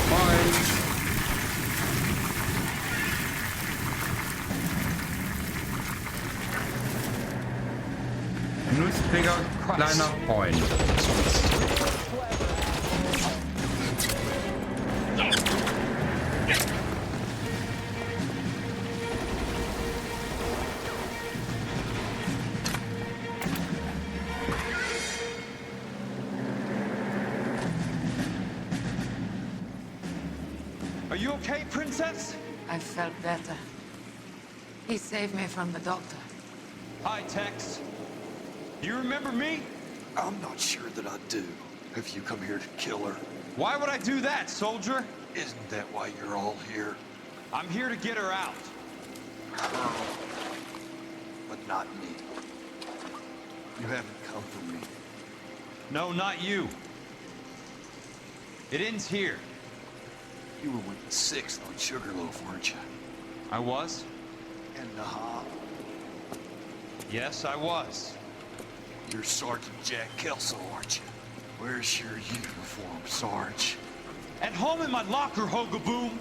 [SPEAKER 1] Moin. Nussträger, kleiner Freund.
[SPEAKER 21] Are you okay, Princess?
[SPEAKER 19] I felt better. He saved me from the doctor.
[SPEAKER 21] Hi, Tex. You remember me?
[SPEAKER 2] I'm not sure that I do. Have you come here to kill her?
[SPEAKER 21] Why would I do that, soldier?
[SPEAKER 2] Isn't that why you're all here?
[SPEAKER 21] I'm here to get her out.
[SPEAKER 2] Her. But not me. You haven't come for me.
[SPEAKER 21] No, not you. It ends here.
[SPEAKER 2] You were with the 6th on Sugarloaf, weren't you?
[SPEAKER 21] I was?
[SPEAKER 2] And Naha.
[SPEAKER 21] Yes, I was.
[SPEAKER 2] You're Sergeant Jack Kelso, aren't you? Where's your uniform, Sarge?
[SPEAKER 21] At home in my locker, Hogaboom.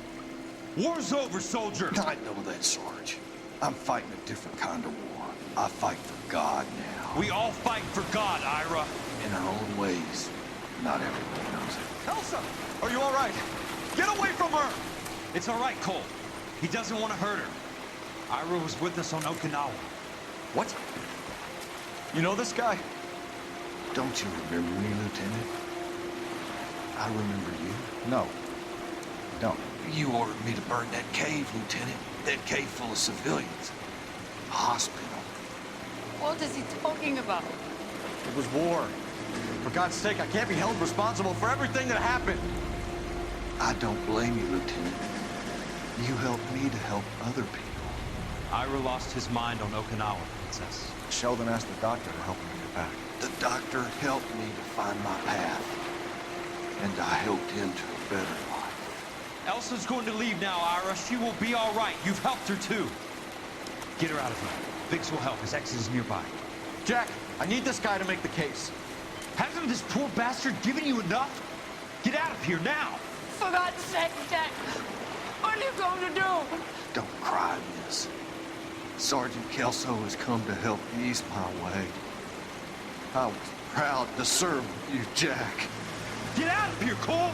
[SPEAKER 21] War's over, soldier.
[SPEAKER 2] I know that, Sarge. I'm fighting a different kind of war. I fight for God now.
[SPEAKER 21] We all fight for God, Ira.
[SPEAKER 2] In our own ways. Not everyone knows it.
[SPEAKER 21] Elsa, are you all right? Get away from her! It's all right, Cole. He doesn't want to hurt her. Ira was with us on Okinawa.
[SPEAKER 2] What? You know this guy? Don't you remember me, Lieutenant? I remember you. No. Don't. You ordered me to burn that cave, Lieutenant. That cave full of civilians. A hospital.
[SPEAKER 19] What is he talking about?
[SPEAKER 5] It was war. For God's sake, I can't be held responsible for everything that happened.
[SPEAKER 2] I don't blame you, Lieutenant. You helped me to help other people.
[SPEAKER 21] Ira lost his mind on Okinawa, Princess.
[SPEAKER 5] Sheldon asked the doctor to help him get back.
[SPEAKER 2] The doctor helped me to find my path. And I helped him to a better life.
[SPEAKER 21] Elsa's going to leave now, Ira. She will be all right. You've helped her, too. Get her out of here. Biggs will help. His ex is nearby.
[SPEAKER 5] Jack, I need this guy to make the case.
[SPEAKER 21] Hasn't this poor bastard given you enough? Get out of here now!
[SPEAKER 19] For God's sake, Jack! What are you going to do?
[SPEAKER 2] Don't cry, miss. Sergeant Kelso has come to help ease my way. I was proud to serve with you, Jack.
[SPEAKER 21] Get out of here, Cole!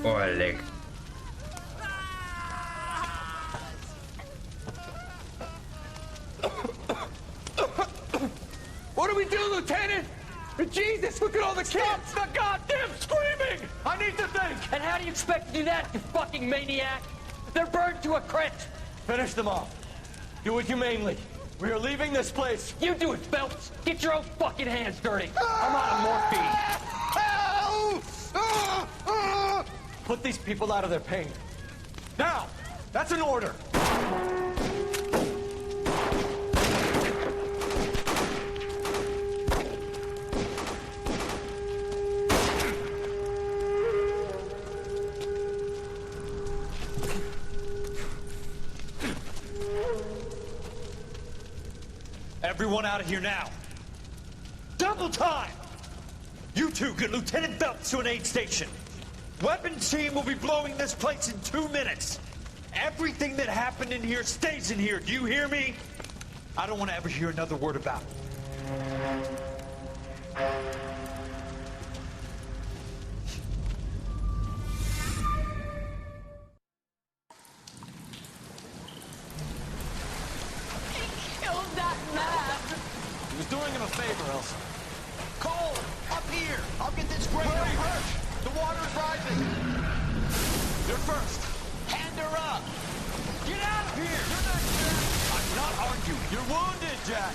[SPEAKER 1] Oh, leck.
[SPEAKER 23] What do we do, Lieutenant? Jesus, look at all the kids! Stop the goddamn screaming! I need to think!
[SPEAKER 4] And how do you expect to do that, you fucking maniac? They're burned to a crisp!
[SPEAKER 23] Finish them off. Do it humanely. We are leaving this place. You do it, Phelps. Get your own fucking hands dirty. I'm out of morphine. Put these people out of their pain. Now, that's an order.
[SPEAKER 22] Everyone out of here now. Double time! You two get Lieutenant Phelps to an aid station. Weapons team will be blowing this place in 2 minutes. Everything that happened in here stays in here. Do you hear me? I don't want to ever hear another word about it.
[SPEAKER 23] He was doing him a favor, Elsa.
[SPEAKER 2] Cole, up here. I'll get this grader. Hurry. The water's rising.
[SPEAKER 23] You're first.
[SPEAKER 2] Hand her up.
[SPEAKER 23] Get out of here! You're not Jack! I'm not arguing. You're wounded, Jack.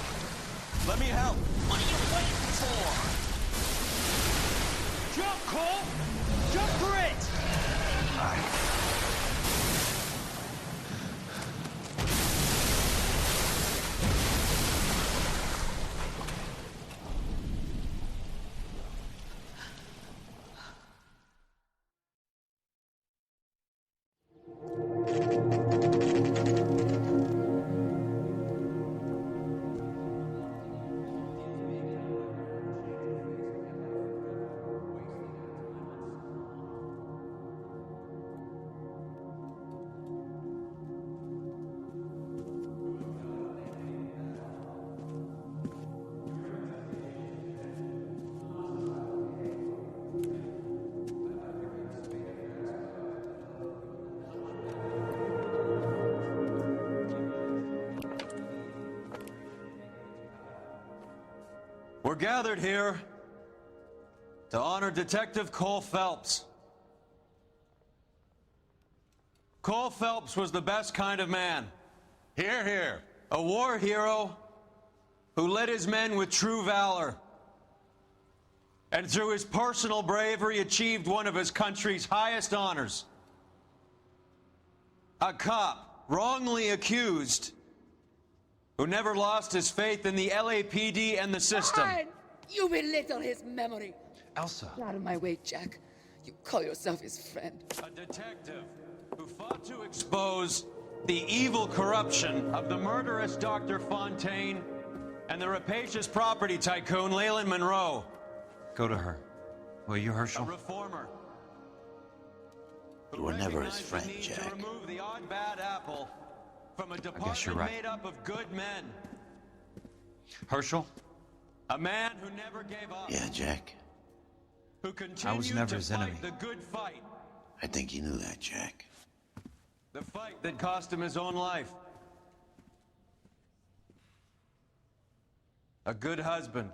[SPEAKER 23] Let me help.
[SPEAKER 2] What are you waiting for?
[SPEAKER 23] Jump, Cole! Jump for it!
[SPEAKER 22] We're gathered here to honor Detective Cole Phelps. Cole Phelps was the best kind of man.
[SPEAKER 12] Here, here.
[SPEAKER 22] A war hero who led his men with true valor. And through his personal bravery achieved one of his country's highest honors. A cop wrongly accused who never lost his faith in the LAPD and the system.
[SPEAKER 6] Fine. You belittle his memory.
[SPEAKER 22] Elsa.
[SPEAKER 6] Get out of my way, Jack. You call yourself his friend.
[SPEAKER 22] A detective who fought to expose the evil corruption of the murderous Dr. Fontaine and the rapacious property tycoon Leland Monroe. Go to her. Will you, Herschel? A reformer.
[SPEAKER 15] You were never his friend, Jack.
[SPEAKER 22] To remove the odd bad apple from a department made up of good men. Herschel? A man who never gave up.
[SPEAKER 15] Yeah, Jack.
[SPEAKER 22] Who continued to fight the good fight.
[SPEAKER 15] I think you knew that, Jack.
[SPEAKER 22] The fight that cost him his own life. A good husband.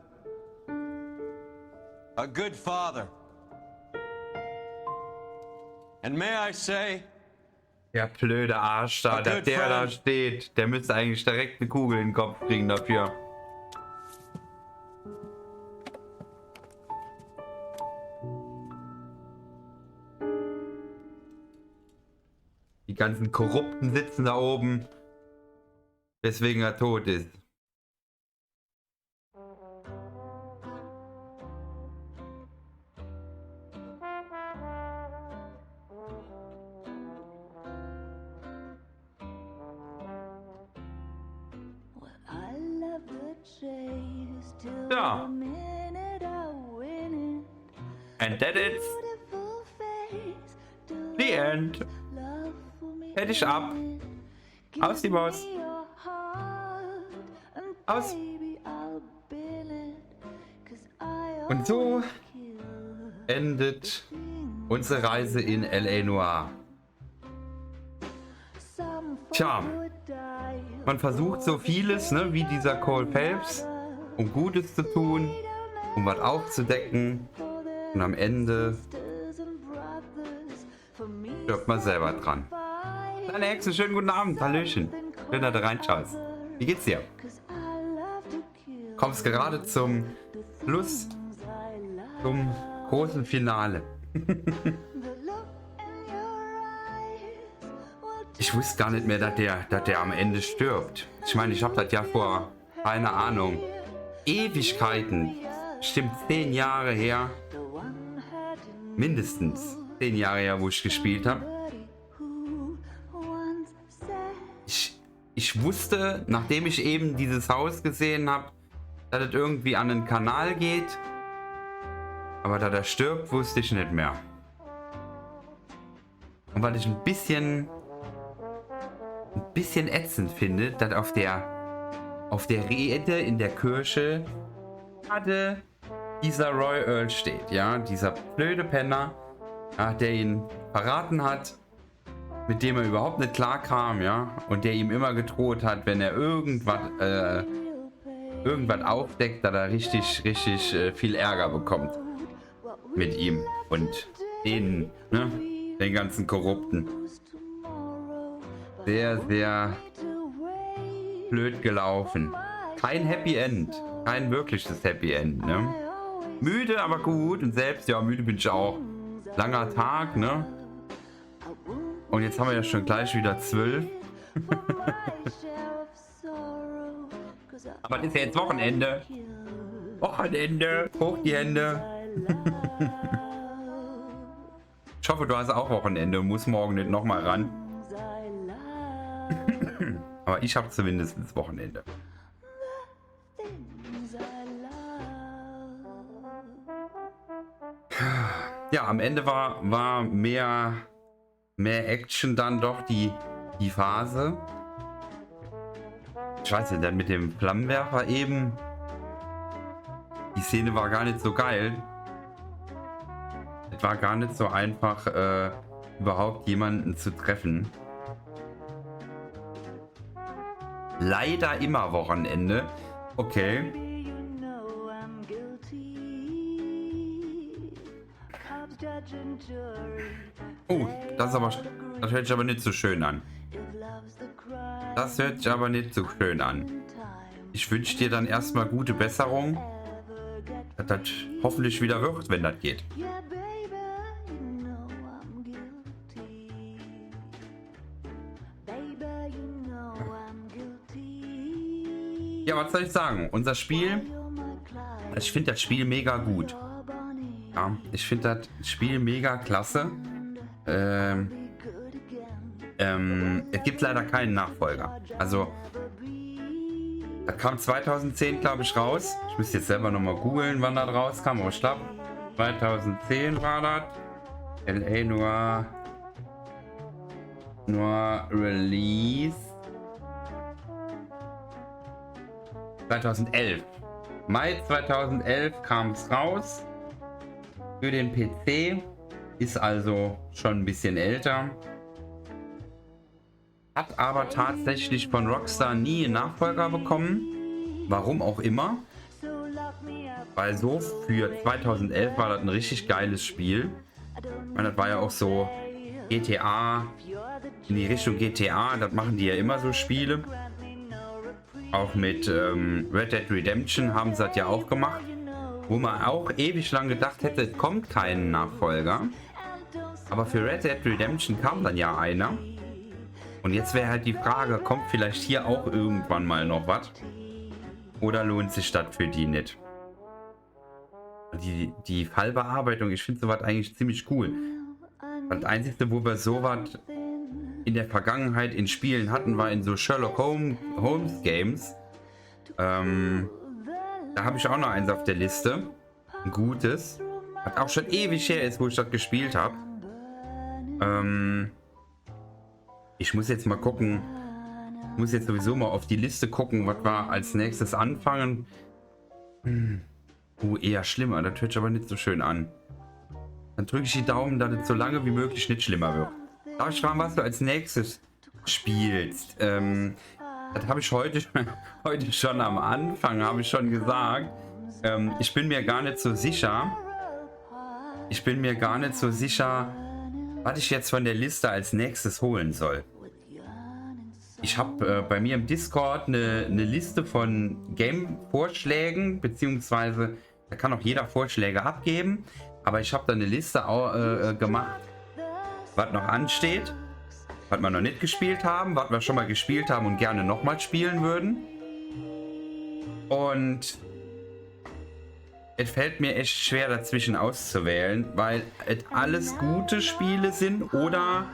[SPEAKER 22] A good father. And may I say,
[SPEAKER 1] der blöde Arsch da, der da steht, der müsste eigentlich direkt eine Kugel in den Kopf kriegen dafür. Die ganzen Korrupten sitzen da oben, weswegen er tot ist. Ja. And that is the end. Fertig ab. Aus die Maus. Aus. Und so endet unsere Reise in L.A. Noire. Tja, man versucht so vieles, ne, wie dieser Cole Phelps, um Gutes zu tun, um was aufzudecken, und am Ende stirbt man selber dran. Deine Hexe, schönen guten Abend, Hallöchen. Schön, dass du reinschaust. Wie geht's dir? Kommst gerade zum Schluss, zum großen Finale. Ich wusste gar nicht mehr, dass der am Ende stirbt. Ich meine, ich habe das ja vor, keine Ahnung, Ewigkeiten, bestimmt 10 Jahre her, mindestens 10 Jahre her, wo ich gespielt habe. Ich wusste, nachdem ich eben dieses Haus gesehen habe, dass es irgendwie an den Kanal geht. Aber da der stirbt, wusste ich nicht mehr. Und weil ich ein bisschen ätzend finde, dass auf der Rede in der Kirche gerade dieser Roy Earl steht, ja, dieser blöde Penner, ja, der ihn verraten hat, mit dem er überhaupt nicht klar kam, ja, und der ihm immer gedroht hat, wenn er irgendwas aufdeckt, dass er richtig viel Ärger bekommt mit ihm und den ganzen Korrupten. Sehr, sehr blöd gelaufen. Kein Happy End. Kein wirkliches Happy End, ne? Müde, aber gut. Und selbst, ja, müde bin ich auch. Langer Tag, ne? Und jetzt haben wir ja schon gleich wieder 12. Aber das ist ja jetzt Wochenende. Wochenende. Hoch die Hände. Ich hoffe, du hast auch Wochenende und musst morgen nicht nochmal ran. Aber ich habe zumindest das Wochenende. Ja, am Ende war mehr Action dann doch die Phase. Ich weiß nicht, dann mit dem Flammenwerfer eben. Die Szene war gar nicht so geil. Es war gar nicht so einfach, überhaupt jemanden zu treffen. Leider immer Wochenende. Okay. Oh, das hört sich aber nicht so schön an. Das hört sich aber nicht so schön an. Ich wünsche dir dann erstmal gute Besserung. Dass das hoffentlich wieder wird, wenn das geht. Ja, was soll ich sagen? Unser Spiel, ich finde das Spiel mega gut. Ja, ich finde das Spiel mega klasse. Es gibt leider keinen Nachfolger. Also, das kam 2010, glaube ich, raus. Ich müsste jetzt selber nochmal googeln, wann das rauskam. Aber ich glaube, 2010 war das. LA Noir Release. 2011. Mai 2011 kam es raus. Für den PC. Ist also schon ein bisschen älter. Hat aber tatsächlich von Rockstar nie einen Nachfolger bekommen. Warum auch immer. Weil so für 2011 war das ein richtig geiles Spiel. Ich meine, das war ja auch so GTA, in die Richtung GTA. Das machen die ja immer so Spiele. Auch mit Red Dead Redemption haben sie das ja auch gemacht. Wo man auch ewig lang gedacht hätte, es kommt kein Nachfolger. Aber für Red Dead Redemption kam dann ja einer. Und jetzt wäre halt die Frage, kommt vielleicht hier auch irgendwann mal noch was? Oder lohnt sich das für die nicht? Die Fallbearbeitung, ich finde sowas eigentlich ziemlich cool. Das Einzige, wo wir sowas in der Vergangenheit in Spielen hatten, war in so Sherlock Holmes Games. Da habe ich auch noch eins auf der Liste. Ein gutes. Was auch schon ewig her ist, wo ich das gespielt habe. Ich muss jetzt mal gucken. Ich muss jetzt sowieso mal auf die Liste gucken, was wir als nächstes anfangen. Eher schlimmer. Das hört sich aber nicht so schön an. Dann drücke ich die Daumen, dass es so lange wie möglich nicht schlimmer wird. Darf ich fragen, was du als nächstes spielst? Das habe ich heute schon am Anfang, habe ich schon gesagt. Ich bin mir gar nicht so sicher. Was ich jetzt von der Liste als nächstes holen soll. ich habe bei mir im Discord eine Liste von Game-Vorschlägen, beziehungsweise da kann auch jeder Vorschläge abgeben. Aber ich habe da eine Liste gemacht, was noch ansteht, was wir noch nicht gespielt haben, was wir schon mal gespielt haben und gerne nochmal spielen würden. Und es fällt mir echt schwer dazwischen auszuwählen, weil es alles gute Spiele sind oder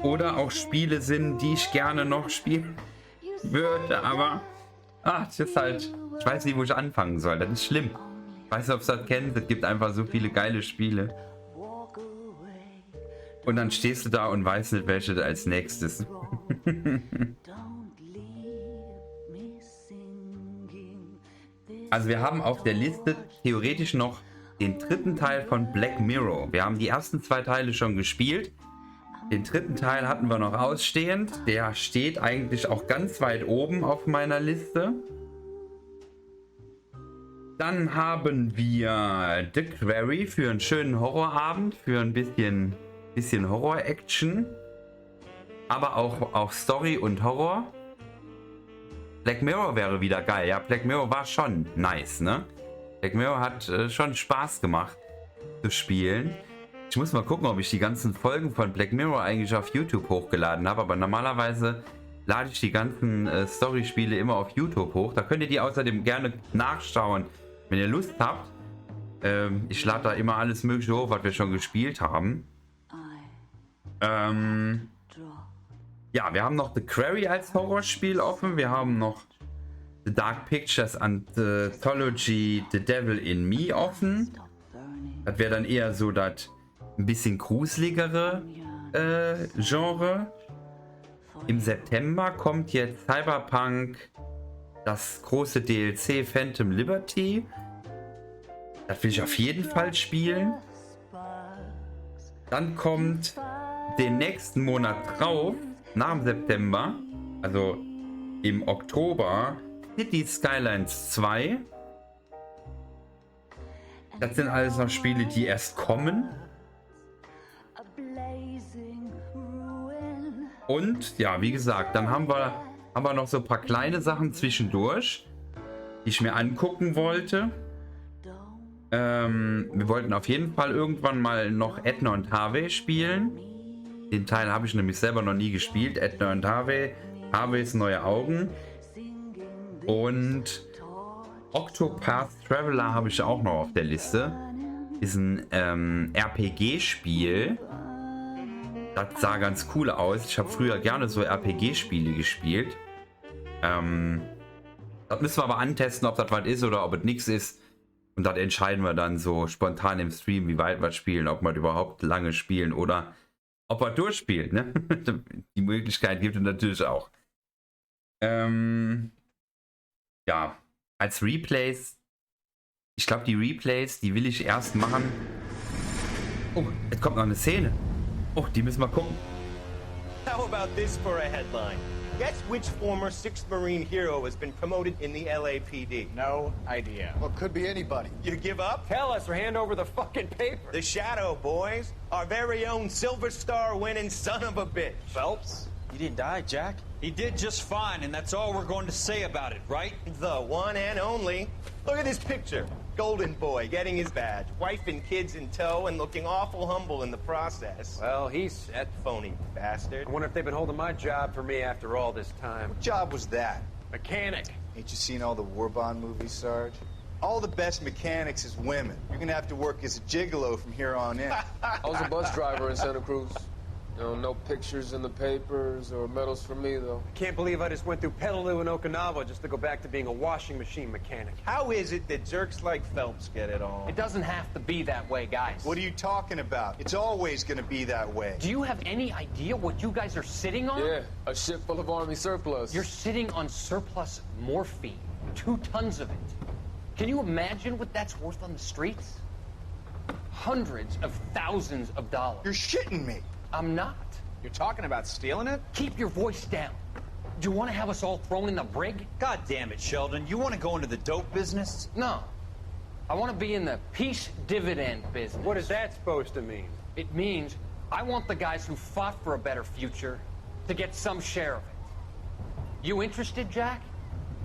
[SPEAKER 1] auch Spiele sind, die ich gerne noch spielen würde, aber das ist halt, ich weiß nicht, wo ich anfangen soll, das ist schlimm. Ich weiß nicht, ob ihr das kennt, es gibt einfach so viele geile Spiele. Und dann stehst du da und weißt nicht, welche als nächstes. Also wir haben auf der Liste theoretisch noch den dritten Teil von Black Mirror. Wir haben die ersten 2 Teile schon gespielt. Den dritten Teil hatten wir noch ausstehend. Der steht eigentlich auch ganz weit oben auf meiner Liste. Dann haben wir The Quarry für einen schönen Horrorabend, für ein bisschen Horror-Action. Aber auch Story und Horror. Black Mirror wäre wieder geil. Ja, Black Mirror war schon nice, ne? Black Mirror hat schon Spaß gemacht zu spielen. Ich muss mal gucken, ob ich die ganzen Folgen von Black Mirror eigentlich auf YouTube hochgeladen habe. Aber normalerweise lade ich die ganzen Story-Spiele immer auf YouTube hoch. Da könnt ihr die außerdem gerne nachschauen, wenn ihr Lust habt. Ich lade da immer alles Mögliche hoch, was wir schon gespielt haben. Ja, wir haben noch The Quarry als Horrorspiel offen. Wir haben noch The Dark Pictures Anthology The Devil in Me offen. Das wäre dann eher so das ein bisschen gruseligere Genre. Im September kommt jetzt Cyberpunk, das große DLC Phantom Liberty. Das will ich auf jeden Fall spielen. Dann kommt den nächsten Monat drauf, nach dem September, also im Oktober, Cities Skylines 2. Das sind alles noch Spiele, die erst kommen. Und ja, wie gesagt, dann haben wir noch so ein paar kleine Sachen zwischendurch, die ich mir angucken wollte. Wir wollten auf jeden Fall irgendwann mal noch Edna und Harvey spielen. Den Teil habe ich nämlich selber noch nie gespielt. Edna und Harvey. Harveys neue Augen. Und Octopath Traveler habe ich auch noch auf der Liste. Ist ein RPG-Spiel. Das sah ganz cool aus. Ich habe früher gerne so RPG-Spiele gespielt. Das müssen wir aber antesten, ob das was ist oder ob es nichts ist. Und dann entscheiden wir dann so spontan im Stream, wie weit wir spielen, ob wir überhaupt lange spielen oder ob wir durchspielen. Ne? Die Möglichkeit gibt es natürlich auch. Ja, als Replays, ich glaube, die Replays, die will ich erst machen. Oh, jetzt kommt noch eine Szene. Oh, die müssen wir gucken.
[SPEAKER 7] How about this for a headline? Guess which former 6th Marine hero has been promoted in the LAPD? No idea.
[SPEAKER 2] Well, could be anybody.
[SPEAKER 7] You give up?
[SPEAKER 23] Tell us or hand over the fucking paper.
[SPEAKER 7] The Shadow, boys. Our very own Silver Star winning son of a bitch.
[SPEAKER 23] Phelps? You didn't die, Jack.
[SPEAKER 22] He did just fine, and that's all we're going to say about it, right?
[SPEAKER 7] The one and only. Look at this picture. Golden boy getting his badge, wife and kids in tow, and looking awful humble in the process.
[SPEAKER 23] Well, he's set.
[SPEAKER 7] Phony bastard.
[SPEAKER 23] I wonder if they've been holding my job for me after all this time.
[SPEAKER 2] What job was that?
[SPEAKER 23] Mechanic.
[SPEAKER 2] Ain't you seen all the war bond movies, Sarge? All the best mechanics is women. You're gonna have to work as a gigolo from here on in.
[SPEAKER 10] I was a bus driver in Santa Cruz. You know, no pictures in the papers or medals for me, though.
[SPEAKER 23] I can't believe I just went through Petaloo and Okinawa just to go back to being a washing machine mechanic.
[SPEAKER 7] How is it that jerks like Phelps get it all?
[SPEAKER 23] It doesn't have to be that way, guys.
[SPEAKER 2] What are you talking about? It's always gonna be that way.
[SPEAKER 23] Do you have any idea what you guys are sitting on?
[SPEAKER 10] Yeah, a ship full of Army surplus.
[SPEAKER 23] You're sitting on surplus morphine. 2 tons of it. Can you imagine what that's worth on the streets? Hundreds of thousands of dollars.
[SPEAKER 2] You're shitting me.
[SPEAKER 23] I'm not.
[SPEAKER 7] You're talking about stealing it?
[SPEAKER 23] Keep your voice down. Do you want to have us all thrown in the brig?
[SPEAKER 22] God damn it, Sheldon. You want to go into the dope business?
[SPEAKER 23] No. I want to be in the peace dividend business. What is that supposed to mean? It means I want the guys who fought for a better future to get some share of it. You interested, Jack?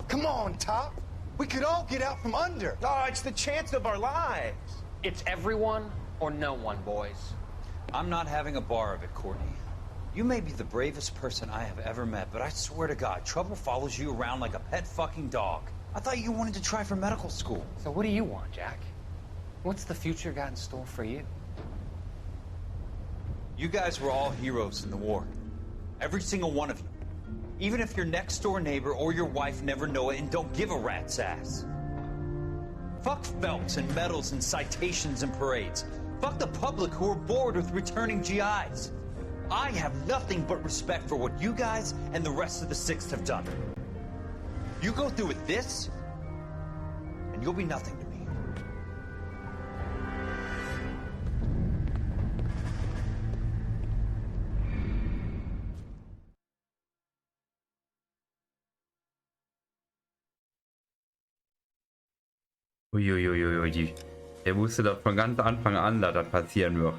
[SPEAKER 2] Come on, Top. We could all get out from under.
[SPEAKER 7] Oh, it's the chance of our lives.
[SPEAKER 23] It's everyone or no one, boys.
[SPEAKER 22] I'm not having a bar of it, Courtney. You may be the bravest person I have ever met, but I swear to God, trouble follows you around like a pet fucking dog. I thought you wanted to try for medical school.
[SPEAKER 23] So what do you want, Jack? What's the future got in store for you?
[SPEAKER 22] You guys were all heroes in the war. Every single one of you. Even if your next door neighbor or your wife never know it and don't give a rat's ass. Fuck felts and medals and citations and parades. Fuck the public who are bored with returning GIs. I have nothing but respect for what you guys and the rest of the 6th have done. You go through with this, and you'll be nothing to me.
[SPEAKER 1] Uiuiuiui, der wusste doch von ganz Anfang an, dass das passieren wird.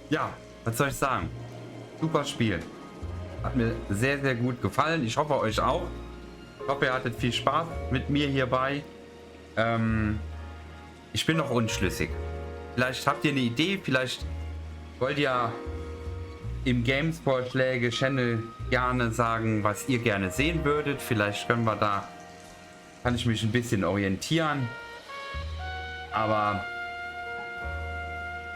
[SPEAKER 1] Ja, was soll ich sagen? Super Spiel. Hat mir sehr, sehr gut gefallen. Ich hoffe, euch auch. Ich hoffe, ihr hattet viel Spaß mit mir hierbei. Ich bin noch unschlüssig. Vielleicht habt ihr eine Idee, vielleicht wollt ihr im Games-Vorschläge Channel gerne sagen, was ihr gerne sehen würdet. Vielleicht können wir da, kann ich mich ein bisschen orientieren. Aber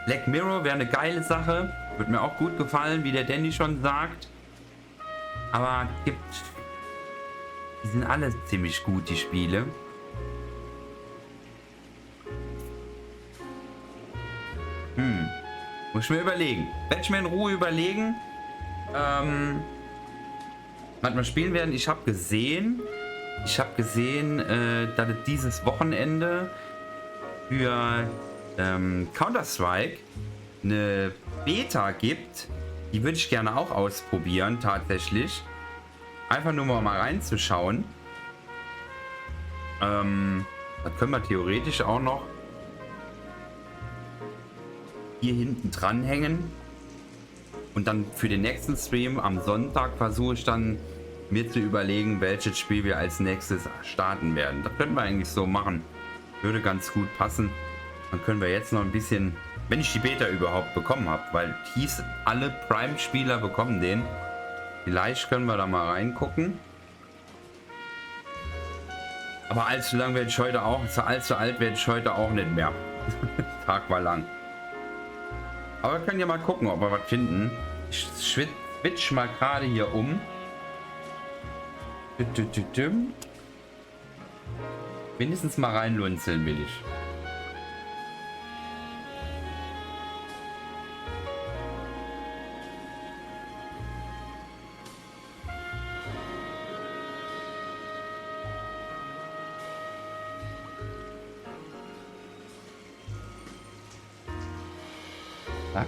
[SPEAKER 1] Black Mirror wäre eine geile Sache. Würde mir auch gut gefallen, wie der Danny schon sagt. Aber die sind alle ziemlich gut, die Spiele. Muss ich mir überlegen. Werde ich mir in Ruhe überlegen, was wir spielen werden. Ich habe gesehen, dass es dieses Wochenende für Counter-Strike eine Beta gibt. Die würde ich gerne auch ausprobieren, tatsächlich. Einfach nur mal reinzuschauen. Das können wir theoretisch auch noch hier hinten dranhängen. Und dann für den nächsten Stream am Sonntag versuche ich dann mir zu überlegen, welches Spiel wir als nächstes starten werden. Das können wir eigentlich so machen. Würde ganz gut passen. Dann können wir jetzt noch ein bisschen, wenn ich die Beta überhaupt bekommen habe, weil hieß, alle Prime-Spieler bekommen den. Vielleicht können wir da mal reingucken. Aber allzu lang werde ich heute auch, allzu alt werde ich heute auch nicht mehr. Tag war lang. Aber wir können ja mal gucken, ob wir was finden. Ich switch mal gerade hier um. Mindestens mal reinlunzeln will ich. Zack.